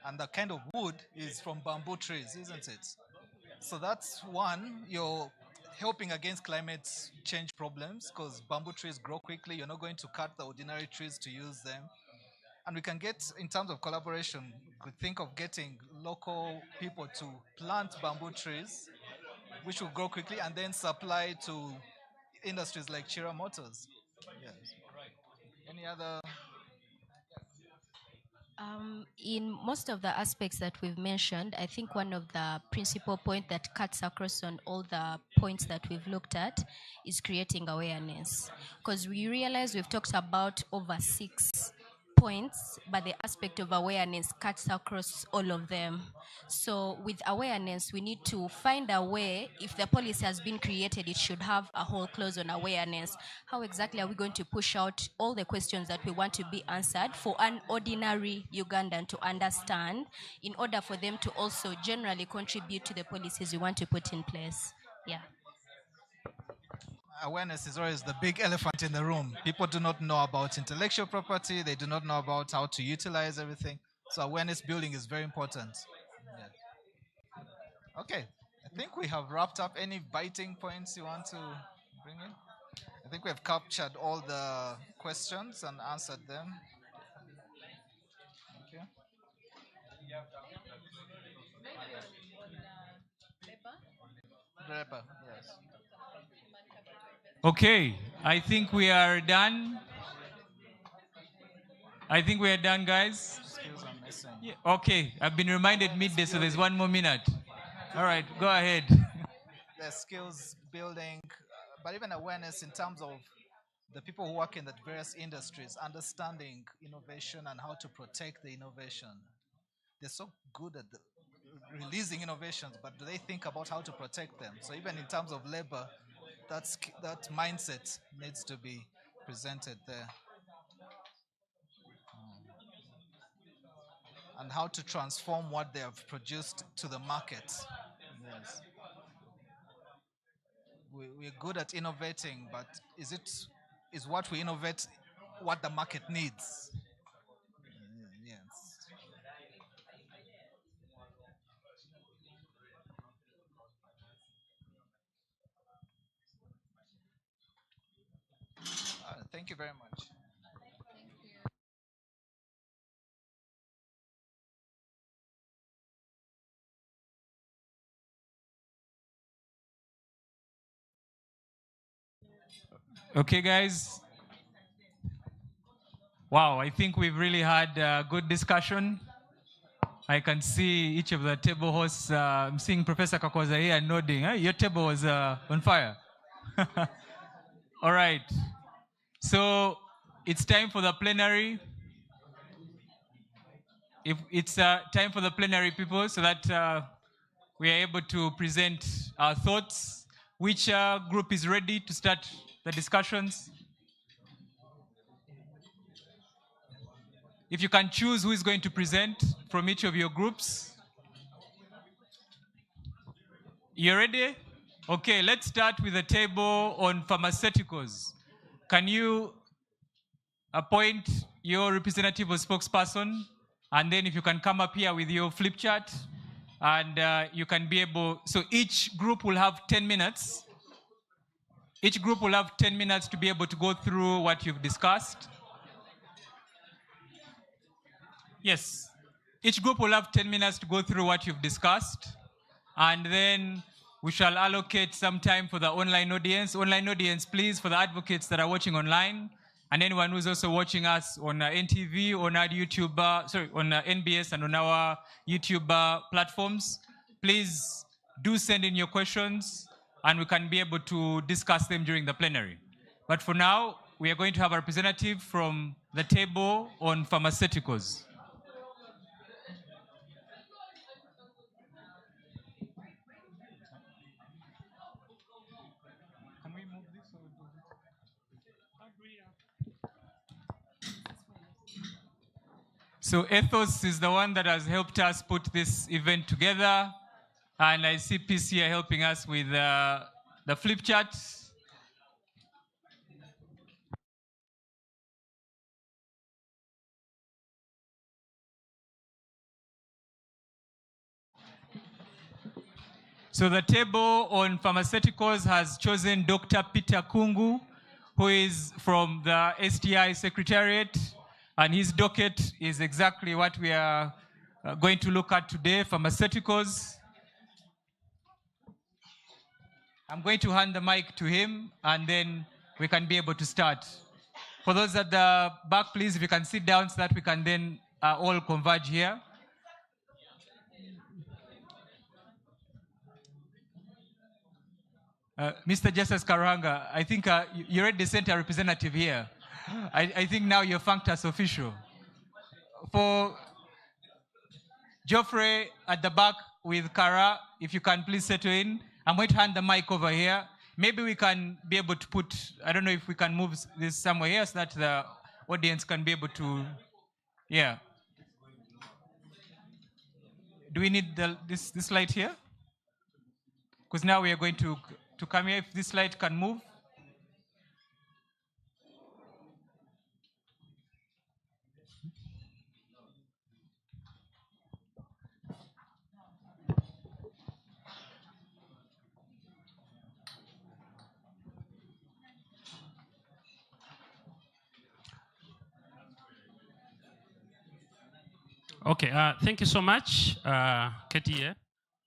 and the kind of wood is from bamboo trees, isn't it? So that's one, you're helping against climate change problems because bamboo trees grow quickly. You're not going to cut the ordinary trees to use them. And we can get, in terms of collaboration, could think of getting local people to plant bamboo trees, which will grow quickly, and then supply to industries like Chira Motors. Yes. Any other? In most of the aspects that we've mentioned, I think one of the principal points that cuts across on all the points that we've looked at is creating awareness. Because we realize we've talked about over 6 points, but the aspect of awareness cuts across all of them. So with awareness, we need to find a way. If the policy has been created, it should have a whole clause on awareness. How exactly are we going to push out all the questions that we want to be answered for an ordinary Ugandan to understand, in order for them to also generally contribute to the policies we want to put in place? Yeah. Awareness is always the big elephant in the room. People do not know about intellectual property. They do not know about how to utilize everything. So awareness building is very important. Yeah. Okay. I think we have wrapped up. Any biting points you want to bring in? I think we have captured all the questions and answered them. Okay. Reba, yes. Okay, I think we are done. I think we are done, guys. Skills are missing. Yeah. Okay, I've been reminded midday, so there's 1 more minute. All right, go ahead. The skills building, but even awareness in terms of the people who work in the various industries, understanding innovation and how to protect the innovation. They're so good at releasing innovations, but do they think about how to protect them? So even in terms of labor, that mindset needs to be presented there. And how to transform what they have produced to the market. Yes. We're good at innovating, but is what we innovate what the market needs? Yes. Thank you very much. Okay, guys. Wow, I think we've really had a good discussion. I can see each of the table hosts. I'm seeing Professor Kakwaza here nodding. Your table was on fire. All right. So it's time for the plenary. If it's time for the plenary, people, so that we are able to present our thoughts. Which group is ready to start the discussions? if you can choose who is going to present from each of your groups. You ready? Okay, let's start with the table on pharmaceuticals. Can you appoint your representative or spokesperson? And then if you can come up here with your flip chart, and you can be able, so each group will have 10 minutes. Each group will have 10 minutes to be able to go through what you've discussed. Yes, each group will have 10 minutes to go through what you've discussed. And then we shall allocate some time for the online audience. Online audience, please, for the advocates that are watching online, and anyone who's also watching us on NTV, on our YouTube, on NBS and on our YouTube platforms, please do send in your questions, and we can be able to discuss them during the plenary. But for now, we are going to have a representative from the table on pharmaceuticals. So Ethos is the one that has helped us put this event together. And I see PC here helping us with the flip chart. So the table on pharmaceuticals has chosen Dr. Peter Kungu, who is from the STI Secretariat, and his docket is exactly what we are going to look at today, pharmaceuticals. I'm going to hand the mic to him, and then we can be able to start. For those at the back, please, if you can sit down so that we can then all converge here. Mr. Justice Karanga, I think you already sent a representative here. I think now you're functus official. For Geoffrey at the back with Kara, if you can please settle in. I'm going to hand the mic over here. Maybe we can be able to put, I don't know if we can move this somewhere here so that the audience can be able to, yeah. Do we need this light here? Because now we are going to come here. If this light can move. Okay, thank you so much, KTA.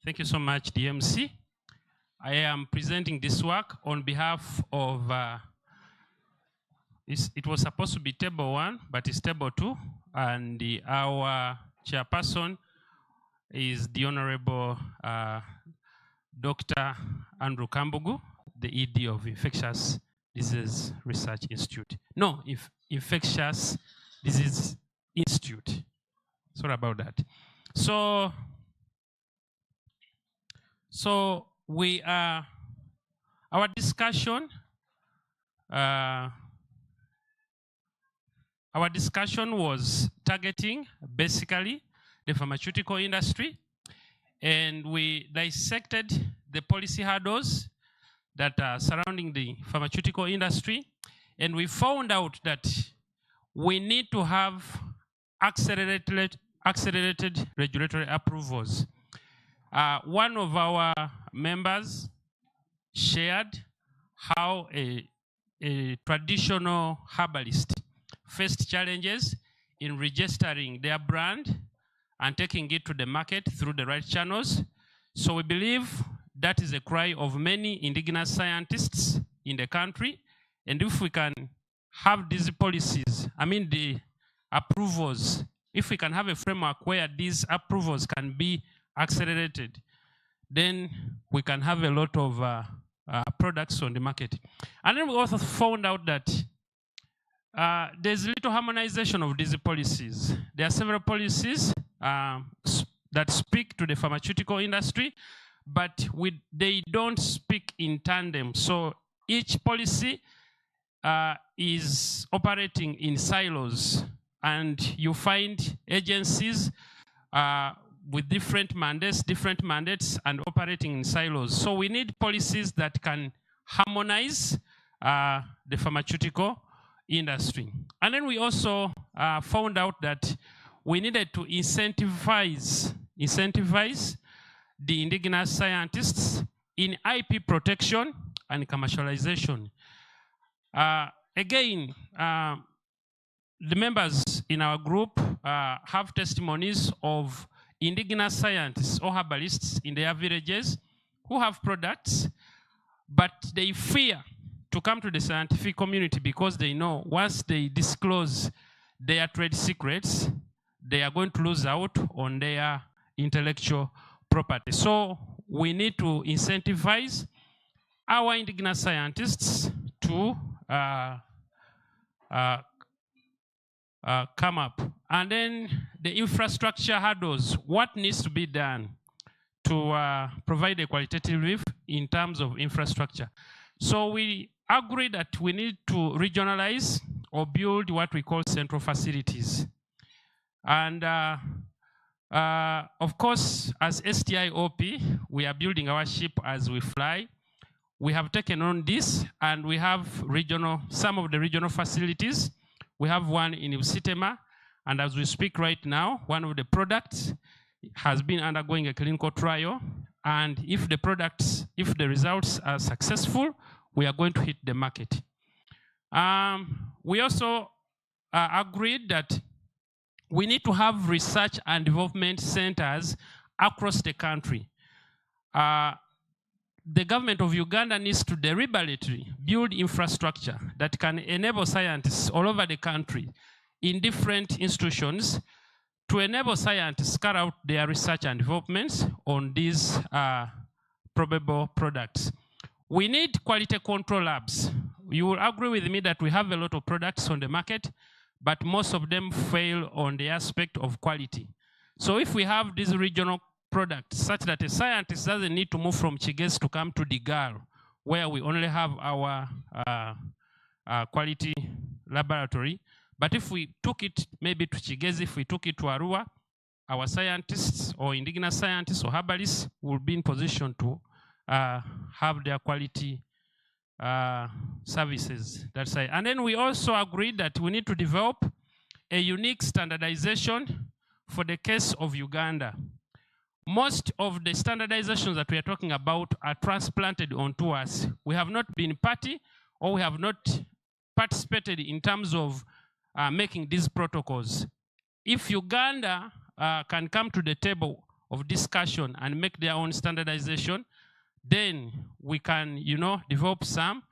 Thank you so much, DMC. I am presenting this work on behalf of, it was supposed to be table 1, but it's table 2. And our chairperson is the Honorable Dr. Andrew Kambugu, the ED of Infectious Disease Research Institute. No, Infectious Disease Institute. Sorry about that. So we are, our discussion was targeting basically the pharmaceutical industry, and we dissected the policy hurdles that are surrounding the pharmaceutical industry, and we found out that we need to have accelerated regulatory approvals. One of our members shared how a traditional herbalist faced challenges in registering their brand and taking it to the market through the right channels. So we believe that is a cry of many indigenous scientists in the country. And if we can have these policies, I mean the approvals, if we can have a framework where these approvals can be accelerated, then we can have a lot of products on the market. And then we also found out that there's little harmonization of these policies. There are several policies that speak to the pharmaceutical industry, but they don't speak in tandem. So each policy is operating in silos. and you find agencies with different mandates and operating in silos. So we need policies that can harmonize the pharmaceutical industry. And then we also found out that we needed to incentivize the indigenous scientists in IP protection and commercialization. Again, the members in our group have testimonies of indigenous scientists or herbalists in their villages who have products, but they fear to come to the scientific community because they know once they disclose their trade secrets, they are going to lose out on their intellectual property. So we need to incentivize our indigenous scientists to come up. And then the infrastructure hurdles, what needs to be done to provide a qualitative relief in terms of infrastructure. So we agree that we need to regionalize or build what we call central facilities. And of course, as STIOP, we are building our ship as we fly. We have taken on this, and we have some of the regional facilities. We have one in Usitema, and as we speak right now, one of the products has been undergoing a clinical trial, and if the results are successful, we are going to hit the market. We also agreed that we need to have research and development centers across the country. The government of Uganda needs to deliberately build infrastructure that can enable scientists all over the country in different institutions to enable scientists to carry out their research and developments on these probable products. We need quality control labs. You will agree with me that we have a lot of products on the market, but most of them fail on the aspect of quality. So if we have these regional products such that a scientist doesn't need to move from Chigezi to come to Digal, where we only have our quality laboratory, but if we took it maybe to Chigezi, if we took it to Arua, our scientists or indigenous scientists or herbalists will be in position to have their quality services. That's right. And then we also agreed that we need to develop a unique standardization for the case of Uganda. Most of the standardizations that we are talking about are transplanted onto us. We have not been party, or we have not participated in terms of making these protocols. If Uganda can come to the table of discussion and make their own standardization, then we can, develop some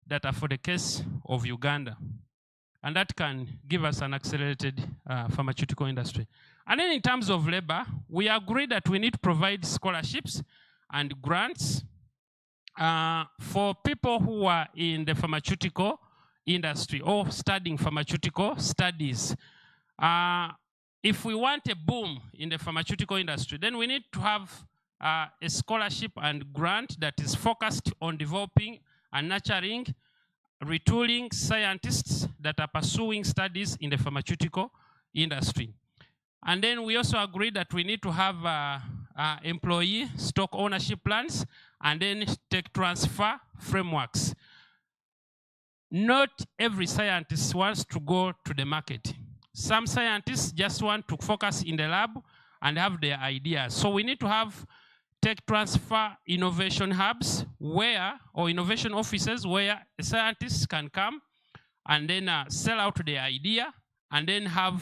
that are for the case of Uganda. And that can give us an accelerated pharmaceutical industry. And then in terms of labor, we agree that we need to provide scholarships and grants for people who are in the pharmaceutical industry or studying pharmaceutical studies. If we want a boom in the pharmaceutical industry, then we need to have a scholarship and grant that is focused on developing and nurturing, retooling scientists that are pursuing studies in the pharmaceutical industry. And then we also agree that we need to have employee stock ownership plans and then tech transfer frameworks. Not every scientist wants to go to the market. Some scientists just want to focus in the lab and have their ideas. So we need to have tech transfer innovation hubs or innovation offices where scientists can come and then sell out their idea and then have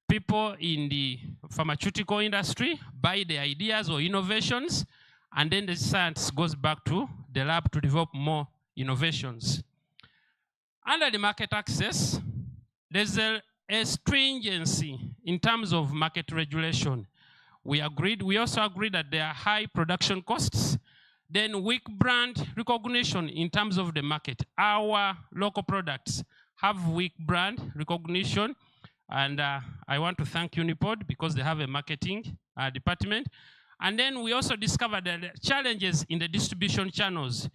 people in the pharmaceutical industry buy the ideas or innovations, and then the scientist goes back to the lab to develop more innovations. Under the market access, there's a stringency in terms of market regulation. We also agreed that there are high production costs, then weak brand recognition in terms of the market. Our local products have weak brand recognition, and I want to thank Unipod because they have a marketing department. And then we also discovered the challenges in the distribution channels.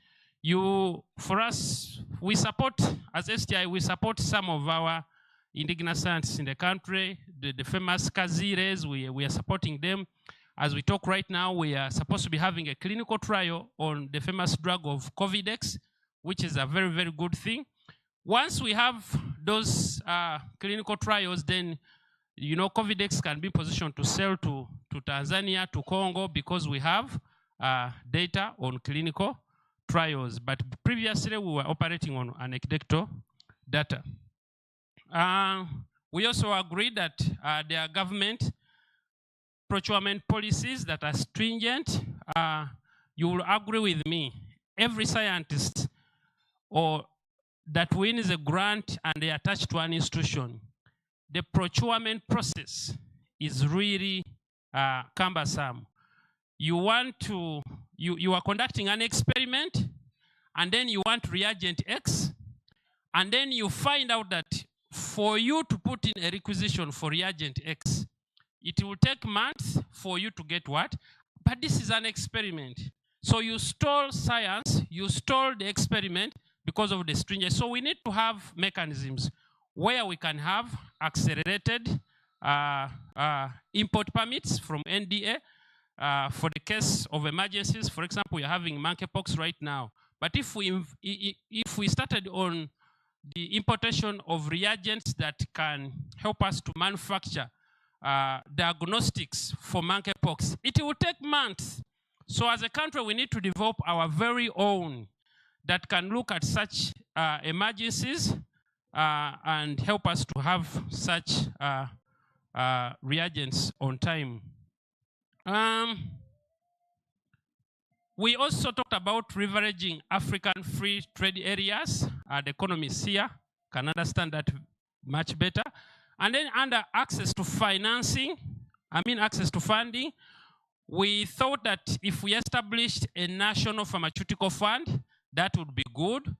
For us, we support, as STI, we support some of our indigenous scientists in the country, the famous Kazires. We are supporting them. As we talk right now, we are supposed to be having a clinical trial on the famous drug of Covidex, which is a very, very good thing. Once we have those clinical trials, then Covidex can be positioned to sell to Tanzania, to Congo, because we have data on clinical trials. But previously, we were operating on anecdotal data. We also agree that there are government procurement policies that are stringent. You will agree with me. Every scientist or that wins a grant and they are attached to an institution, the procurement process is really cumbersome. You are conducting an experiment, and then you want reagent X, and then you find out that for you to put in a requisition for reagent X, it will take months for you to get what? But this is an experiment. So you stall science, you stall the experiment because of the stringency. So we need to have mechanisms where we can have accelerated import permits from NDA for the case of emergencies. For example, we are having monkeypox right now. But if we started on the importation of reagents that can help us to manufacture diagnostics for monkeypox, it will take months. So as a country, we need to develop our very own that can look at such emergencies and help us to have such reagents on time. We also talked about leveraging African free trade areas. The economists here can understand that much better. And then under access to financing, access to funding, we thought that if we established a national pharmaceutical fund, that would be good.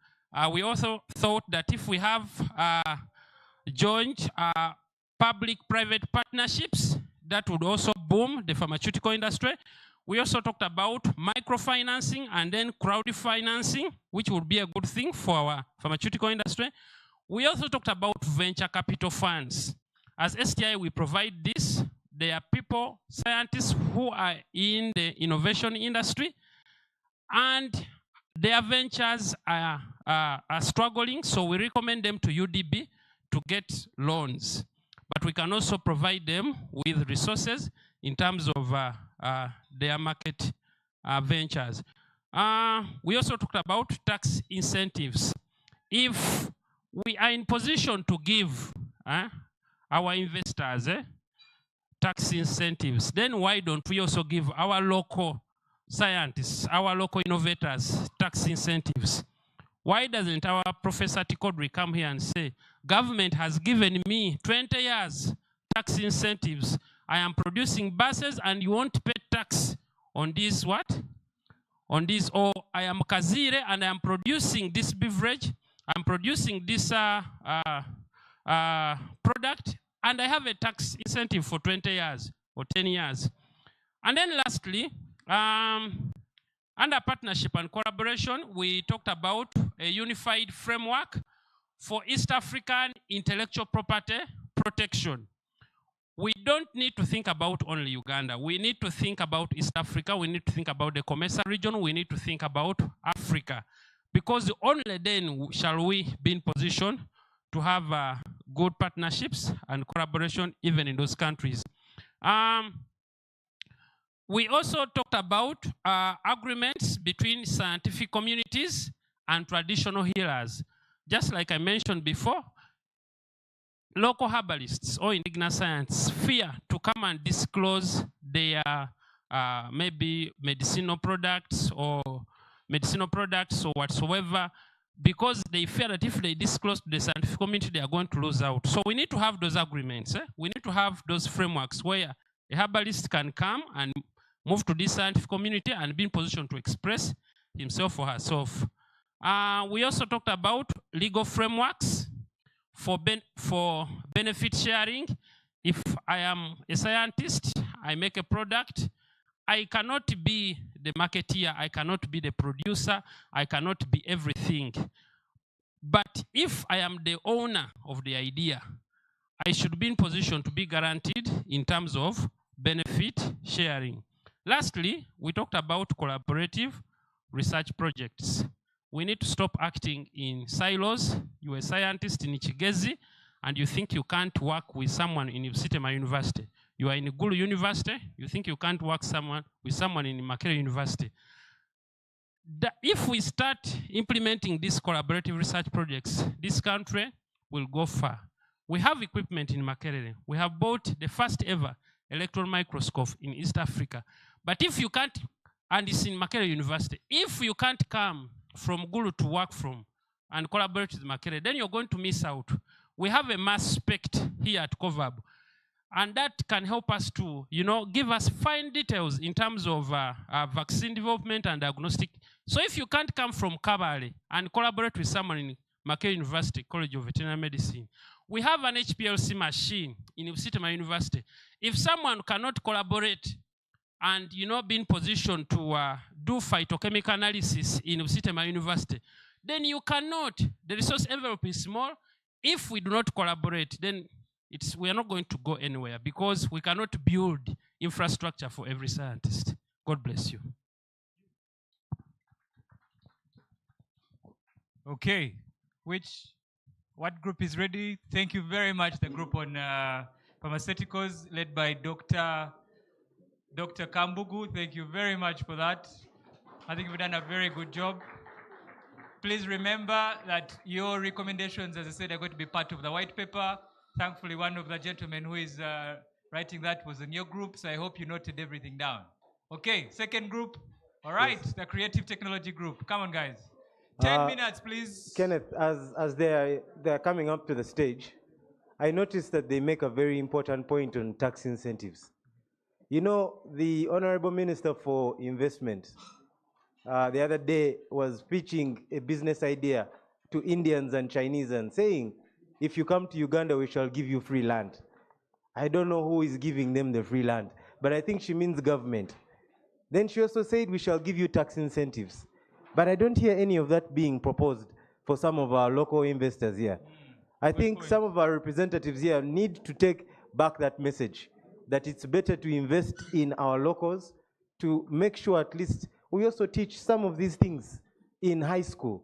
We also thought that if we have joint public-private partnerships, that would also boom the pharmaceutical industry. We also talked about microfinancing and then crowdfinancing, which would be a good thing for our pharmaceutical industry. We also talked about venture capital funds. As STI, we provide this. There are people, scientists who are in the innovation industry, and their ventures are struggling, so we recommend them to UDB to get loans. But we can also provide them with resources in terms of their market ventures. We also talked about tax incentives. If we are in position to give our investors tax incentives, then why don't we also give our local scientists, our local innovators, tax incentives? Why doesn't our Professor Tikodri come here and say, government has given me 20 years tax incentives. I am producing buses and you won't pay tax on this what? On this, or I am Kazire and I am producing this beverage, I'm producing this product, and I have a tax incentive for 20 years or 10 years. And then lastly, under partnership and collaboration, we talked about a unified framework for East African intellectual property protection. We don't need to think about only Uganda. We need to think about East Africa. We need to think about the COMESA region. We need to think about Africa. Because only then shall we be in position to have good partnerships and collaboration even in those countries. We also talked about agreements between scientific communities and traditional healers. Just like I mentioned before, local herbalists or indigenous science fear to come and disclose their maybe medicinal products or whatsoever, because they fear that if they disclose to the scientific community, they are going to lose out. So we need to have those agreements. We need to have those frameworks where a herbalist can come and move to this scientific community and be in position to express himself or herself. We also talked about legal frameworks for benefit sharing. If I am a scientist, I make a product, I cannot be the marketeer, I cannot be the producer, I cannot be everything. But if I am the owner of the idea, I should be in position to be guaranteed in terms of benefit sharing. Lastly, we talked about collaborative research projects. We need to stop acting in silos. You're a scientist in Ichigezi, and you think you can't work with someone in Sitema University. You are in Gulu University, you think you can't work with someone in Makerere University. If we start implementing these collaborative research projects, this country will go far. We have equipment in Makerere. We have bought the first ever electron microscope in East Africa. But if you can't, and it's in Makerere University, if you can't come from Gulu to work from and collaborate with Makerere, then you're going to miss out. We have a mass spec here at COVAB, and that can help us to, give us fine details in terms of vaccine development and diagnostic. So if you can't come from Kabale and collaborate with someone in Makerere University College of Veterinary Medicine, we have an HPLC machine in Sitema University. If someone cannot collaborate and be in position to do phytochemical analysis in Sitema University, then you cannot. The resource envelope is small. If we do not collaborate, then we are not going to go anywhere because we cannot build infrastructure for every scientist. God bless you. Okay, what group is ready? Thank you very much, the group on pharmaceuticals led by Dr. Kambugu. Thank you very much for that. I think we've done a very good job. Please remember that your recommendations, as I said, are going to be part of the white paper. Thankfully, one of the gentlemen who is writing that was in your group, so I hope you noted everything down. Okay, second group. All right, yes. The creative technology group. Come on, guys. 10 minutes, please. Kenneth, as they're coming up to the stage, I noticed that they make a very important point on tax incentives. The Honorable Minister for Investment the other day was pitching a business idea to Indians and Chinese and saying, if you come to Uganda, we shall give you free land. I don't know who is giving them the free land, but I think she means government. Then she also said we shall give you tax incentives. But I don't hear any of that being proposed for some of our local investors here. I think some of our representatives here need to take back that message, that it's better to invest in our locals to make sure at least we also teach some of these things in high school.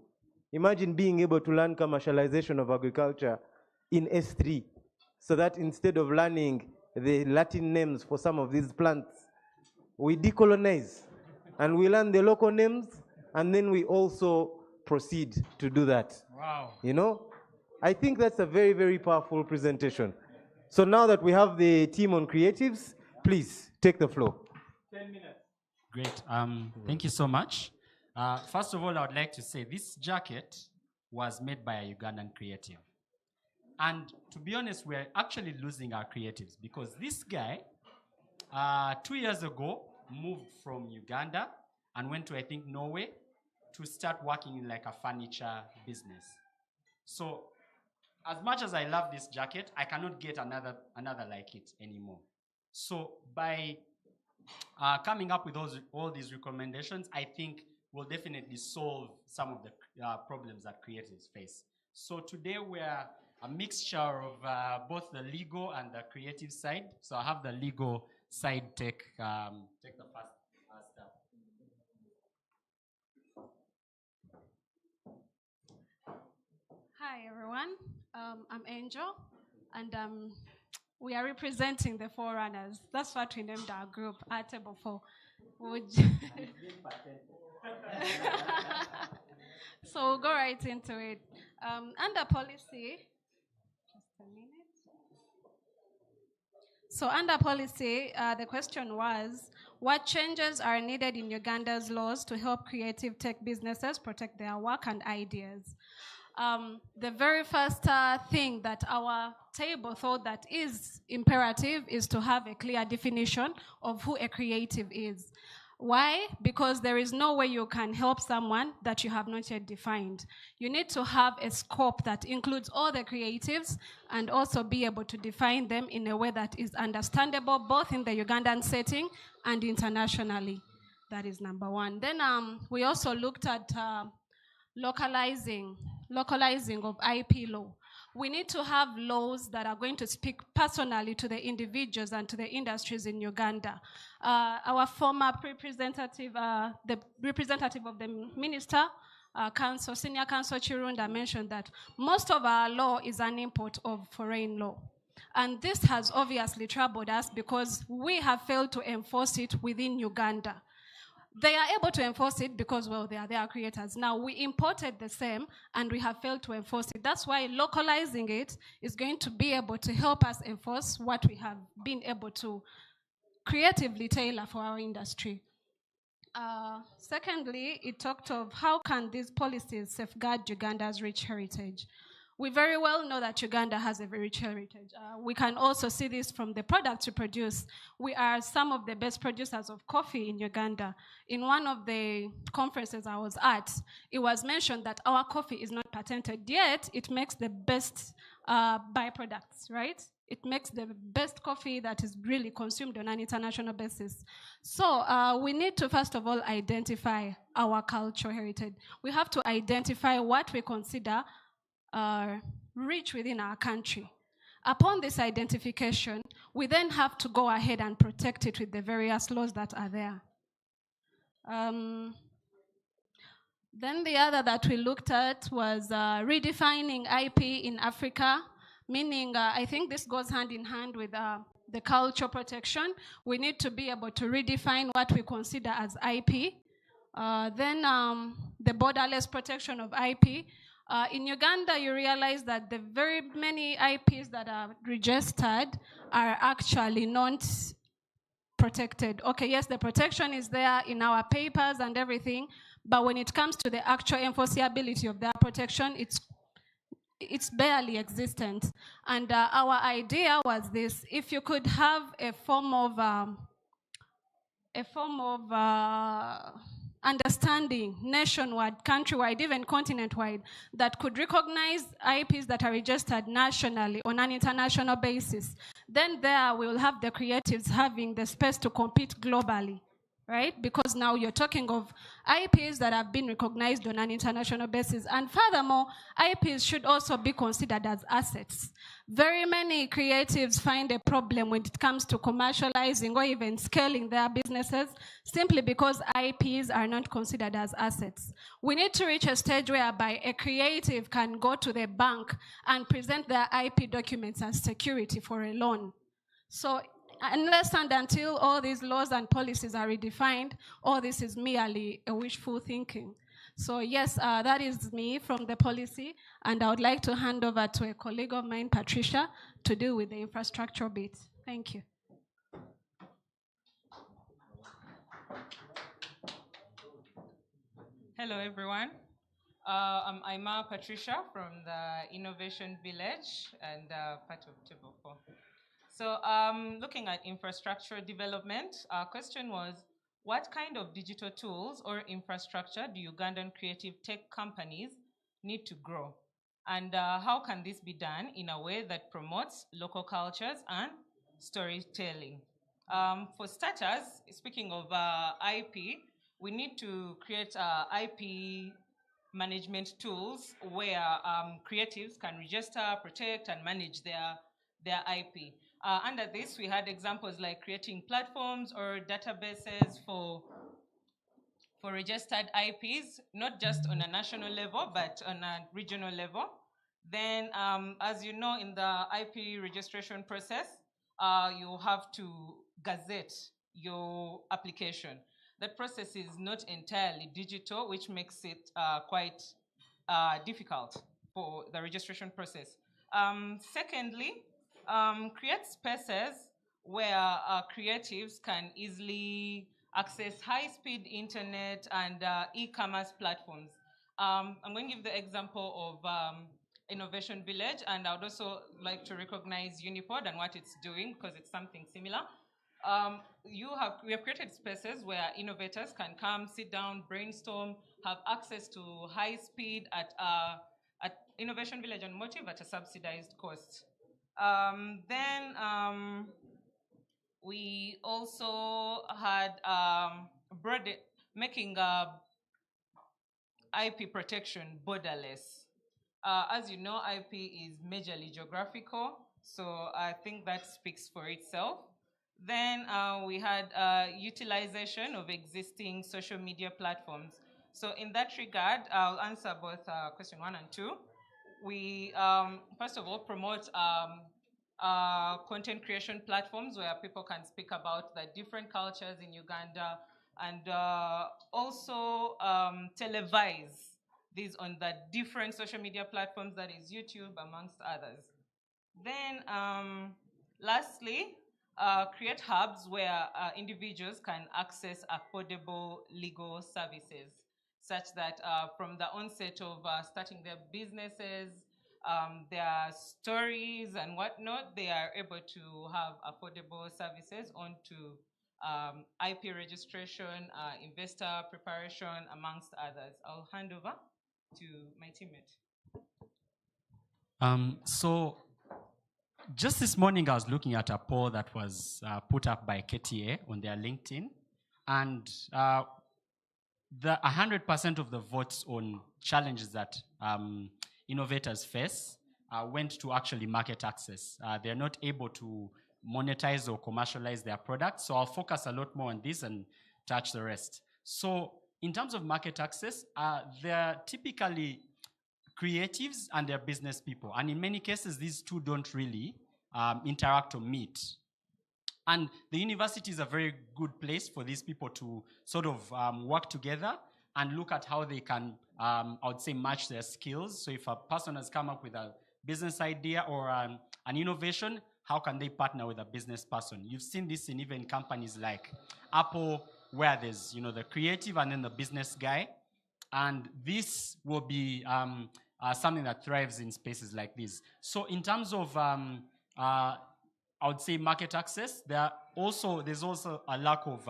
Imagine being able to learn commercialization of agriculture in S3, so that instead of learning the Latin names for some of these plants, we decolonize and we learn the local names, and then we also proceed to do that. Wow. I think that's a very, very powerful presentation. So now that we have the team on creatives, please take the floor. 10 minutes. Great. Thank you so much. First of all, I would like to say this jacket was made by a Ugandan creative. And to be honest, we're actually losing our creatives because this guy, 2 years ago, moved from Uganda and went to, I think, Norway to start working in like a furniture business. So as much as I love this jacket, I cannot get another like it anymore. So by coming up with all these recommendations, I think will definitely solve some of the problems that creatives face. So today we're a mixture of both the legal and the creative side. So I have the legal side take the first step. Hi everyone, I'm Angel, and we are representing the Forerunners. That's what we named our group, our table for. So we'll go right into it. Under policy, just a minute. So under policy, the question was, what changes are needed in Uganda's laws to help creative tech businesses protect their work and ideas? The very first thing that our table thought that is imperative is to have a clear definition of who a creative is. Why? Because there is no way you can help someone that you have not yet defined. You need to have a scope that includes all the creatives and also be able to define them in a way that is understandable both in the Ugandan setting and internationally. That is number one. Then we also looked at localizing of IP law. we need to have laws that are going to speak personally to the individuals and to the industries in Uganda. Our former representative, the representative of the minister, Council, Senior Council Chirunda mentioned that most of our law is an import of foreign law. And this has obviously troubled us because we have failed to enforce it within Uganda. They are able to enforce it because, well, they are their creators. Now, we imported the same and we have failed to enforce it. That's why localizing it is going to be able to help us enforce what we have been able to creatively tailor for our industry. Secondly, it talked of how can these policies safeguard Uganda's rich heritage. We very well know that Uganda has a very rich heritage. We can also see this from the products we produce. We are some of the best producers of coffee in Uganda. In one of the conferences I was at, it was mentioned that our coffee is not patented, yet it makes the best byproducts, right? It makes the best coffee that is really consumed on an international basis. So we need to, first of all, identify our cultural heritage. We have to identify what we consider rich within our country. Upon this identification, we then have to go ahead and protect it with the various laws that are there. Then the other that we looked at was redefining IP in Africa, meaning I think this goes hand in hand with the cultural protection. We need to be able to redefine what we consider as IP. Then the borderless protection of IP. In Uganda, you realize that the very many IPs that are registered are actually not protected. Okay, yes, the protection is there in our papers and everything, but when it comes to the actual enforceability of that protection, it's barely existent. And our idea was this: if you could have a form of understanding nationwide, countrywide, even continent-wide, that could recognize IPs that are registered nationally on an international basis, then there we will have the creatives having the space to compete globally, right? Because now you're talking of IPs that have been recognized on an international basis. And furthermore, IPs should also be considered as assets. Very many creatives find a problem when it comes to commercializing or even scaling their businesses simply because IPs are not considered as assets. We need to reach a stage whereby a creative can go to the bank and present their IP documents as security for a loan. So unless and until all these laws and policies are redefined, all this is merely a wishful thinking. So yes, that is me from the policy, and I would like to hand over to a colleague of mine, Patricia, to deal with the infrastructure bit. Thank you. Hello, everyone. I'm Ima Patricia from the Innovation Village and part of Table 4. So looking at infrastructure development, our question was, what kind of digital tools or infrastructure do Ugandan creative tech companies need to grow? And how can this be done in a way that promotes local cultures and storytelling? For starters, speaking of IP, we need to create IP management tools where creatives can register, protect, and manage their IP. Under this, we had examples like creating platforms or databases for registered IPs, not just on a national level, but on a regional level. Then, as you know, in the IP registration process, you have to gazette your application. That process is not entirely digital, which makes it quite difficult for the registration process. Secondly, create spaces where creatives can easily access high-speed internet and e-commerce platforms. I'm going to give the example of Innovation Village, and I would also like to recognize Unipod and what it's doing, because it's something similar. We have created spaces where innovators can come, sit down, brainstorm, have access to high speed at Innovation Village and Motive at a subsidized cost. We also had making IP protection borderless. As you know, IP is majorly geographical, so I think that speaks for itself. Then we had utilization of existing social media platforms. So in that regard, I'll answer both question 1 and 2. We, first of all, promote content creation platforms where people can speak about the different cultures in Uganda, and also televise these on the different social media platforms, that is YouTube, amongst others. Then lastly, create hubs where individuals can access affordable legal services, such that from the onset of starting their businesses, their stories and whatnot, they are able to have affordable services onto IP registration, investor preparation, amongst others. I'll hand over to my teammate. So just this morning, I was looking at a poll that was put up by KTA on their LinkedIn, and the 100% of the votes on challenges that innovators face went to actually market access. They're not able to monetize or commercialize their products, so I'll focus a lot more on this and touch the rest. So in terms of market access, they're typically creatives and their business people. And in many cases, these two don't really interact or meet. And the university is a very good place for these people to sort of work together and look at how they can, I would say, match their skills. So if a person has come up with a business idea or an innovation, how can they partner with a business person? You've seen this in even companies like Apple, where there's the creative and then the business guy. And this will be something that thrives in spaces like this. So in terms of, I would say, market access, there's also a lack of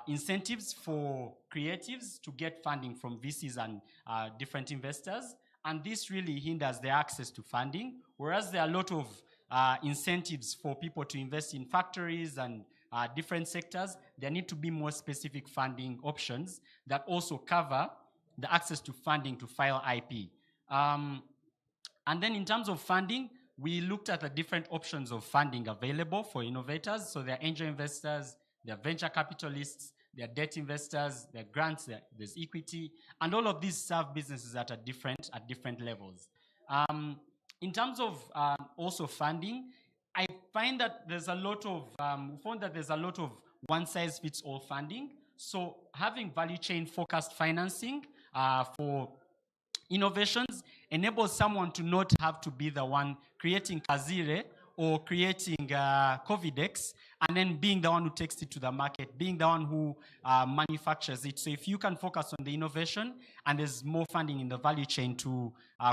incentives for creatives to get funding from VCs and different investors. And this really hinders their access to funding, whereas there are a lot of incentives for people to invest in factories and different sectors. There need to be more specific funding options that also cover the access to funding to file IP. And then in terms of funding, we looked at the different options of funding available for innovators. So there are angel investors, there are venture capitalists, there are debt investors, there are grants, there's equity, and all of these serve businesses that are different at different levels. In terms of also funding, I find that there's a lot of, one-size-fits-all funding. So having value chain focused financing for innovations enables someone to not have to be the one creating Kazire or creating Covidex and then being the one who takes it to the market, being the one who manufactures it. So if you can focus on the innovation and there's more funding in the value chain to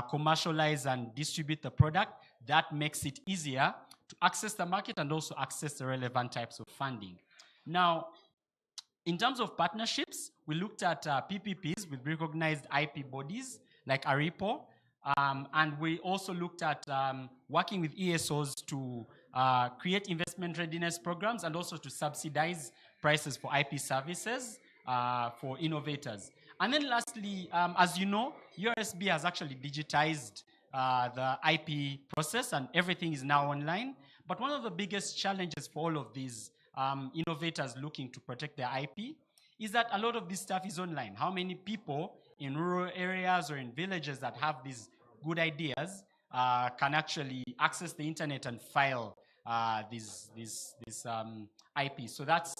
commercialize and distribute the product, that makes it easier to access the market and also access the relevant types of funding. Now, in terms of partnerships, we looked at PPPs with recognized IP bodies like ARIPO, and we also looked at working with ESOs to create investment readiness programs and also to subsidize prices for IP services for innovators. And then lastly, as you know, URSB has actually digitized the IP process and everything is now online. But one of the biggest challenges for all of these innovators looking to protect their IP is that a lot of this stuff is online. How many people in rural areas or in villages that have these good ideas can actually access the internet and file this IP? So that's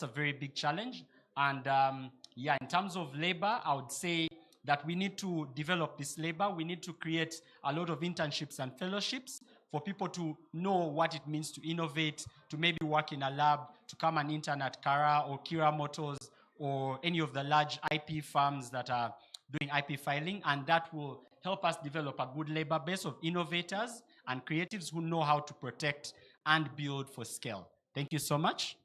a very big challenge. And yeah, in terms of labor, I would say that we need to develop this labor. We need to create a lot of internships and fellowships for people to know what it means to innovate, to maybe work in a lab, to come and intern at Kara or Kira Motors or any of the large IP firms that are doing IP filing, and that will help us develop a good labor base of innovators and creatives who know how to protect and build for scale. Thank you so much.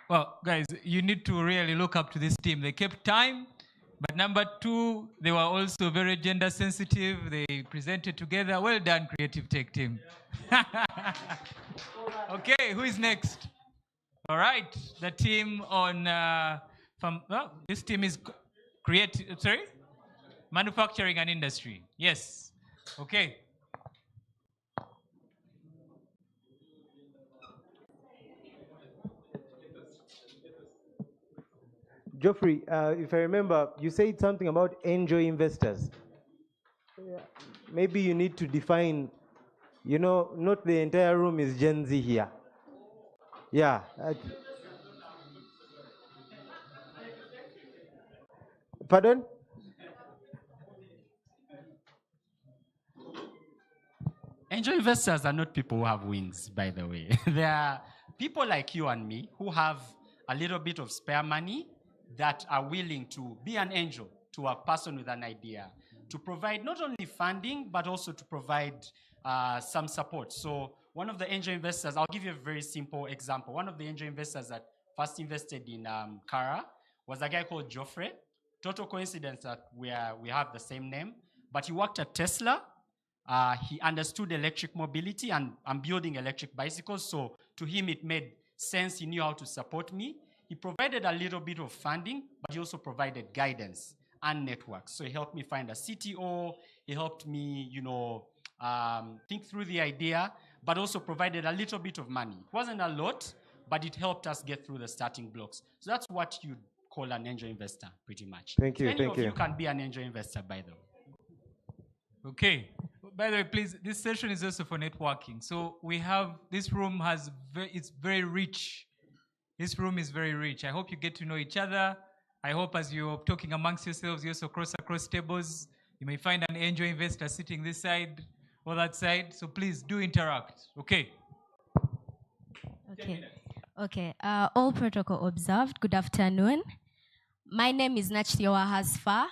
Well, guys, you need to really look up to this team. They kept time, but number two, they were also very gender sensitive. They presented together. Well done, Creative Tech team. Okay, who is next? All right, the team on, this team is Manufacturing and industry. Yes. Okay. Geoffrey, if I remember, you said something about angel investors. Yeah. Maybe you need to define, you know, not the entire room is Gen Z here. Yeah. Pardon? Angel investors are not people who have wings, by the way. They are people like you and me who have a little bit of spare money that are willing to be an angel to a person with an idea, to provide not only funding, but also to provide some support. So one of the angel investors, I'll give you a very simple example. One of the angel investors that first invested in Kara was a guy called Geoffrey. Total coincidence that we have the same name, but he worked at Tesla. He understood electric mobility, and I'm building electric bicycles, so to him it made sense. He knew how to support me. He provided a little bit of funding, but he also provided guidance and networks. So he helped me find a CTO. He helped me, think through the idea, but also provided a little bit of money. It wasn't a lot, but it helped us get through the starting blocks. So that's what you'd call an angel investor, pretty much. Thank you. So any of you can be an angel investor, by the way. Okay. By the way, please, this session is also for networking. So we have, this room it's very rich. This room is very rich. I hope you get to know each other. I hope as you're talking amongst yourselves, you also cross across tables. You may find an angel investor sitting this side or that side. So please do interact. Okay. Okay. Okay. All protocol observed. Good afternoon. My name is Nachthiowa Hasfa.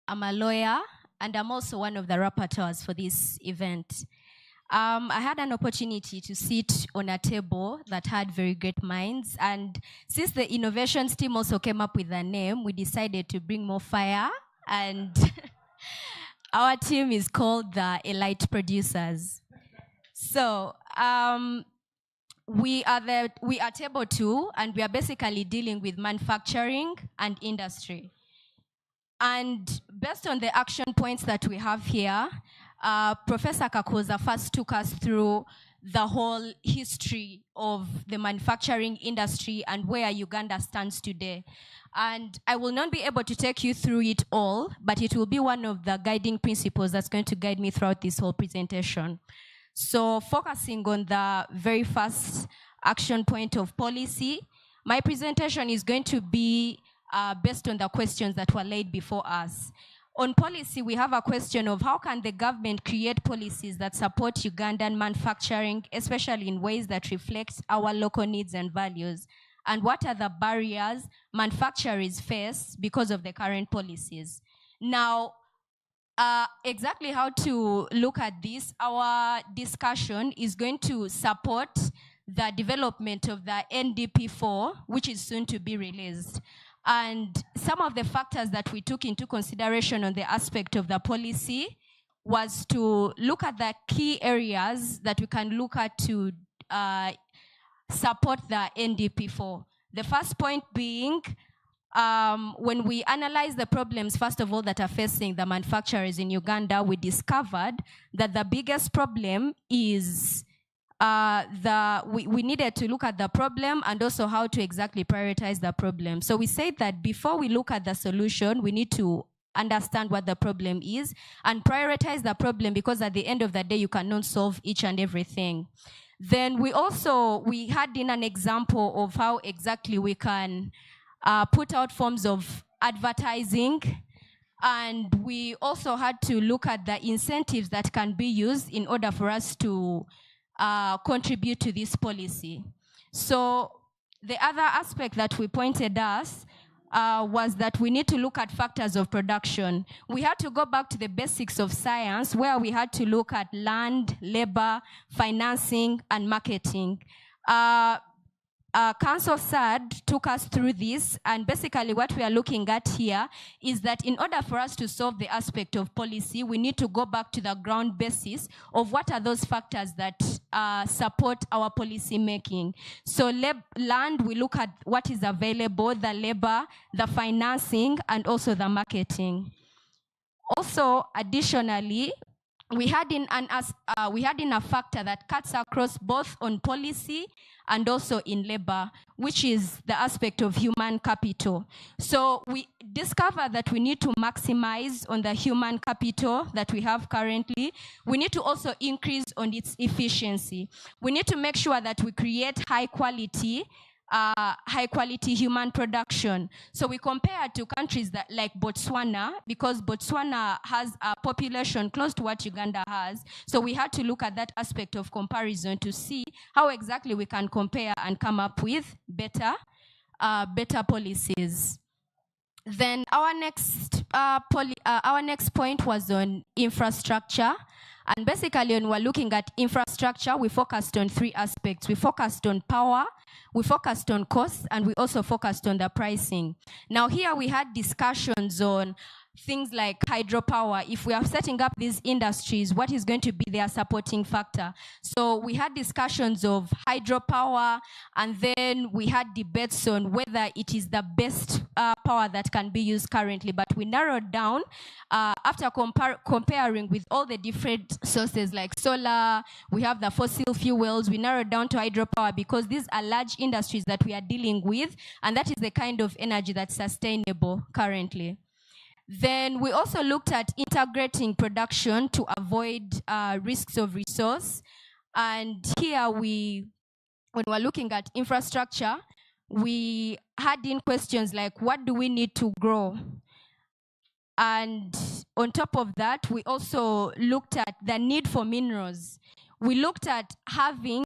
I'm a lawyer, and I'm also one of the rapporteurs for this event. I had an opportunity to sit on a table that had very great minds, and since the innovations team also came up with a name, we decided to bring more fire, and our team is called the Elite Producers. So we are table 2, and we are basically dealing with manufacturing and industry. And based on the action points that we have here, Professor Kakoza first took us through the whole history of the manufacturing industry and where Uganda stands today. And I will not be able to take you through it all, but it will be one of the guiding principles that's going to guide me throughout this whole presentation. So focusing on the very first action point of policy, my presentation is going to be based on the questions that were laid before us. On policy, we have a question of how can the government create policies that support Ugandan manufacturing, especially in ways that reflect our local needs and values? And what are the barriers manufacturers face because of the current policies? Now, exactly how to look at this, our discussion is going to support the development of the NDP4, which is soon to be released. And some of the factors that we took into consideration on the aspect of the policy was to look at the key areas that we can look at to support the NDP4. The first point being, when we analyze the problems, first of all, that are facing the manufacturers in Uganda, we discovered that the biggest problem is we needed to look at the problem and also how to exactly prioritize the problem. So we said that before we look at the solution, we need to understand what the problem is and prioritize the problem, because at the end of the day, you cannot solve each and everything. Then we had in an example of how exactly we can put out forms of advertising. And we also had to look at the incentives that can be used in order for us to contribute to this policy. So the other aspect that we pointed us was that we need to look at factors of production. We had to go back to the basics of science, where we had to look at land, labor, financing, and marketing. Council SAD took us through this, and basically what we are looking at here is that in order for us to solve the aspect of policy, we need to go back to the ground basis of what are those factors that support our policy making. So land, we look at what is available, the labor, the financing, and also the marketing. Also, additionally, we had in a factor that cuts across both on policy and also in labor, which is the aspect of human capital. So we discovered that we need to maximize on the human capital that we have currently. We need to also increase on its efficiency. We need to make sure that we create high quality human production. So we compare to countries that like Botswana, because Botswana has a population close to what Uganda has. So we had to look at that aspect of comparison to see how exactly we can compare and come up with better policies. Then our next point was on infrastructure. And basically, when we're looking at infrastructure, we focused on three aspects. We focused on power, we focused on costs, and we also focused on the pricing. Now here we had discussions on things like hydropower. If we are setting up these industries, what is going to be their supporting factor? So we had discussions of hydropower, and then we had debates on whether it is the best power that can be used currently. But we narrowed down after comparing with all the different sources like solar, we have the fossil fuels, we narrowed down to hydropower because these are large industries that we are dealing with, and that is the kind of energy that's sustainable currently. Then we also looked at integrating production to avoid risks of resource. And here when we're looking at infrastructure, we had in questions like, what do we need to grow? And on top of that, we also looked at the need for minerals. We looked at having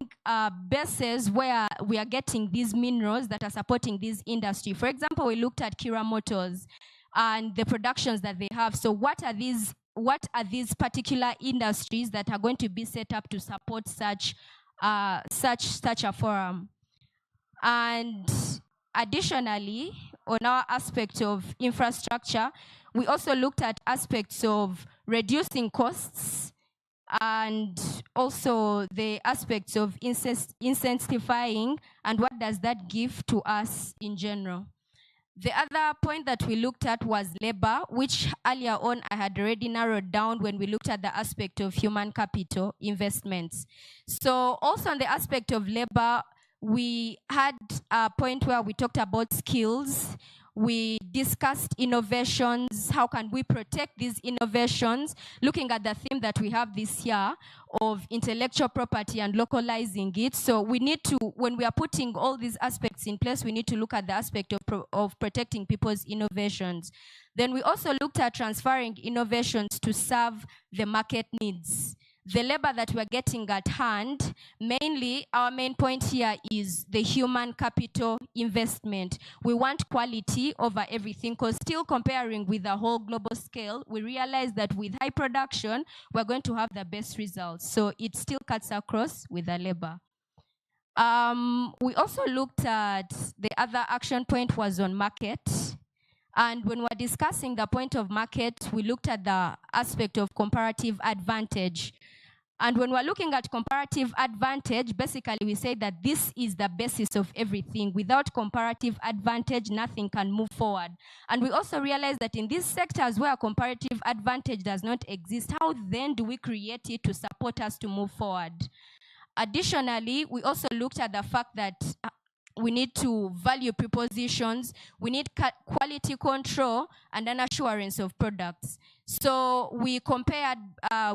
bases where we are getting these minerals that are supporting this industry. For example, we looked at Kira Motors and the productions that they have. So what are these particular industries that are going to be set up to support such a forum? And additionally, on our aspect of infrastructure, we also looked at aspects of reducing costs and also the aspects of incentivizing and what does that give to us in general. The other point that we looked at was labor, which earlier on I had already narrowed down when we looked at the aspect of human capital investments. So also on the aspect of labor, we had a point where we talked about skills. We discussed innovations, how can we protect these innovations, looking at the theme that we have this year of intellectual property and localizing it. So we need to, when we are putting all these aspects in place, we need to look at the aspect of protecting people's innovations. Then we also looked at transferring innovations to serve the market needs. The labor that we're getting at hand, mainly our main point here is the human capital investment. We want quality over everything, because still comparing with the whole global scale, we realize that with high production, we're going to have the best results. So it still cuts across with the labor. We also looked at the other action point was on market. And when we're discussing the point of market, we looked at the aspect of comparative advantage. And when we're looking at comparative advantage, basically we say that this is the basis of everything. Without comparative advantage, nothing can move forward. And we also realize that in these sectors where comparative advantage does not exist, how then do we create it to support us to move forward? Additionally, we also looked at the fact that we need to value prepositions, we need quality control, and an assurance of products. So we compared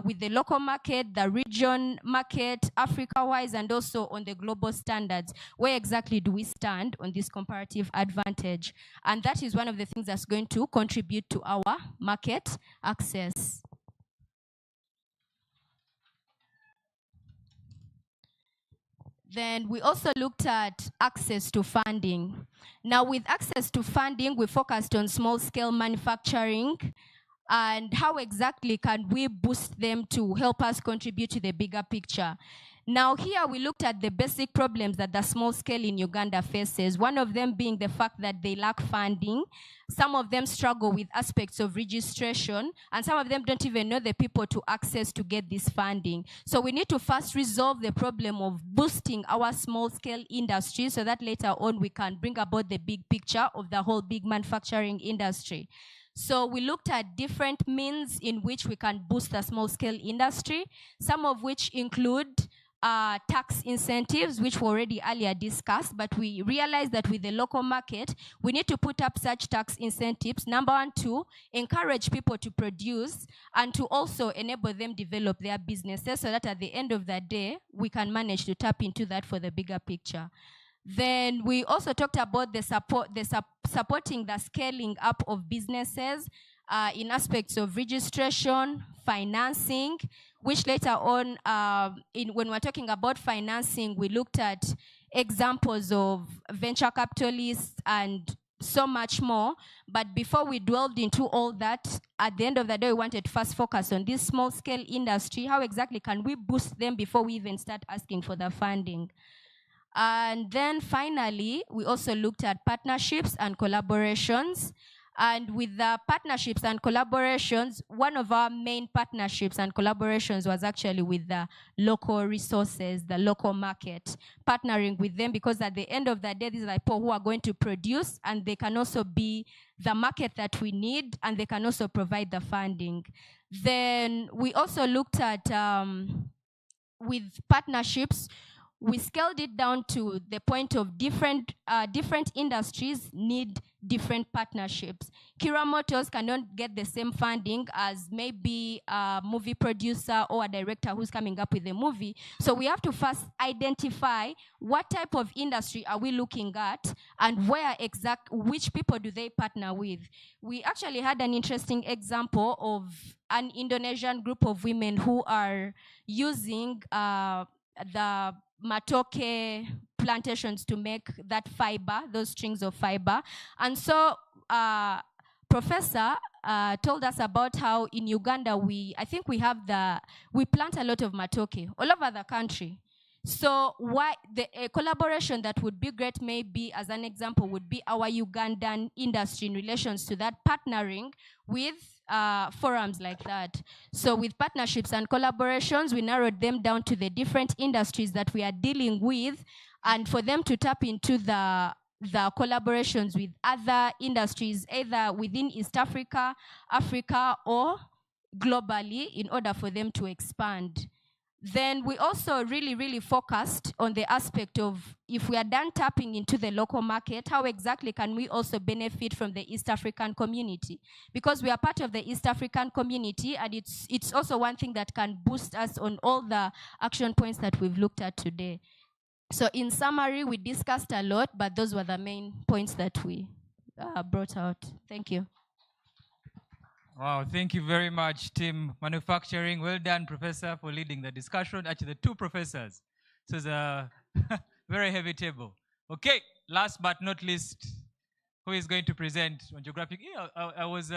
with the local market, the region market, Africa-wise, and also on the global standards. Where exactly do we stand on this comparative advantage? And that is one of the things that's going to contribute to our market access. Then we also looked at access to funding. Now with access to funding, we focused on small-scale manufacturing and how exactly can we boost them to help us contribute to the bigger picture. Now here we looked at the basic problems that the small scale in Uganda faces, one of them being the fact that they lack funding. Some of them struggle with aspects of registration, and some of them don't even know the people to access to get this funding. So we need to first resolve the problem of boosting our small scale industry so that later on we can bring about the big picture of the whole big manufacturing industry. So we looked at different means in which we can boost the small scale industry, some of which include tax incentives, which were already earlier discussed, but we realized that with the local market, we need to put up such tax incentives. Number one, to encourage people to produce and to also enable them develop their businesses so that at the end of the day, we can manage to tap into that for the bigger picture. Then we also talked about the supporting the scaling up of businesses in aspects of registration, financing, which later on, when we're talking about financing, we looked at examples of venture capitalists and so much more. But before we delved into all that, at the end of the day, we wanted to first focus on this small scale industry. How exactly can we boost them before we even start asking for the funding? And then finally, we also looked at partnerships and collaborations. And with the partnerships and collaborations, one of our main partnerships and collaborations was actually with the local resources, the local market, partnering with them, because at the end of the day, these are people who are going to produce, and they can also be the market that we need, and they can also provide the funding. Then we also looked at, with partnerships, we scaled it down to the point of different industries need different partnerships. Kira Motors cannot get the same funding as maybe a movie producer or a director who's coming up with a movie. So we have to first identify what type of industry are we looking at and which people do they partner with. We actually had an interesting example of an Indonesian group of women who are using the matoke plantations to make that fiber, those strings of fiber. And so Professor told us about how in Uganda we plant a lot of matoke all over the country. So a collaboration that would be great, maybe as an example, would be our Ugandan industry in relations to that, partnering with forums like that. So with partnerships and collaborations, we narrowed them down to the different industries that we are dealing with, and for them to tap into the collaborations with other industries, either within East Africa, Africa, or globally, in order for them to expand. Then we also really focused on the aspect of, if we are done tapping into the local market, how exactly can we also benefit from the East African community? Because we are part of the East African community, and it's also one thing that can boost us on all the action points that we've looked at today. So in summary, we discussed a lot, but those were the main points that we brought out. Thank you. Wow, thank you very much, Team Manufacturing. Well done, Professor, for leading the discussion. Actually, the two professors. So it's a very heavy table. Okay, last but not least, who is going to present on geographic? Yeah, I was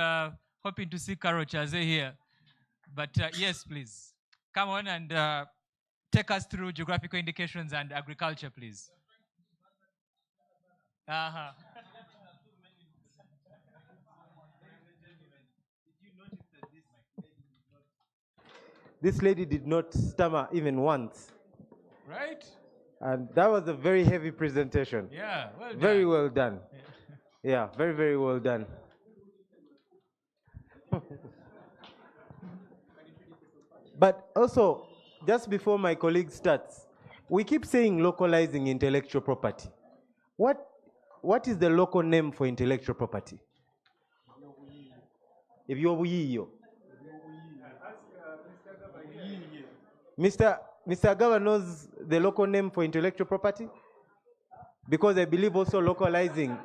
hoping to see Carol Chaze here. But yes, please. Come on and take us through geographical indications and agriculture, please. This lady did not stammer even once. Right? And that was a very heavy presentation. Yeah, well done. Very well done. Yeah, very well done. But also, just before my colleague starts, we keep saying localizing intellectual property. What is the local name for intellectual property? If you're Mr. Agaba knows the local name for intellectual property? Because I believe also localizing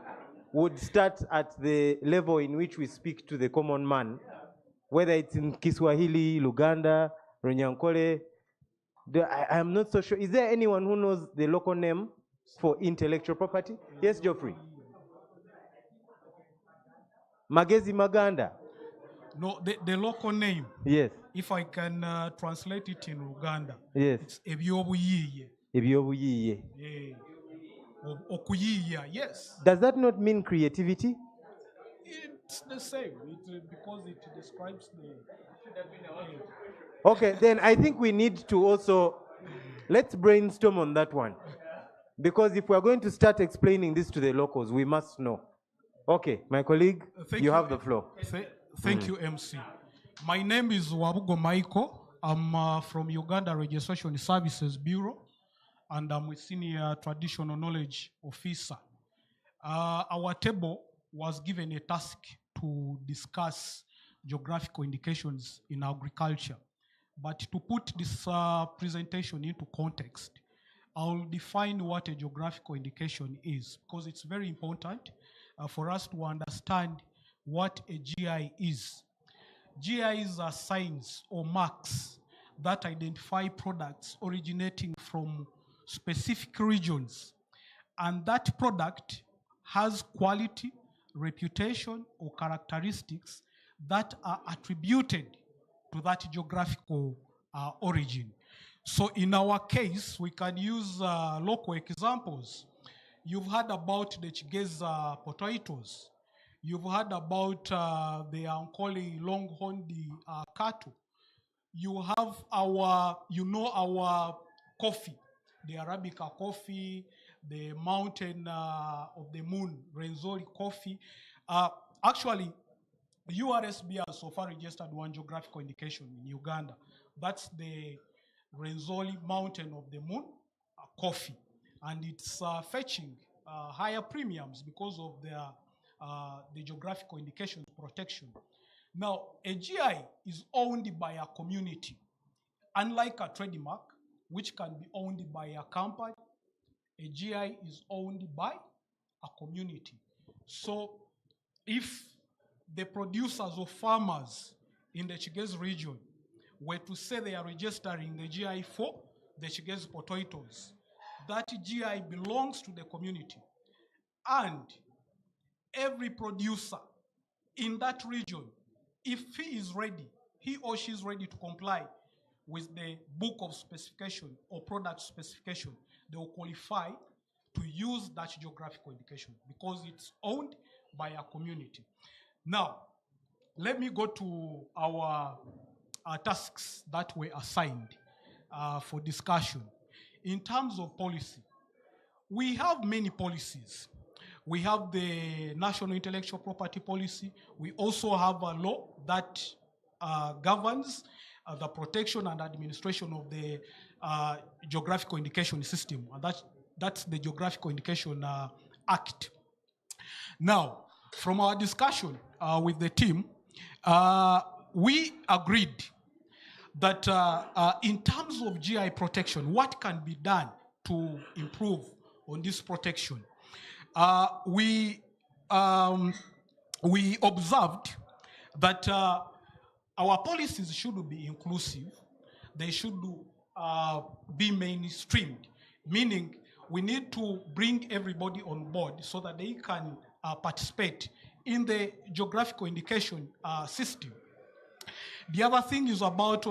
would start at the level in which we speak to the common man, whether it's in Kiswahili, Luganda, Runyankole. I am not so sure. Is there anyone who knows the local name for intellectual property? Yes, Geoffrey. Magezi Maganda. No, the local name. Yes. If I can translate it in Uganda. Yes. It's ebyobuyiye. Ebyobuyiye. Yeah. Okuyiya, yes. Does that not mean creativity? It's the same, because it describes the... Okay, then I think we need to also, let's brainstorm on that one. Because if we're going to start explaining this to the locals, we must know. Okay, my colleague, you have the floor. Thank you, MC. My name is Wabugo Michael. I'm from Uganda Registration Services Bureau, and I'm a senior traditional knowledge officer. Our table was given a task to discuss geographical indications in agriculture. But to put this presentation into context, I'll define what a geographical indication is, because it's very important for us to understand what a GI is. GIs are signs or marks that identify products originating from specific regions, and that product has quality, reputation, or characteristics that are attributed to that geographical origin. So in our case, we can use local examples. You've heard about the Chigeza potatoes. You've heard about the Ankole longhorned cattle. You have our coffee, the Arabica coffee, the mountain of the moon, Renzori coffee. Actually, URSB has so far registered one geographical indication in Uganda. That's the Renzori Mountain of the Moon coffee. And it's fetching higher premiums because of the geographical indication protection. Now, a GI is owned by a community. Unlike a trademark, which can be owned by a company, a GI is owned by a community. So if the producers or farmers in the Chigezi region were to say they are registering the GI for the Chigezi potatoes, that GI belongs to the community. And every producer in that region, if he is ready, he or she is ready to comply with the book of specification or product specification, they will qualify to use that geographical indication because it's owned by a community. Now, let me go to our tasks that were assigned for discussion. In terms of policy, we have many policies. We have the National Intellectual Property Policy. We also have a law that governs the protection and administration of the geographical indication system, and that's the Geographical Indication Act. Now, from our discussion with the team, we agreed that in terms of GI protection, what can be done to improve on this protection? We observed that our policies should be inclusive. They should be mainstreamed, meaning we need to bring everybody on board so that they can participate in the geographical indication system. The other thing is about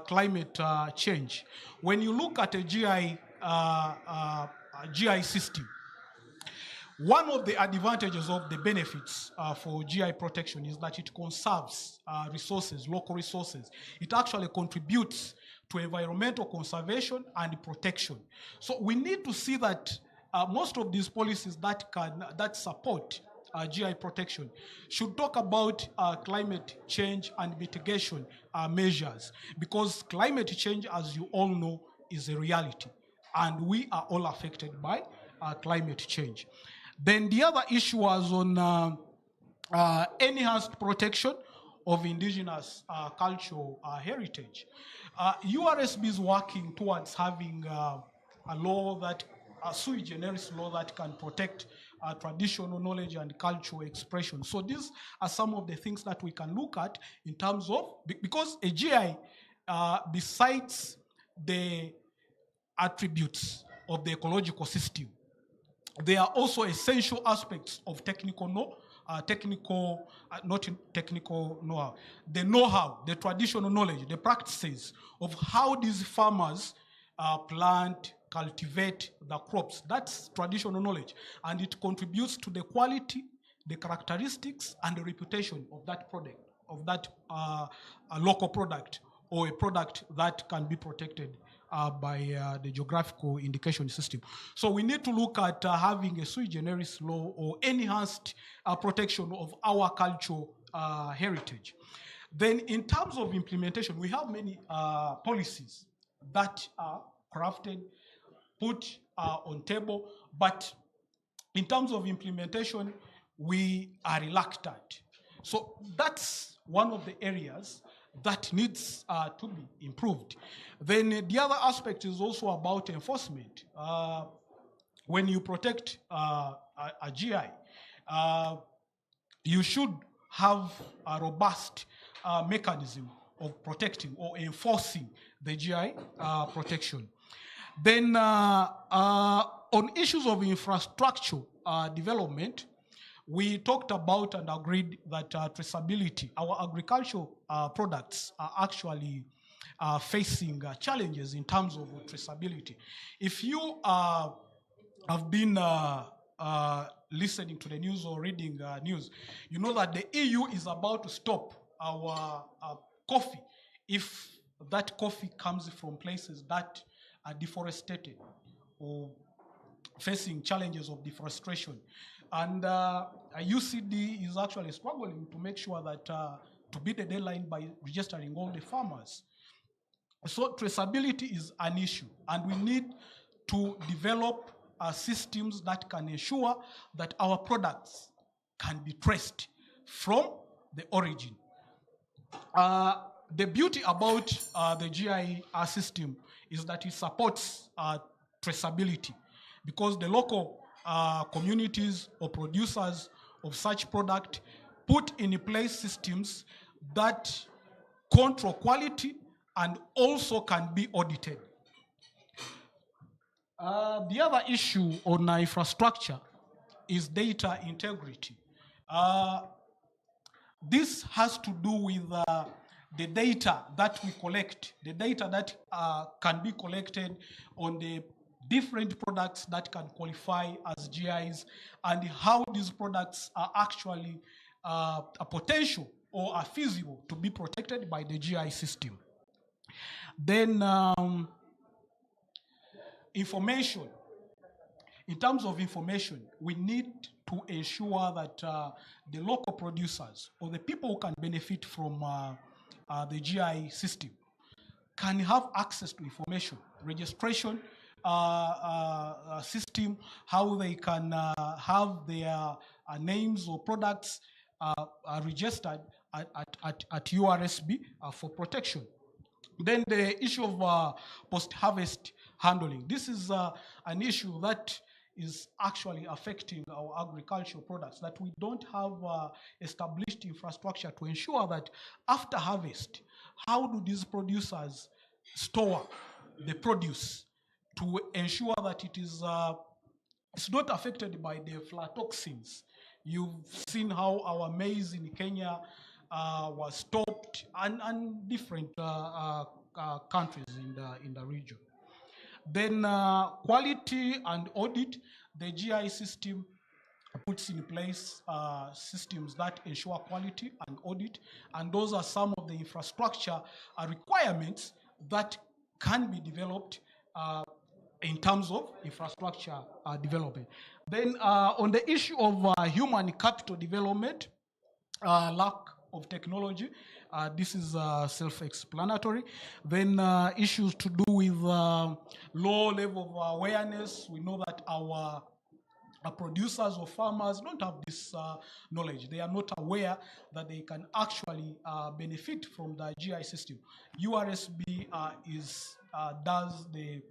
climate change. When you look at a GI system, one of the advantages of the benefits for GI protection is that it conserves resources, local resources. It actually contributes to environmental conservation and protection. So we need to see that most of these policies that support GI protection should talk about climate change and mitigation measures, because climate change, as you all know, is a reality, and we are all affected by climate change. Then the other issue was on enhanced protection of indigenous cultural heritage. URSB is working towards having a law that, a sui generis law that can protect traditional knowledge and cultural expression. So these are some of the things that we can look at in terms of, because a GI, besides the attributes of the ecological system, there are also essential aspects of technical technical, not technical know-how, the know-how, the traditional knowledge, the practices of how these farmers plant, cultivate the crops. That's traditional knowledge, and it contributes to the quality, the characteristics, and the reputation of that product, of that local product, or a product that can be protected by the geographical indication system. So we need to look at having a sui generis law or enhanced protection of our cultural heritage. Then in terms of implementation, we have many policies that are crafted, put on table, but in terms of implementation, we are reluctant. So that's one of the areas that needs to be improved. Then the other aspect is also about enforcement. When you protect a GI, you should have a robust mechanism of protecting or enforcing the GI protection. Then on issues of infrastructure development, we talked about and agreed that traceability, our agricultural products are actually facing challenges in terms of traceability. If you have been listening to the news or reading news, you know that the EU is about to stop our coffee if that coffee comes from places that are deforested or facing challenges of deforestation. And UCD is actually struggling to make sure that to beat the deadline by registering all the farmers. So traceability is an issue, and we need to develop systems that can ensure that our products can be traced from the origin. The beauty about the GI system is that it supports traceability, because the local communities or producers of such product put in place systems that control quality and also can be audited. The other issue on infrastructure is data integrity. This has to do with the data that we collect, the data that can be collected on the different products that can qualify as GIs, and how these products are actually a potential or are feasible to be protected by the GI system. Then information. In terms of information, we need to ensure that the local producers or the people who can benefit from the GI system can have access to information, registration system, how they can have their names or products registered at URSB for protection. Then the issue of post-harvest handling. This is an issue that is actually affecting our agricultural products, that we don't have established infrastructure to ensure that after harvest, how do these producers store the produce to ensure that it is it's not affected by the aflatoxins. You've seen how our maize in Kenya was stopped, and different countries in the region. Then quality and audit, the GI system puts in place systems that ensure quality and audit, and those are some of the infrastructure requirements that can be developed in terms of infrastructure development. Then on the issue of human capital development, lack of technology, this is self-explanatory. Then issues to do with low level of awareness. We know that our producers or farmers don't have this knowledge. They are not aware that they can actually benefit from the GI system. URSB does the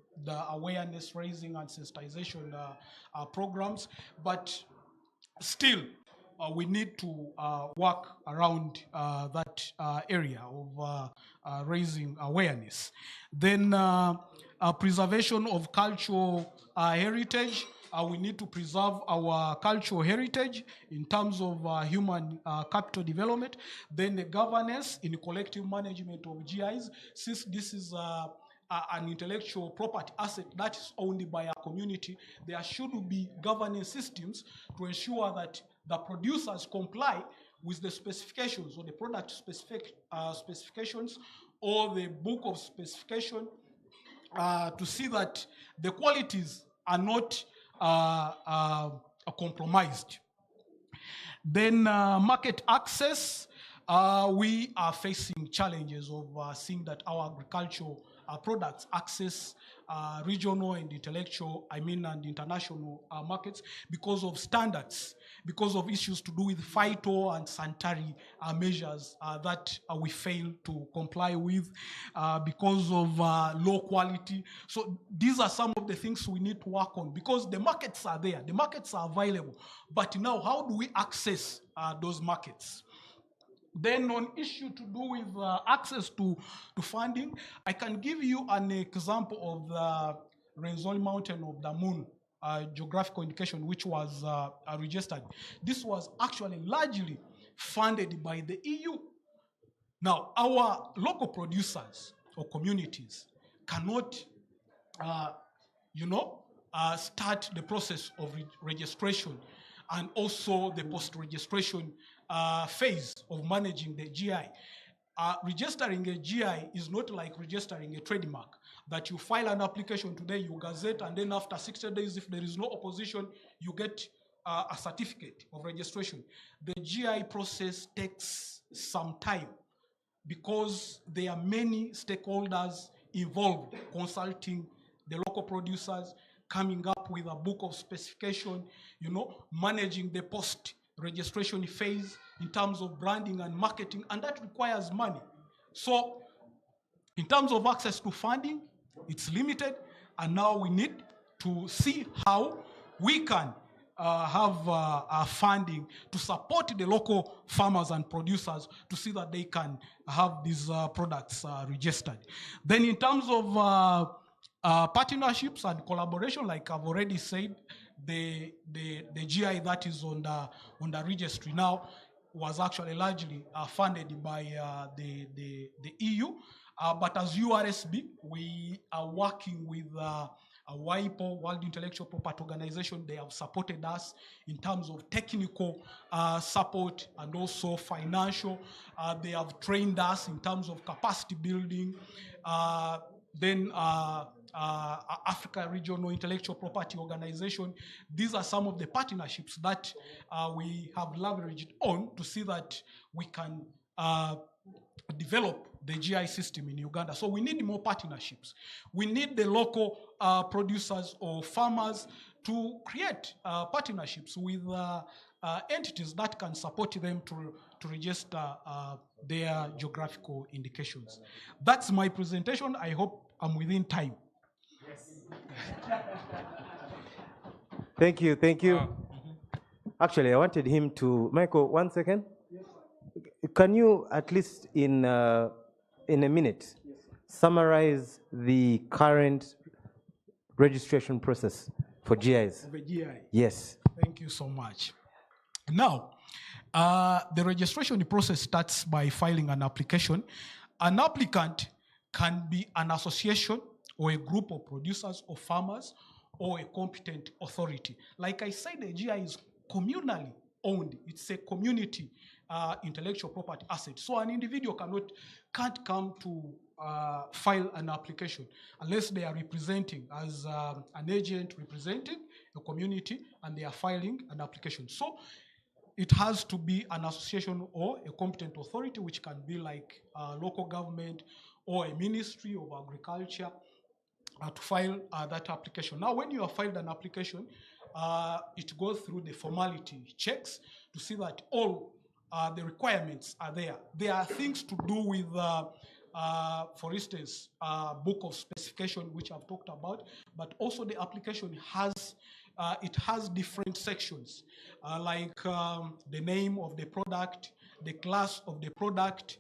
awareness raising and sensitization programs, but still we need to work around that area of raising awareness. Then preservation of cultural heritage. we need to preserve our cultural heritage in terms of human capital development. Then the governance in collective management of GIs, since this is an intellectual property asset that is owned by a community, there should be governance systems to ensure that the producers comply with the specifications or the product specifications or the book of specification to see that the qualities are not compromised. Then market access, we are facing challenges of seeing that our agricultural products access regional and intellectual, and international markets because of standards, because of issues to do with phyto and sanitary measures that we fail to comply with, because of low quality. So these are some of the things we need to work on, because the markets are there, the markets are available, but now how do we access those markets? Then on issue to do with access to funding, I can give you an example of the Renzori Mountain of the Moon geographical indication, which was registered. This was actually largely funded by the EU. Now, our local producers or communities cannot, start the process of registration and also the post-registration phase of managing the GI. Registering a GI is not like registering a trademark, that you file an application today, you gazette, and then after 60 days, if there is no opposition, you get a certificate of registration. The GI process takes some time because there are many stakeholders involved, consulting the local producers, coming up with a book of specification, managing the post-registration phase in terms of branding and marketing, and that requires money. So in terms of access to funding, it's limited, and now we need to see how we can have funding to support the local farmers and producers to see that they can have these products registered. Then in terms of partnerships and collaboration, like I've already said, the GI that is on the registry now was actually largely funded by the EU. But as URSB, we are working with WIPO, World Intellectual Property Organization. They have supported us in terms of technical support and also financial. They have trained us in terms of capacity building. Then Africa Regional Intellectual Property Organization. These are some of the partnerships that we have leveraged on to see that we can develop the GI system in Uganda. So we need more partnerships. We need the local producers or farmers to create partnerships with entities that can support them to register their geographical indications. That's my presentation. I hope I'm within time. Thank you, thank you. Actually, I wanted him to, Michael, 1 second. Can you at least in a minute summarize the current registration process for GIs? For GI? Yes. Thank you so much. Now, the registration process starts by filing an application. An applicant can be an association or a group of producers or farmers or a competent authority. Like I said, the GI is communally owned. It's a community intellectual property asset. So an individual can't come to file an application unless they are representing as an agent representing a community and they are filing an application. So it has to be an association or a competent authority, which can be like local government or a ministry of agriculture, to file that application. Now, when you have filed an application, it goes through the formality checks to see that all the requirements are there. There are things to do with, for instance, book of specification, which I've talked about, but also the application has different sections, like the name of the product, the class of the product,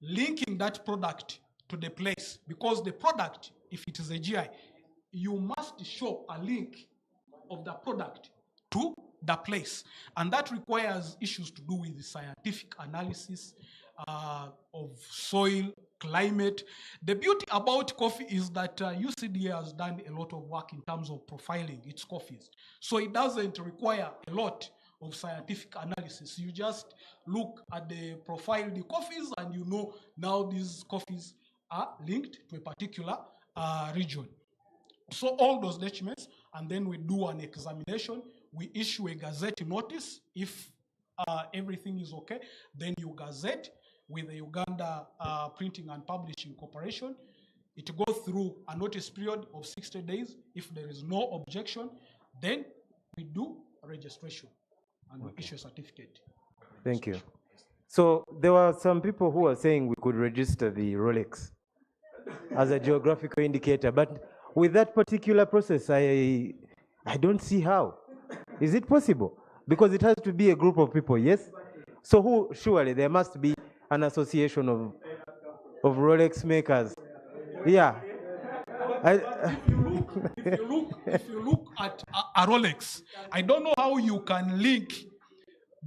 linking that product to the place, because the product, if it is a GI, you must show a link of the product to the place. And that requires issues to do with the scientific analysis of soil, climate. The beauty about coffee is that UCDA has done a lot of work in terms of profiling its coffees. So it doesn't require a lot of scientific analysis. You just look at the profile of the coffees and you know now these coffees are linked to a particular region. So all those documents, and then we do an examination. We issue a gazette notice. If everything is okay, then you gazette with the Uganda Printing and Publishing Corporation. It goes through a notice period of 60 days. If there is no objection, then we do a registration and we issue a certificate. Thank you. So there were some people who were saying we could register the Rolex as a geographical indicator, but with that particular process, I don't see how. Is it possible? Because it has to be a group of people, yes? So surely there must be an association of Rolex makers. Yeah. If you look at a Rolex, I don't know how you can link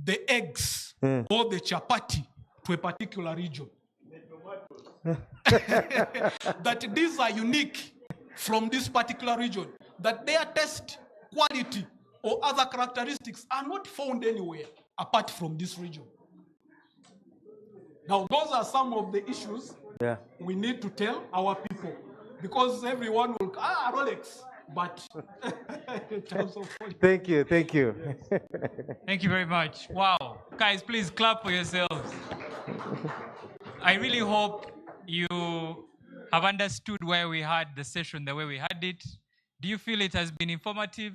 the eggs or the chapati to a particular region. That these are unique from this particular region, that their taste, quality, or other characteristics are not found anywhere apart from this region. Now, those are some of the issues we need to tell our people, because everyone will, Rolex, but in terms of Thank you, thank you. Thank you very much. Wow. Guys, please clap for yourselves. I really hope you have understood why we had the session the way we had it. Do you feel it has been informative?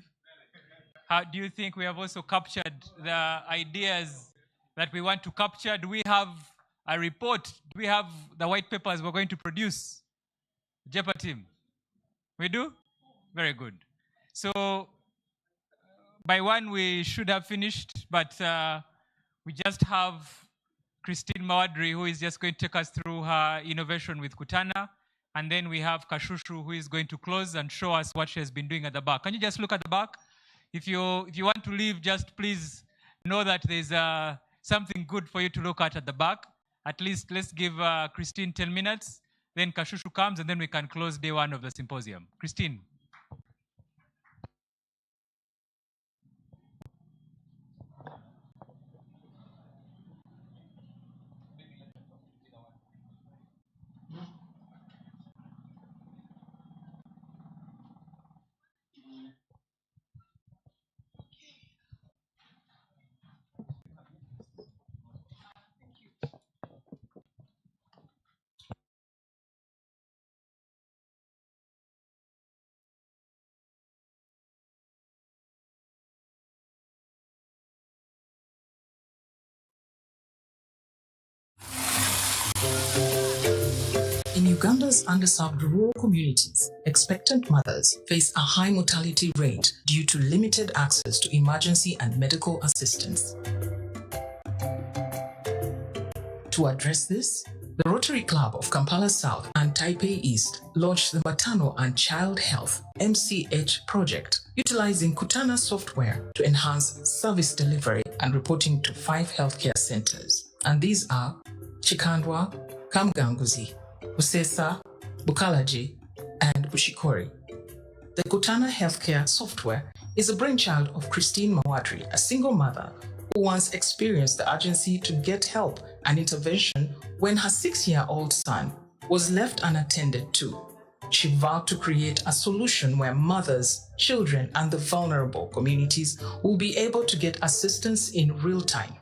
How do you think we have also captured the ideas that we want to capture? Do we have a report? Do we have the white papers we're going to produce? JEPA team? We do? Very good. So by 1 we should have finished, but we just have Christine Mawadri, who is just going to take us through her innovation with Kutana. And then we have Kashushu, who is going to close and show us what she has been doing at the back. Can you just look at the back? If you want to leave, just please know that there's something good for you to look at the back. At least let's give Christine 10 minutes. Then Kashushu comes, and then we can close day 1 of the symposium. Christine. In Uganda's underserved rural communities, expectant mothers face a high mortality rate due to limited access to emergency and medical assistance. To address this, the Rotary Club of Kampala South and Taipei East launched the Maternal and Child Health (MCH) project, utilizing Kutana software to enhance service delivery and reporting to 5 healthcare centers. And these are Chikandwa, Kamganguzi, Busesa, Bukalaji, and Bushikori. The Kutana healthcare software is a brainchild of Christine Mawadri, a single mother who once experienced the urgency to get help and intervention when her 6-year-old son was left unattended to. She vowed to create a solution where mothers, children, and the vulnerable communities will be able to get assistance in real time.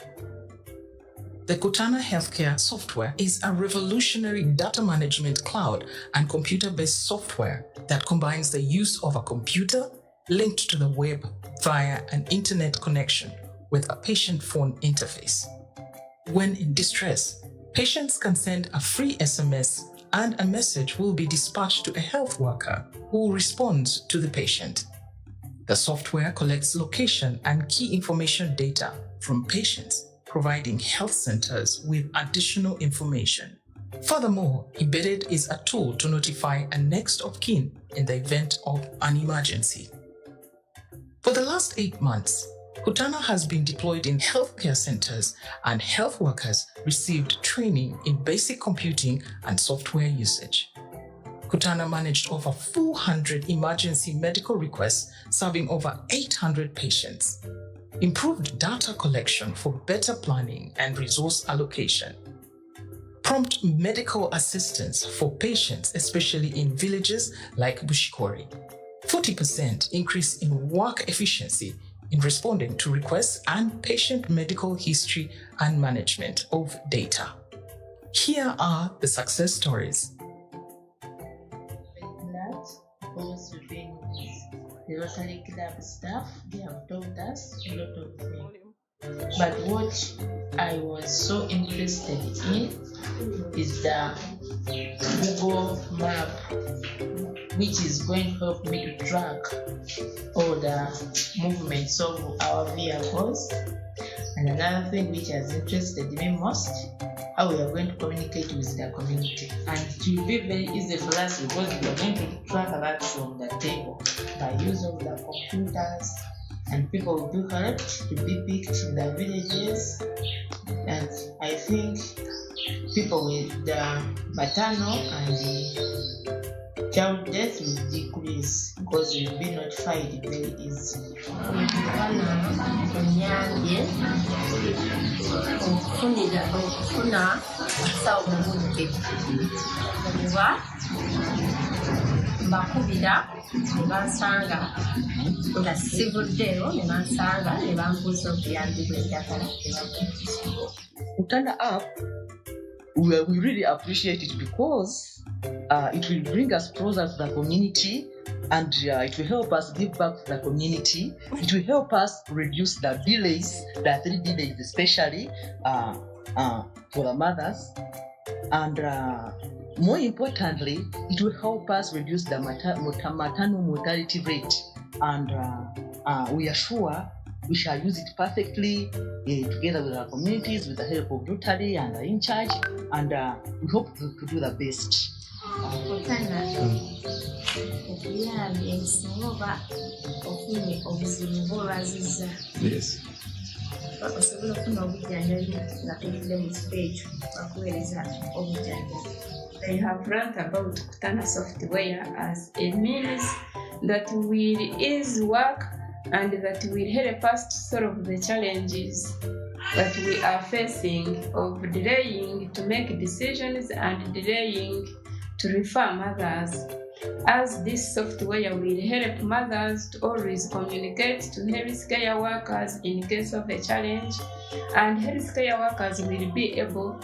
The Kutana healthcare software is a revolutionary data management cloud and computer-based software that combines the use of a computer linked to the web via an internet connection with a patient phone interface. When in distress, patients can send a free SMS and a message will be dispatched to a health worker who responds to the patient. The software collects location and key information data from patients, providing health centers with additional information. Furthermore, embedded is a tool to notify a next of kin in the event of an emergency. For the last 8 months, Kutana has been deployed in healthcare centers, and health workers received training in basic computing and software usage. Kutana managed over 400 emergency medical requests, serving over 800 patients, improved data collection for better planning and resource allocation, prompt medical assistance for patients, especially in villages like Bushikori, 40% increase in work efficiency in responding to requests, and patient medical history and management of data. Here are the success stories. Because we've been with the Rotary Club staff, they have taught us a lot of things. But what I was so interested in is the Google map, which is going to help me to track all the movements of our vehicles. And another thing which has interested me most, how we are going to communicate with the community. And it will be very easy for us because we are going to track that from the table by use of the computers, and people will be helped to be picked in the villages. And I think people with the maternal and the child death will decrease because it will be notified very easily. Okufuna asawo obudde obuba mbakubira ne bansanga nga sivuddeyo ne bansanga ne bambuuza obuyambi bw'eddagala. Kutana app, we really appreciate it because it will bring us closer to the community, and it will help us give back to the community. It will help us reduce the delays, the 3 delays especially for the mothers. And more importantly, it will help us reduce the maternal mortality rate. And we are sure we shall use it perfectly together with our communities, with the help of Rotary and in charge, and we hope to do the best. Kutana okuyambye ensinga oba ofunye obuzibu bw'olwazizza. Yes. Osobola okufuna obujjanjabi nga tuvudde mu kifo ekyo bakuweereza obujjanjabi. They have learned about Kutana software as a means that will ease work and that will help us to solve the challenges that we are facing of delaying to make decisions and delaying to refer mothers, as this software will help mothers to always communicate to healthcare workers in case of a challenge, and healthcare workers will be able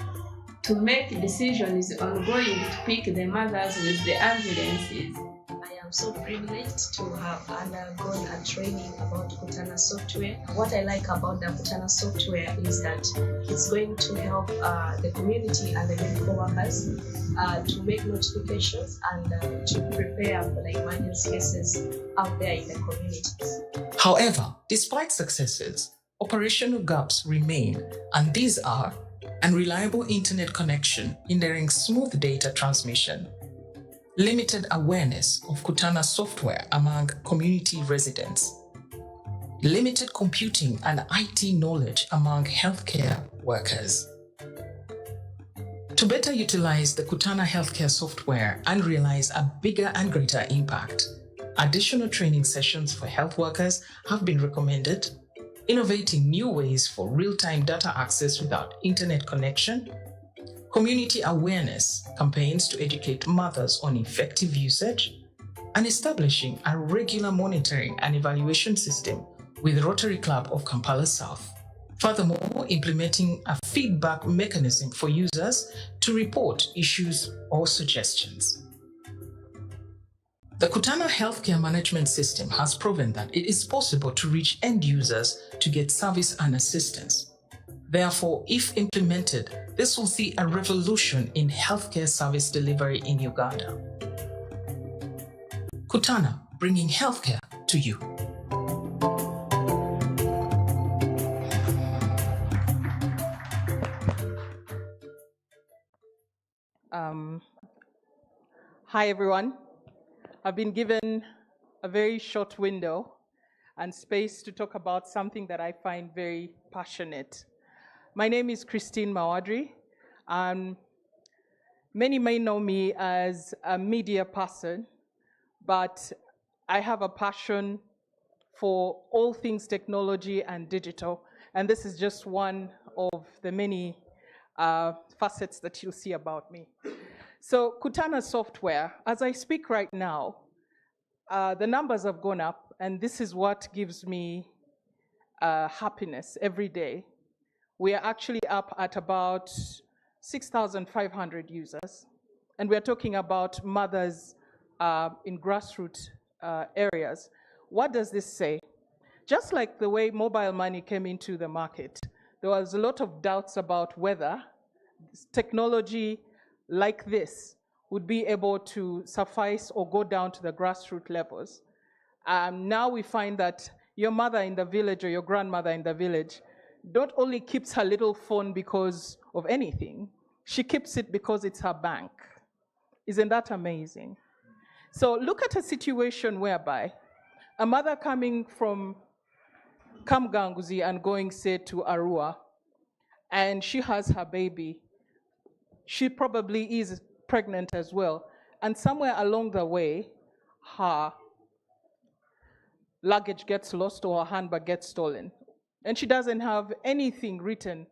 to make decisions on going to pick the mothers with the ambulances. I am so privileged to have undergone a training about Kutana software. What I like about the Kutana software is that it's going to help the community and the medical workers to make notifications and to prepare for the emergency cases out there in the communities. However, despite successes, operational gaps remain, and these are unreliable internet connection hindering smooth data transmission, limited awareness of Kutana software among community residents, limited computing and IT knowledge among healthcare workers. To better utilize the Kutana healthcare software and realize a bigger and greater impact, additional training sessions for health workers have been recommended, innovating new ways for real-time data access without internet connection, community awareness campaigns to educate mothers on effective usage, and establishing a regular monitoring and evaluation system with the Rotary Club of Kampala South. Furthermore, implementing a feedback mechanism for users to report issues or suggestions. The Kutana healthcare management system has proven that it is possible to reach end users to get service and assistance. Therefore, if implemented, this will see a revolution in healthcare service delivery in Uganda. Kutana, bringing healthcare to you. Hi, everyone. I've been given a very short window and space to talk about something that I find very passionate. My name is Christine Mawadri. Many may know me as a media person, but I have a passion for all things technology and digital, and this is just one of the many facets that you'll see about me. So Kutana Software, as I speak right now, the numbers have gone up, and this is what gives me happiness every day. We are actually up at about 6,500 users, and we're talking about mothers in grassroots areas. What does this say? Just like the way mobile money came into the market, there was a lot of doubts about whether technology like this would be able to suffice or go down to the grassroots levels. Now we find that your mother in the village or your grandmother in the village not only keeps her little phone because of anything, she keeps it because it's her bank. Isn't that amazing? So look at a situation whereby a mother coming from Kamganguzi and going, say, to Arua, and she has her baby. She probably is pregnant as well. And somewhere along the way, her luggage gets lost or her handbag gets stolen. And she doesn't have anything written,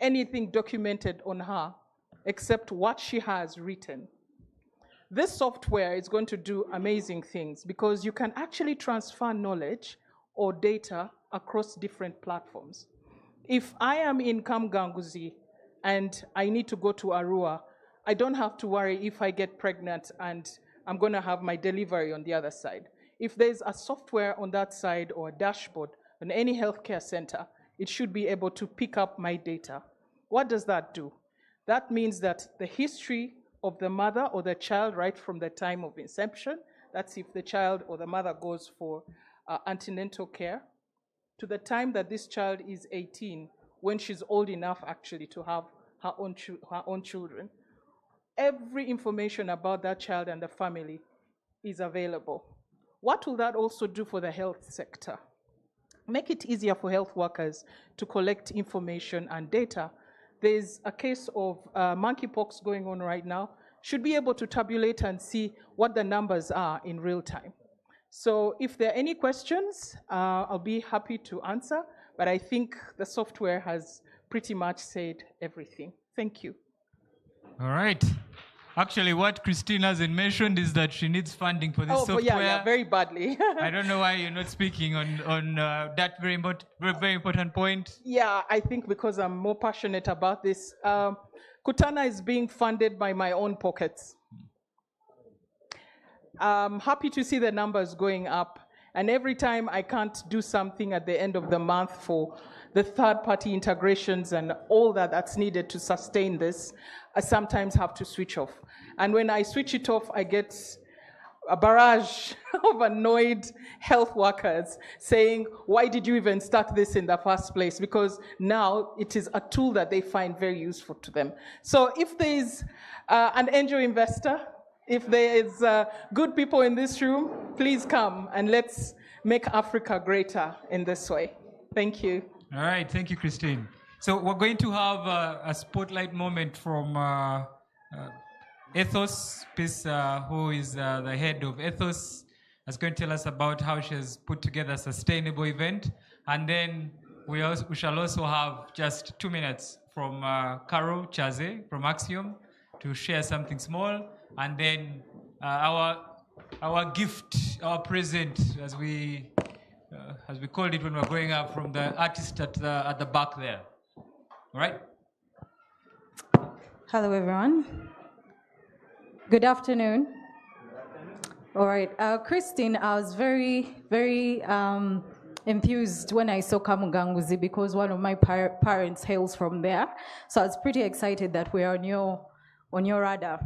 anything documented on her, except what she has written. This software is going to do amazing things because you can actually transfer knowledge or data across different platforms. If I am in Kamganguzi and I need to go to Arua, I don't have to worry if I get pregnant and I'm going to have my delivery on the other side. If there's a software on that side or a dashboard in any healthcare center, it should be able to pick up my data. What does that do? That means that the history of the mother or the child right from the time of inception, that's if the child or the mother goes for antenatal care, to the time that this child is 18, when she's old enough actually to have her own children. Every information about that child and the family is available. What will that also do for the health sector? Make it easier for health workers to collect information and data. There's a case of monkeypox going on right now. Should be able to tabulate and see what the numbers are in real time. So if there are any questions, I'll be happy to answer, but I think the software has pretty much said everything. Thank you. All right. Actually, what Christine hasn't mentioned is that she needs funding for this software. Yeah, very badly. I don't know why you're not speaking on that very important point. Yeah, I think because I'm more passionate about this. Kutana is being funded by my own pockets. I'm happy to see the numbers going up. And every time I can't do something at the end of the month for the third-party integrations and all that's needed to sustain this, I sometimes have to switch off. And when I switch it off, I get a barrage of annoyed health workers saying, why did you even start this in the first place? Because now it is a tool that they find very useful to them. So if there is an angel investor, if there is good people in this room, please come and let's make Africa greater in this way. Thank you. All right, thank you, Christine. So we're going to have a spotlight moment from Ethos, who is the head of Ethos, is going to tell us about how she has put together a sustainable event. And then we shall also have just 2 minutes from Carol Chaze from Axiom to share something small. And then our gift, our present, as we called it when we were growing up, from the artist at the back there. All right? Hello, everyone. Good afternoon. All right. Christine, I was very, very enthused when I saw Kamuganguzi because one of my parents hails from there. So I was pretty excited that we're on your radar.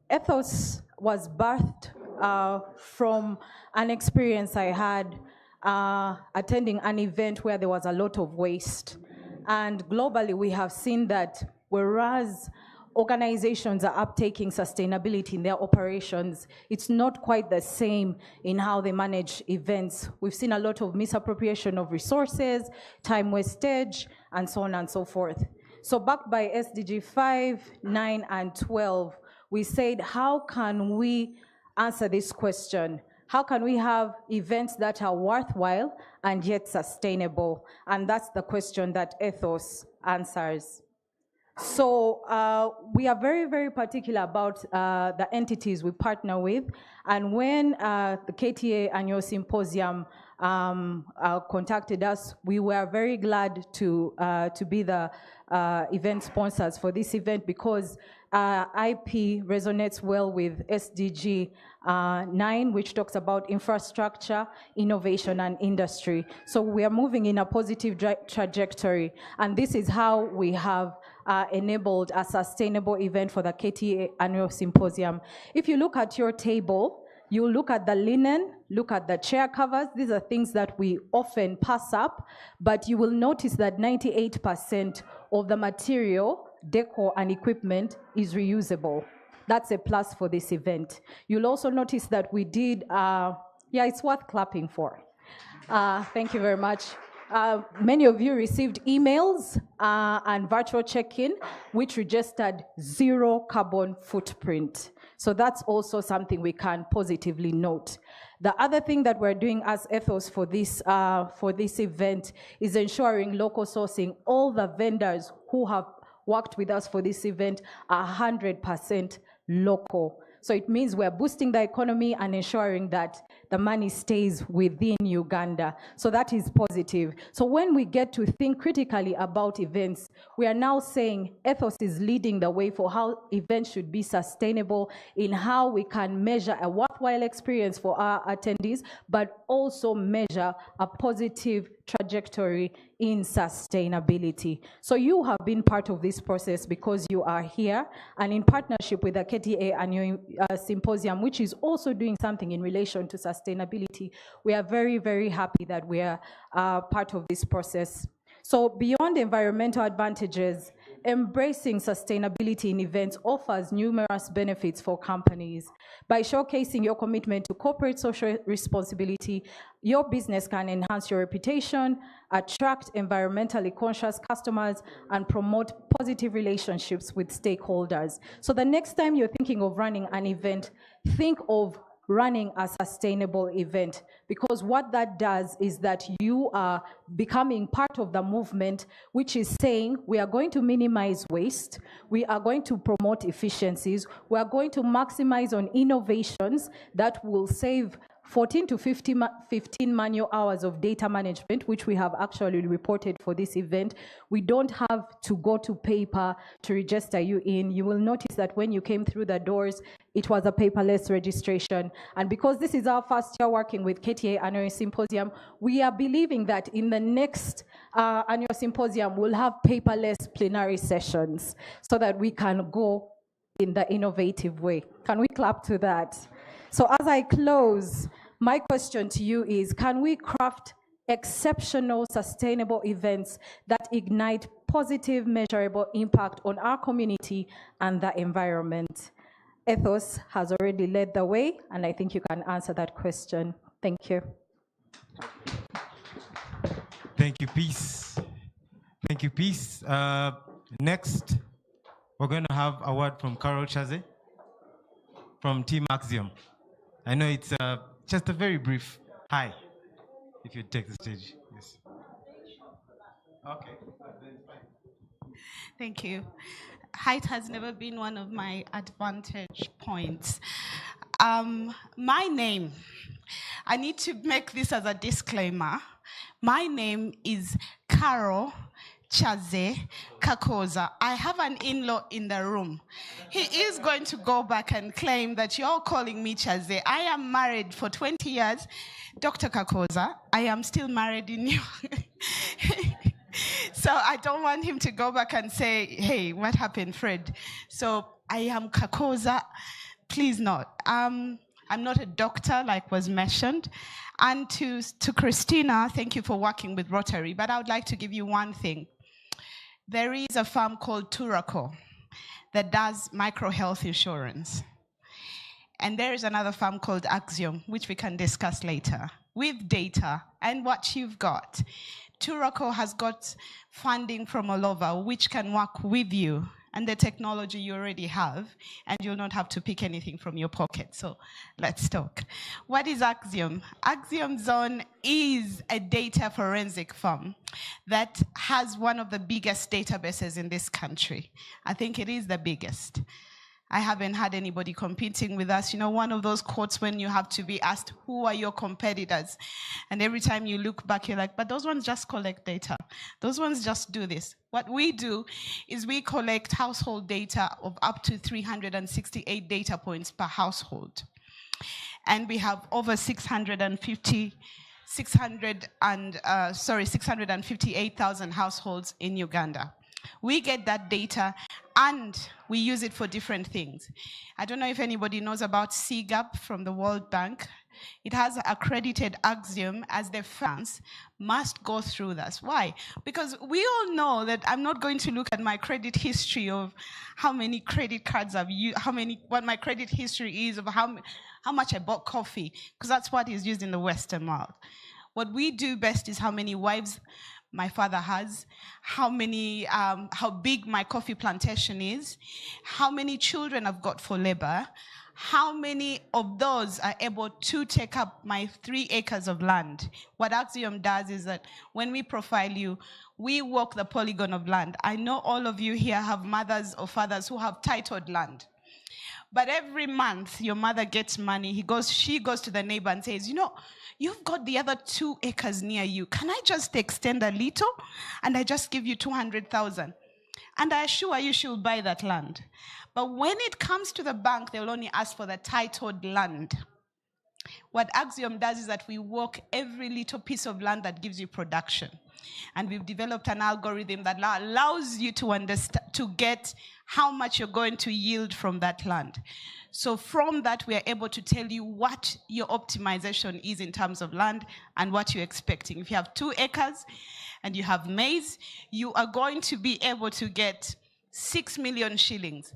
Ethos was birthed from an experience I had attending an event where there was a lot of waste. And globally, we have seen that whereas organizations are uptaking sustainability in their operations, it's not quite the same in how they manage events. We've seen a lot of misappropriation of resources, time wastage, and so on and so forth. So backed by SDG 5, 9, and 12, we said, how can we answer this question? How can we have events that are worthwhile and yet sustainable? And that's the question that Ethos answers. So we are very, very particular about the entities we partner with. And when the KTA Annual Symposium contacted us, we were very glad to be the event sponsors for this event, because IP resonates well with SDG 9, which talks about infrastructure, innovation, and industry. So we are moving in a positive trajectory, and this is how we have enabled a sustainable event for the KTA Annual Symposium. If you look at your table, you look at the linen, look at the chair covers. These are things that we often pass up, but you will notice that 98% of the material, decor, and equipment is reusable. That's a plus for this event. You'll also notice that we did, yeah, it's worth clapping for. Thank you very much. Many of you received emails and virtual check-in, which registered 0 carbon footprint. So that's also something we can positively note. The other thing that we're doing as Ethos for this event is ensuring local sourcing. All the vendors who have worked with us for this event are 100% local. So it means we're boosting the economy and ensuring that the money stays within Uganda. So that is positive. So when we get to think critically about events, we are now saying Ethos is leading the way for how events should be sustainable, in how we can measure a worthwhile experience for our attendees, but also measure a positive trajectory in sustainability. So you have been part of this process because you are here, and in partnership with the KTA Annual Symposium, which is also doing something in relation to sustainability, we are very, very happy that we are part of this process. So beyond environmental advantages, embracing sustainability in events offers numerous benefits for companies. By showcasing your commitment to corporate social responsibility, your business can enhance your reputation, attract environmentally conscious customers, and promote positive relationships with stakeholders. So the next time you're thinking of running an event, think of running a sustainable event, because what that does is that you are becoming part of the movement, which is saying we are going to minimize waste, we are going to promote efficiencies, we are going to maximize on innovations that will save 14 to 15 manual hours of data management, which we have actually reported for this event. We don't have to go to paper to register you in. You will notice that when you came through the doors, it was a paperless registration. And because this is our first year working with KTA Annual Symposium, we are believing that in the next Annual Symposium, we'll have paperless plenary sessions so that we can go in the innovative way. Can we clap to that? So as I close, my question to you is, can we craft exceptional, sustainable events that ignite positive, measurable impact on our community and the environment? Ethos has already led the way, and I think you can answer that question. Thank you. Thank you, Peace. Thank you, Peace. Next, we're going to have a word from Carol Chaze from Team Axiom. I know it's just a very brief hi, if you take the stage. Yes. Okay. Thank you. Height has never been one of my advantage points. My name, I need to make this as a disclaimer. My name is Carol Chaze Kakoza. I have an in-law in the room. He is going to go back and claim that you're calling me Chaze. I am married for 20 years. Dr. Kakoza, I am still married in you. So I don't want him to go back and say, hey, what happened, Fred? So I am Kakoza. Please not. I'm not a doctor, like was mentioned. And to Christina, thank you for working with Rotary, but I would like to give you one thing. There is a farm called Turako that does micro health insurance. And there is another firm called Axiom, which we can discuss later, with data and what you've got. Turaco has got funding from all over, which can work with you and the technology you already have, and you'll not have to pick anything from your pocket. So let's talk. What is Axiom? Axiom Zone is a data forensic firm that has one of the biggest databases in this country. I think it is the biggest. I haven't had anybody competing with us. You know, one of those quotes when you have to be asked, who are your competitors? And every time you look back, you're like, but those ones just collect data. Those ones just do this. What we do is we collect household data of up to 368 data points per household. And we have over 658,000 households in Uganda. We get that data and we use it for different things. I don't know if anybody knows about CGAP from the World Bank. It has accredited Axiom as the firms must go through this. Why? Because we all know that I'm not going to look at my credit history of how many credit cards I've used, what my credit history is of how much I bought coffee, because that's what is used in the Western world. What we do best is how many wives my father has, how big my coffee plantation is, how many children I've got for labor, how many of those are able to take up my 3 acres of land. What Axiom does is that when we profile you, we walk the polygon of land. I know all of you here have mothers or fathers who have titled land. But every month, your mother gets money. She goes to the neighbor and says, you know, you've got the other 2 acres near you. Can I just extend a little? And I just give you 200,000. And I assure you she'll buy that land. But when it comes to the bank, they'll only ask for the titled land. What Axiom does is that we walk every little piece of land that gives you production. And we've developed an algorithm that allows you to understand, to get how much you're going to yield from that land. So from that, we are able to tell you what your optimization is in terms of land and what you're expecting. If you have 2 acres and you have maize, you are going to be able to get 6 million shillings.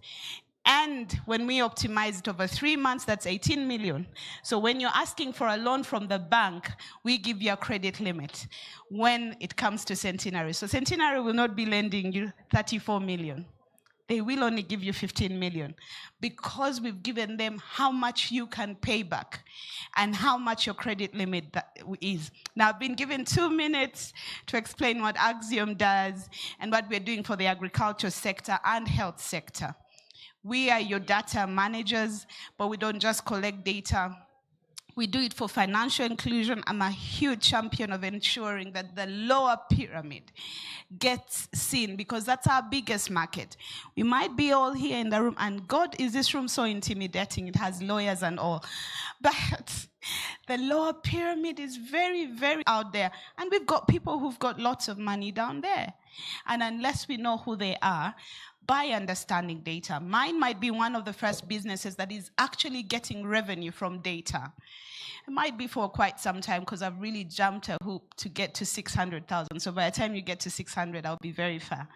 And when we optimize it over 3 months, that's 18 million. So when you're asking for a loan from the bank, we give you a credit limit when it comes to Centenary. So Centenary will not be lending you 34 million. They will only give you 15 million because we've given them how much you can pay back and how much your credit limit is. Now, I've been given 2 minutes to explain what Axiom does and what we're doing for the agriculture sector and health sector. We are your data managers, but we don't just collect data. We do it for financial inclusion. I'm a huge champion of ensuring that the lower pyramid gets seen because that's our biggest market. We might be all here in the room, and God, is this room so intimidating? It has lawyers and all. But the lower pyramid is very, very out there. And we've got people who've got lots of money down there. And unless we know who they are, by understanding data. Mine might be one of the first businesses that is actually getting revenue from data. It might be for quite some time because I've really jumped a hoop to get to 600,000. So by the time you get to 600, I'll be very fair.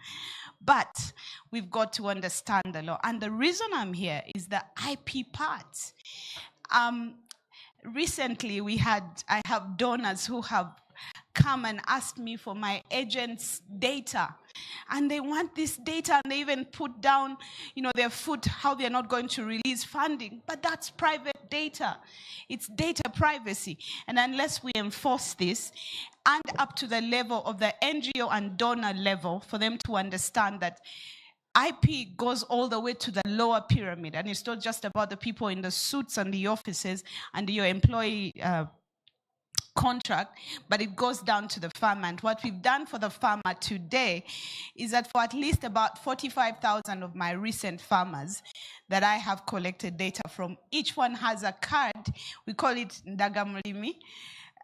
But we've got to understand the law. And the reason I'm here is the IP part. Recently, I have donors who have come and asked me for my agent's data. And they want this data, and they even put down, their foot, how they're not going to release funding. But that's private data. It's data privacy. And unless we enforce this, and up to the level of the NGO and donor level, for them to understand that IP goes all the way to the lower pyramid, and it's not just about the people in the suits and the offices and your employee contract, but it goes down to the farmer. And what we've done for the farmer today is that for at least about 45,000 of my recent farmers that I have collected data from, each one has a card. We call it Ndagamulimi,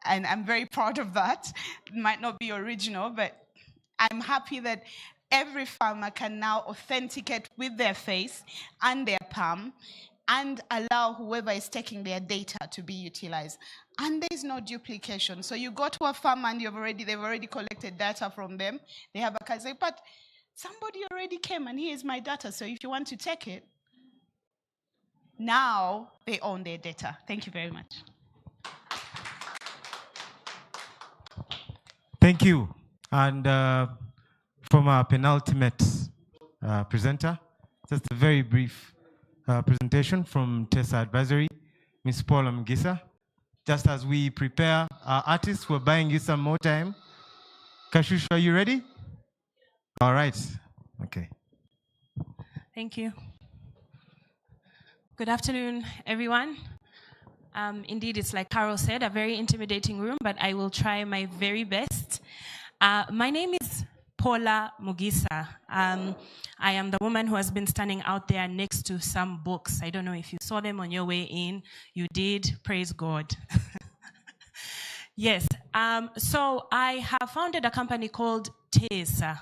and I'm very proud of that. It might not be original, but I'm happy that every farmer can now authenticate with their face and their palm and allow whoever is taking their data to be utilized. And there is no duplication. So you go to a farmer and they've already collected data from them. They have a card, say, but somebody already came and here's my data, so if you want to take it, now they own their data. Thank you very much. Thank you. And from our penultimate presenter, just a very brief presentation from TESA Advisory, Ms. Paula Mgisa. Just as we prepare our artists, we're buying you some more time. Kashush, are you ready? All right. Okay. Thank you. Good afternoon, everyone. Indeed, it's like Carol said, a very intimidating room, but I will try my very best. My name is Paula Mugisa. I am the woman who has been standing out there next to some books. I don't know if you saw them on your way in. You did. Praise God. Yes. So I have founded a company called TESA.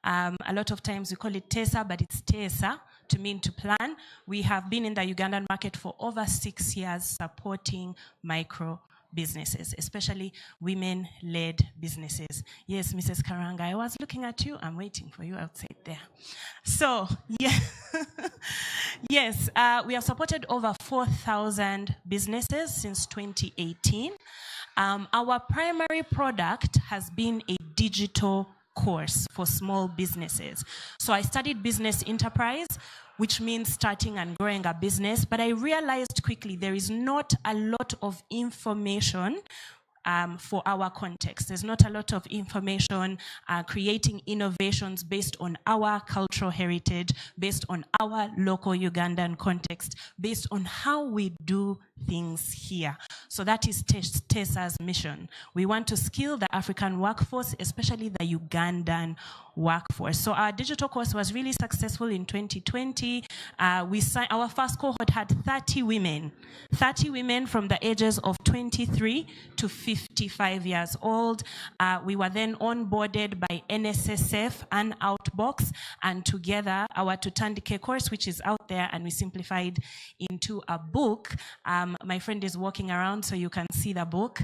A lot of times we call it TESA, but it's TESA, to mean to plan. We have been in the Ugandan market for over 6 years supporting micro businesses, especially women-led businesses. Yes, Mrs. Karanga, I was looking at you. I'm waiting for you outside there. So, yeah. Yes, we have supported over 4,000 businesses since 2018. Our primary product has been a digital course for small businesses. So I studied business enterprise, which means starting and growing a business, but I realized quickly there is not a lot of information for our context. There's not a lot of information creating innovations based on our cultural heritage, based on our local Ugandan context, based on how we do things here. So that is TESA's mission. We want to skill the African workforce, especially the Ugandan workforce. So our digital course was really successful in 2020. Our first cohort had 30 women from the ages of 23 to 55 years old. We were then onboarded by NSSF and Outbox, and together our Tutandike course, which is out there, and we simplified into a book. My friend is walking around so you can see the book.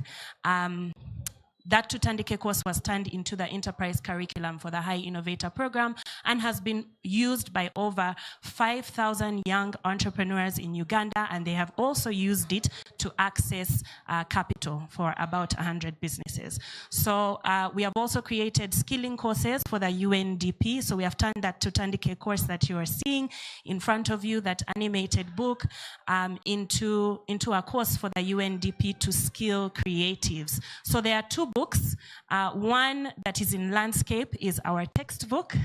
That Tutandike course was turned into the enterprise curriculum for the High Innovator program and has been used by over 5,000 young entrepreneurs in Uganda, and they have also used it to access capital for about 100 businesses. So we have also created skilling courses for the UNDP. So we have turned that Tutandike course that you are seeing in front of you, that animated book, into a course for the UNDP to skill creatives. So there are two books. One that is in landscape is our textbook.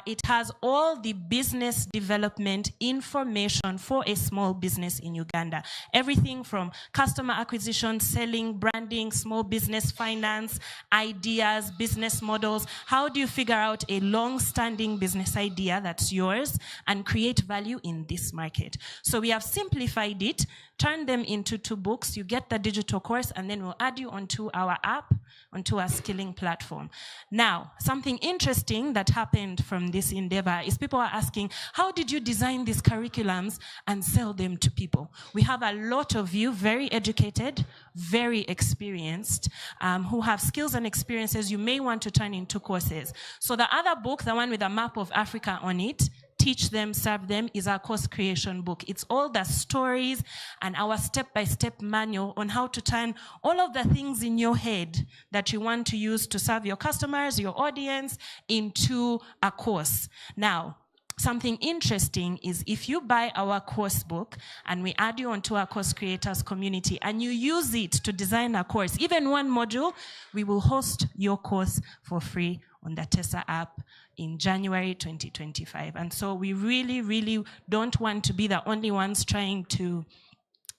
It has all the business development information for a small business in Uganda. Everything from customer acquisition, selling, branding, small business finance, ideas, business models. How do you figure out a long-standing business idea that's yours and create value in this market? So we have simplified it, turned them into two books. You get the digital course, and then we'll add you onto our app, onto our skilling platform. Now, something interesting that happened from this endeavor is people are asking, how did you design these curriculums and sell them to people? We have a lot of you, very educated, very experienced, who have skills and experiences you may want to turn into courses. So the other book, the one with a map of Africa on it, Teach Them, Serve Them, is our course creation book. It's all the stories and our step-by-step manual on how to turn all of the things in your head that you want to use to serve your customers, your audience, into a course. Now, something interesting is if you buy our course book and we add you onto our course creators community and you use it to design a course, even one module, we will host your course for free on the TESA app in January 2025. And so we really, really don't want to be the only ones trying to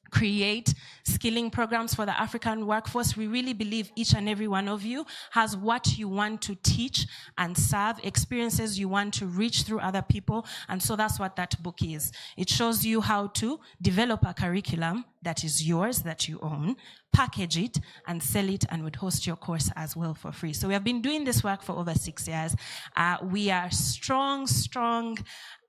create skilling programs for the African workforce. We really believe each and every one of you has what you want to teach and serve, experiences you want to reach through other people. And so that's what that book is. It shows you how to develop a curriculum that is yours, that you own, package it and sell it, and would host your course as well for free. So we have been doing this work for over 6 years. We are strong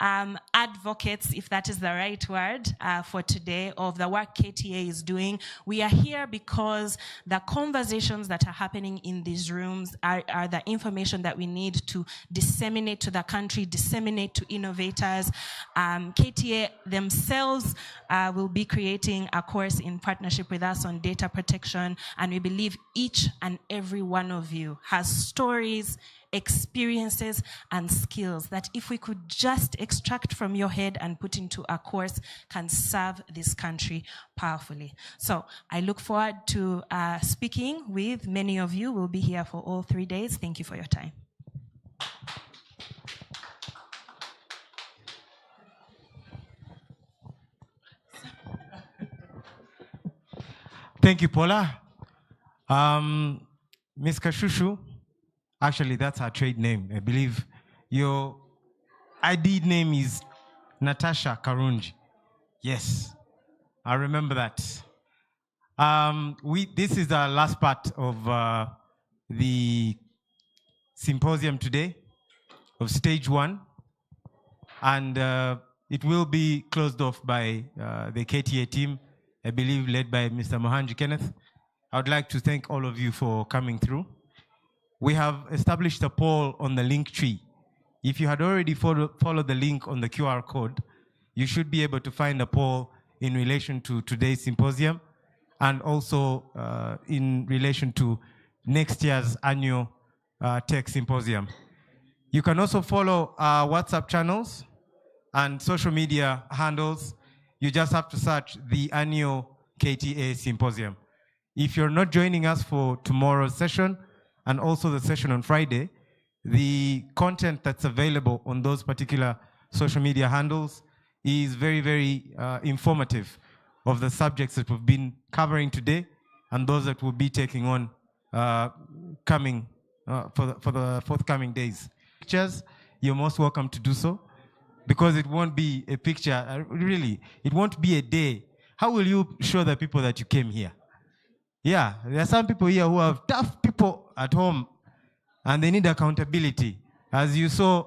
advocates, if that is the right word, for today of the work KTA is doing. We are here because the conversations that are happening in these rooms are the information that we need to disseminate to the country, disseminate to innovators. KTA themselves will be creating a course in partnership with us on data protection, and we believe each and every one of you has stories, experiences, and skills that if we could just extract from your head and put into a course can serve this country powerfully. So I look forward to speaking with many of you. We'll be here for all 3 days. Thank you for your time. Thank you, Paula. Ms. Kashushu, actually, that's her trade name. I believe your ID name is Natasha Karunji. Yes, I remember that. This is the last part of the symposium today, of stage 1. And it will be closed off by the KTA team, I believe led by Mr. Mohanji Kenneth. I would like to thank all of you for coming through. We have established a poll on the link tree. If you had already followed the link on the QR code, you should be able to find a poll in relation to today's symposium and also in relation to next year's annual tech symposium. You can also follow our WhatsApp channels and social media handles. You just have to search the annual KTA symposium. If you're not joining us for tomorrow's session, and also the session on Friday, the content that's available on those particular social media handles is very, very informative of the subjects that we've been covering today and those that we'll be taking on for the forthcoming days. Pictures, you're most welcome to do so, because it won't be a picture, really, it won't be a day. How will you show the people that you came here? Yeah, there are some people here who have tough people at home and they need accountability. As you saw,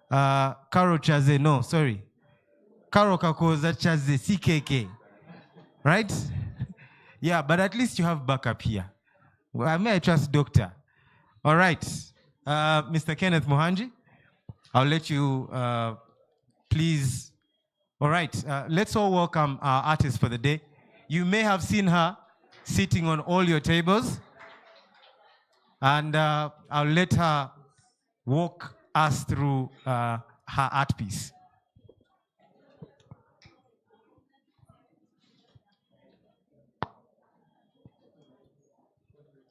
Carol Chaze, no, sorry. Carol Kakoza Chaze, CKK, right? Yeah, but at least you have backup here. Well, may I trust doctor? All right, Mr. Kenneth Mohanji, I'll let you please. All right, let's all welcome our artist for the day. You may have seen her sitting on all your tables, and I'll let her walk us through her art piece.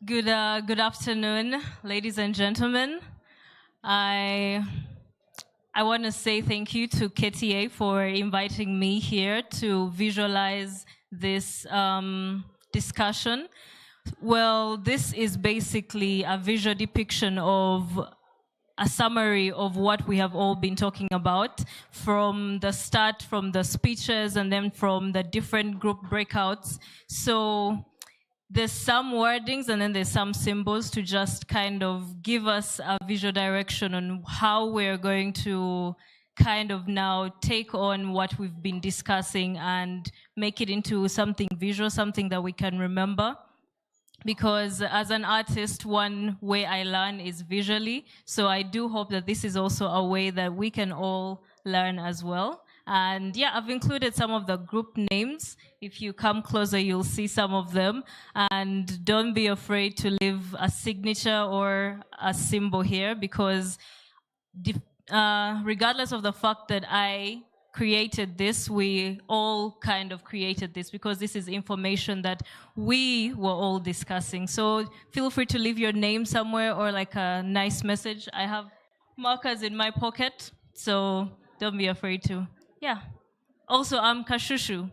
Good afternoon, ladies and gentlemen. I want to say thank you to KTA for inviting me here to visualize this discussion. Well, this is basically a visual depiction of a summary of what we have all been talking about from the start, from the speeches, and then from the different group breakouts. So there's some wordings and then there's some symbols to just kind of give us a visual direction on how we're going to kind of now take on what we've been discussing and make it into something visual, something that we can remember. Because as an artist, one way I learn is visually. So I do hope that this is also a way that we can all learn as well. And yeah, I've included some of the group names. If you come closer, you'll see some of them. And don't be afraid to leave a signature or a symbol here, because regardless of the fact that I created this, we all kind of created this, because this is information that we were all discussing. So feel free to leave your name somewhere or like a nice message. I have markers in my pocket, so don't be afraid to. Yeah. Also, I'm Kashushu.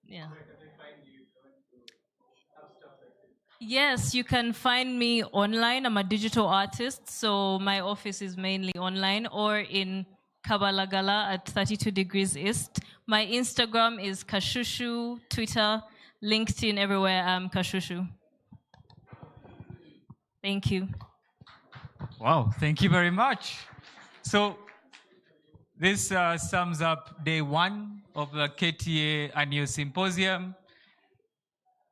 Yeah. Yes, you can find me online. I'm a digital artist, so my office is mainly online or in Kabalagala at 32 Degrees East. My Instagram is Kashushu, Twitter, LinkedIn, everywhere, Kashushu. Thank you. Wow, thank you very much. So this sums up day 1 of the KTA annual symposium.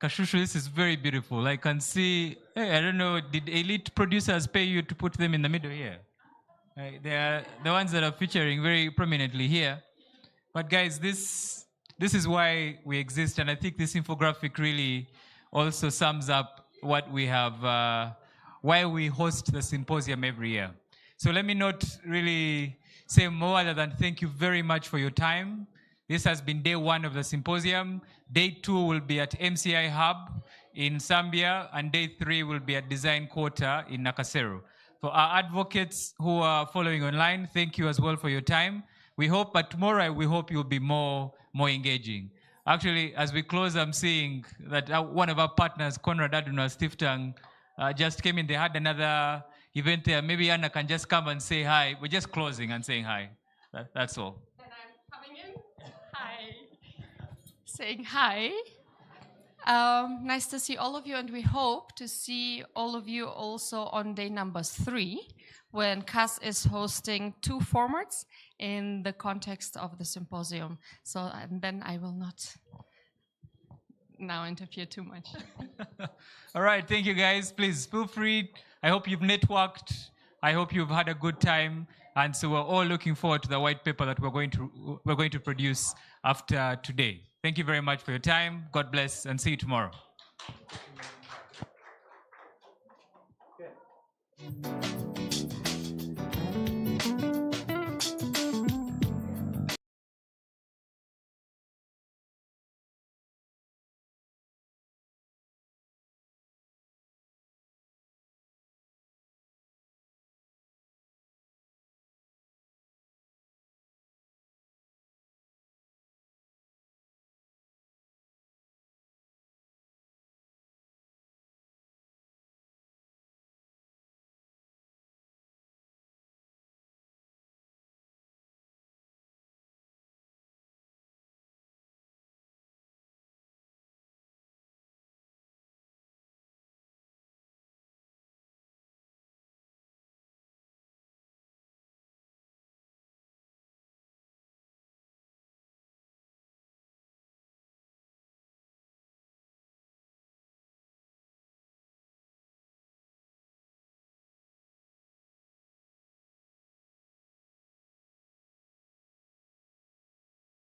Kashushu, this is very beautiful. I can see, hey, I don't know, did elite producers pay you to put them in the middle here? They are the ones that are featuring very prominently here. But guys, this is why we exist, and I think this infographic really also sums up what we have, why we host the symposium every year. So let me not really say more other than thank you very much for your time. This has been day 1 of the symposium. Day 2 will be at MCI Hub in Zambia, and day 3 will be at Design Quarter in Nakasero. For our advocates who are following online, thank you as well for your time. We hope, but tomorrow we hope you'll be more engaging. Actually, as we close, I'm seeing that one of our partners, Conrad Aduna Stiftang, just came in. They had another event there. Maybe Anna can just come and say hi. We're just closing and saying hi. That's all. Then I'm coming in. Hi. Saying hi. Nice to see all of you, and we hope to see all of you also on day number 3, when CAS is hosting 2 formats in the context of the symposium. So, and then I will not now interfere too much. All right, thank you guys. Please feel free. I hope you've networked. I hope you've had a good time. And so we're all looking forward to the white paper that we're going to produce after today. Thank you very much for your time. God bless, and see you tomorrow. Okay.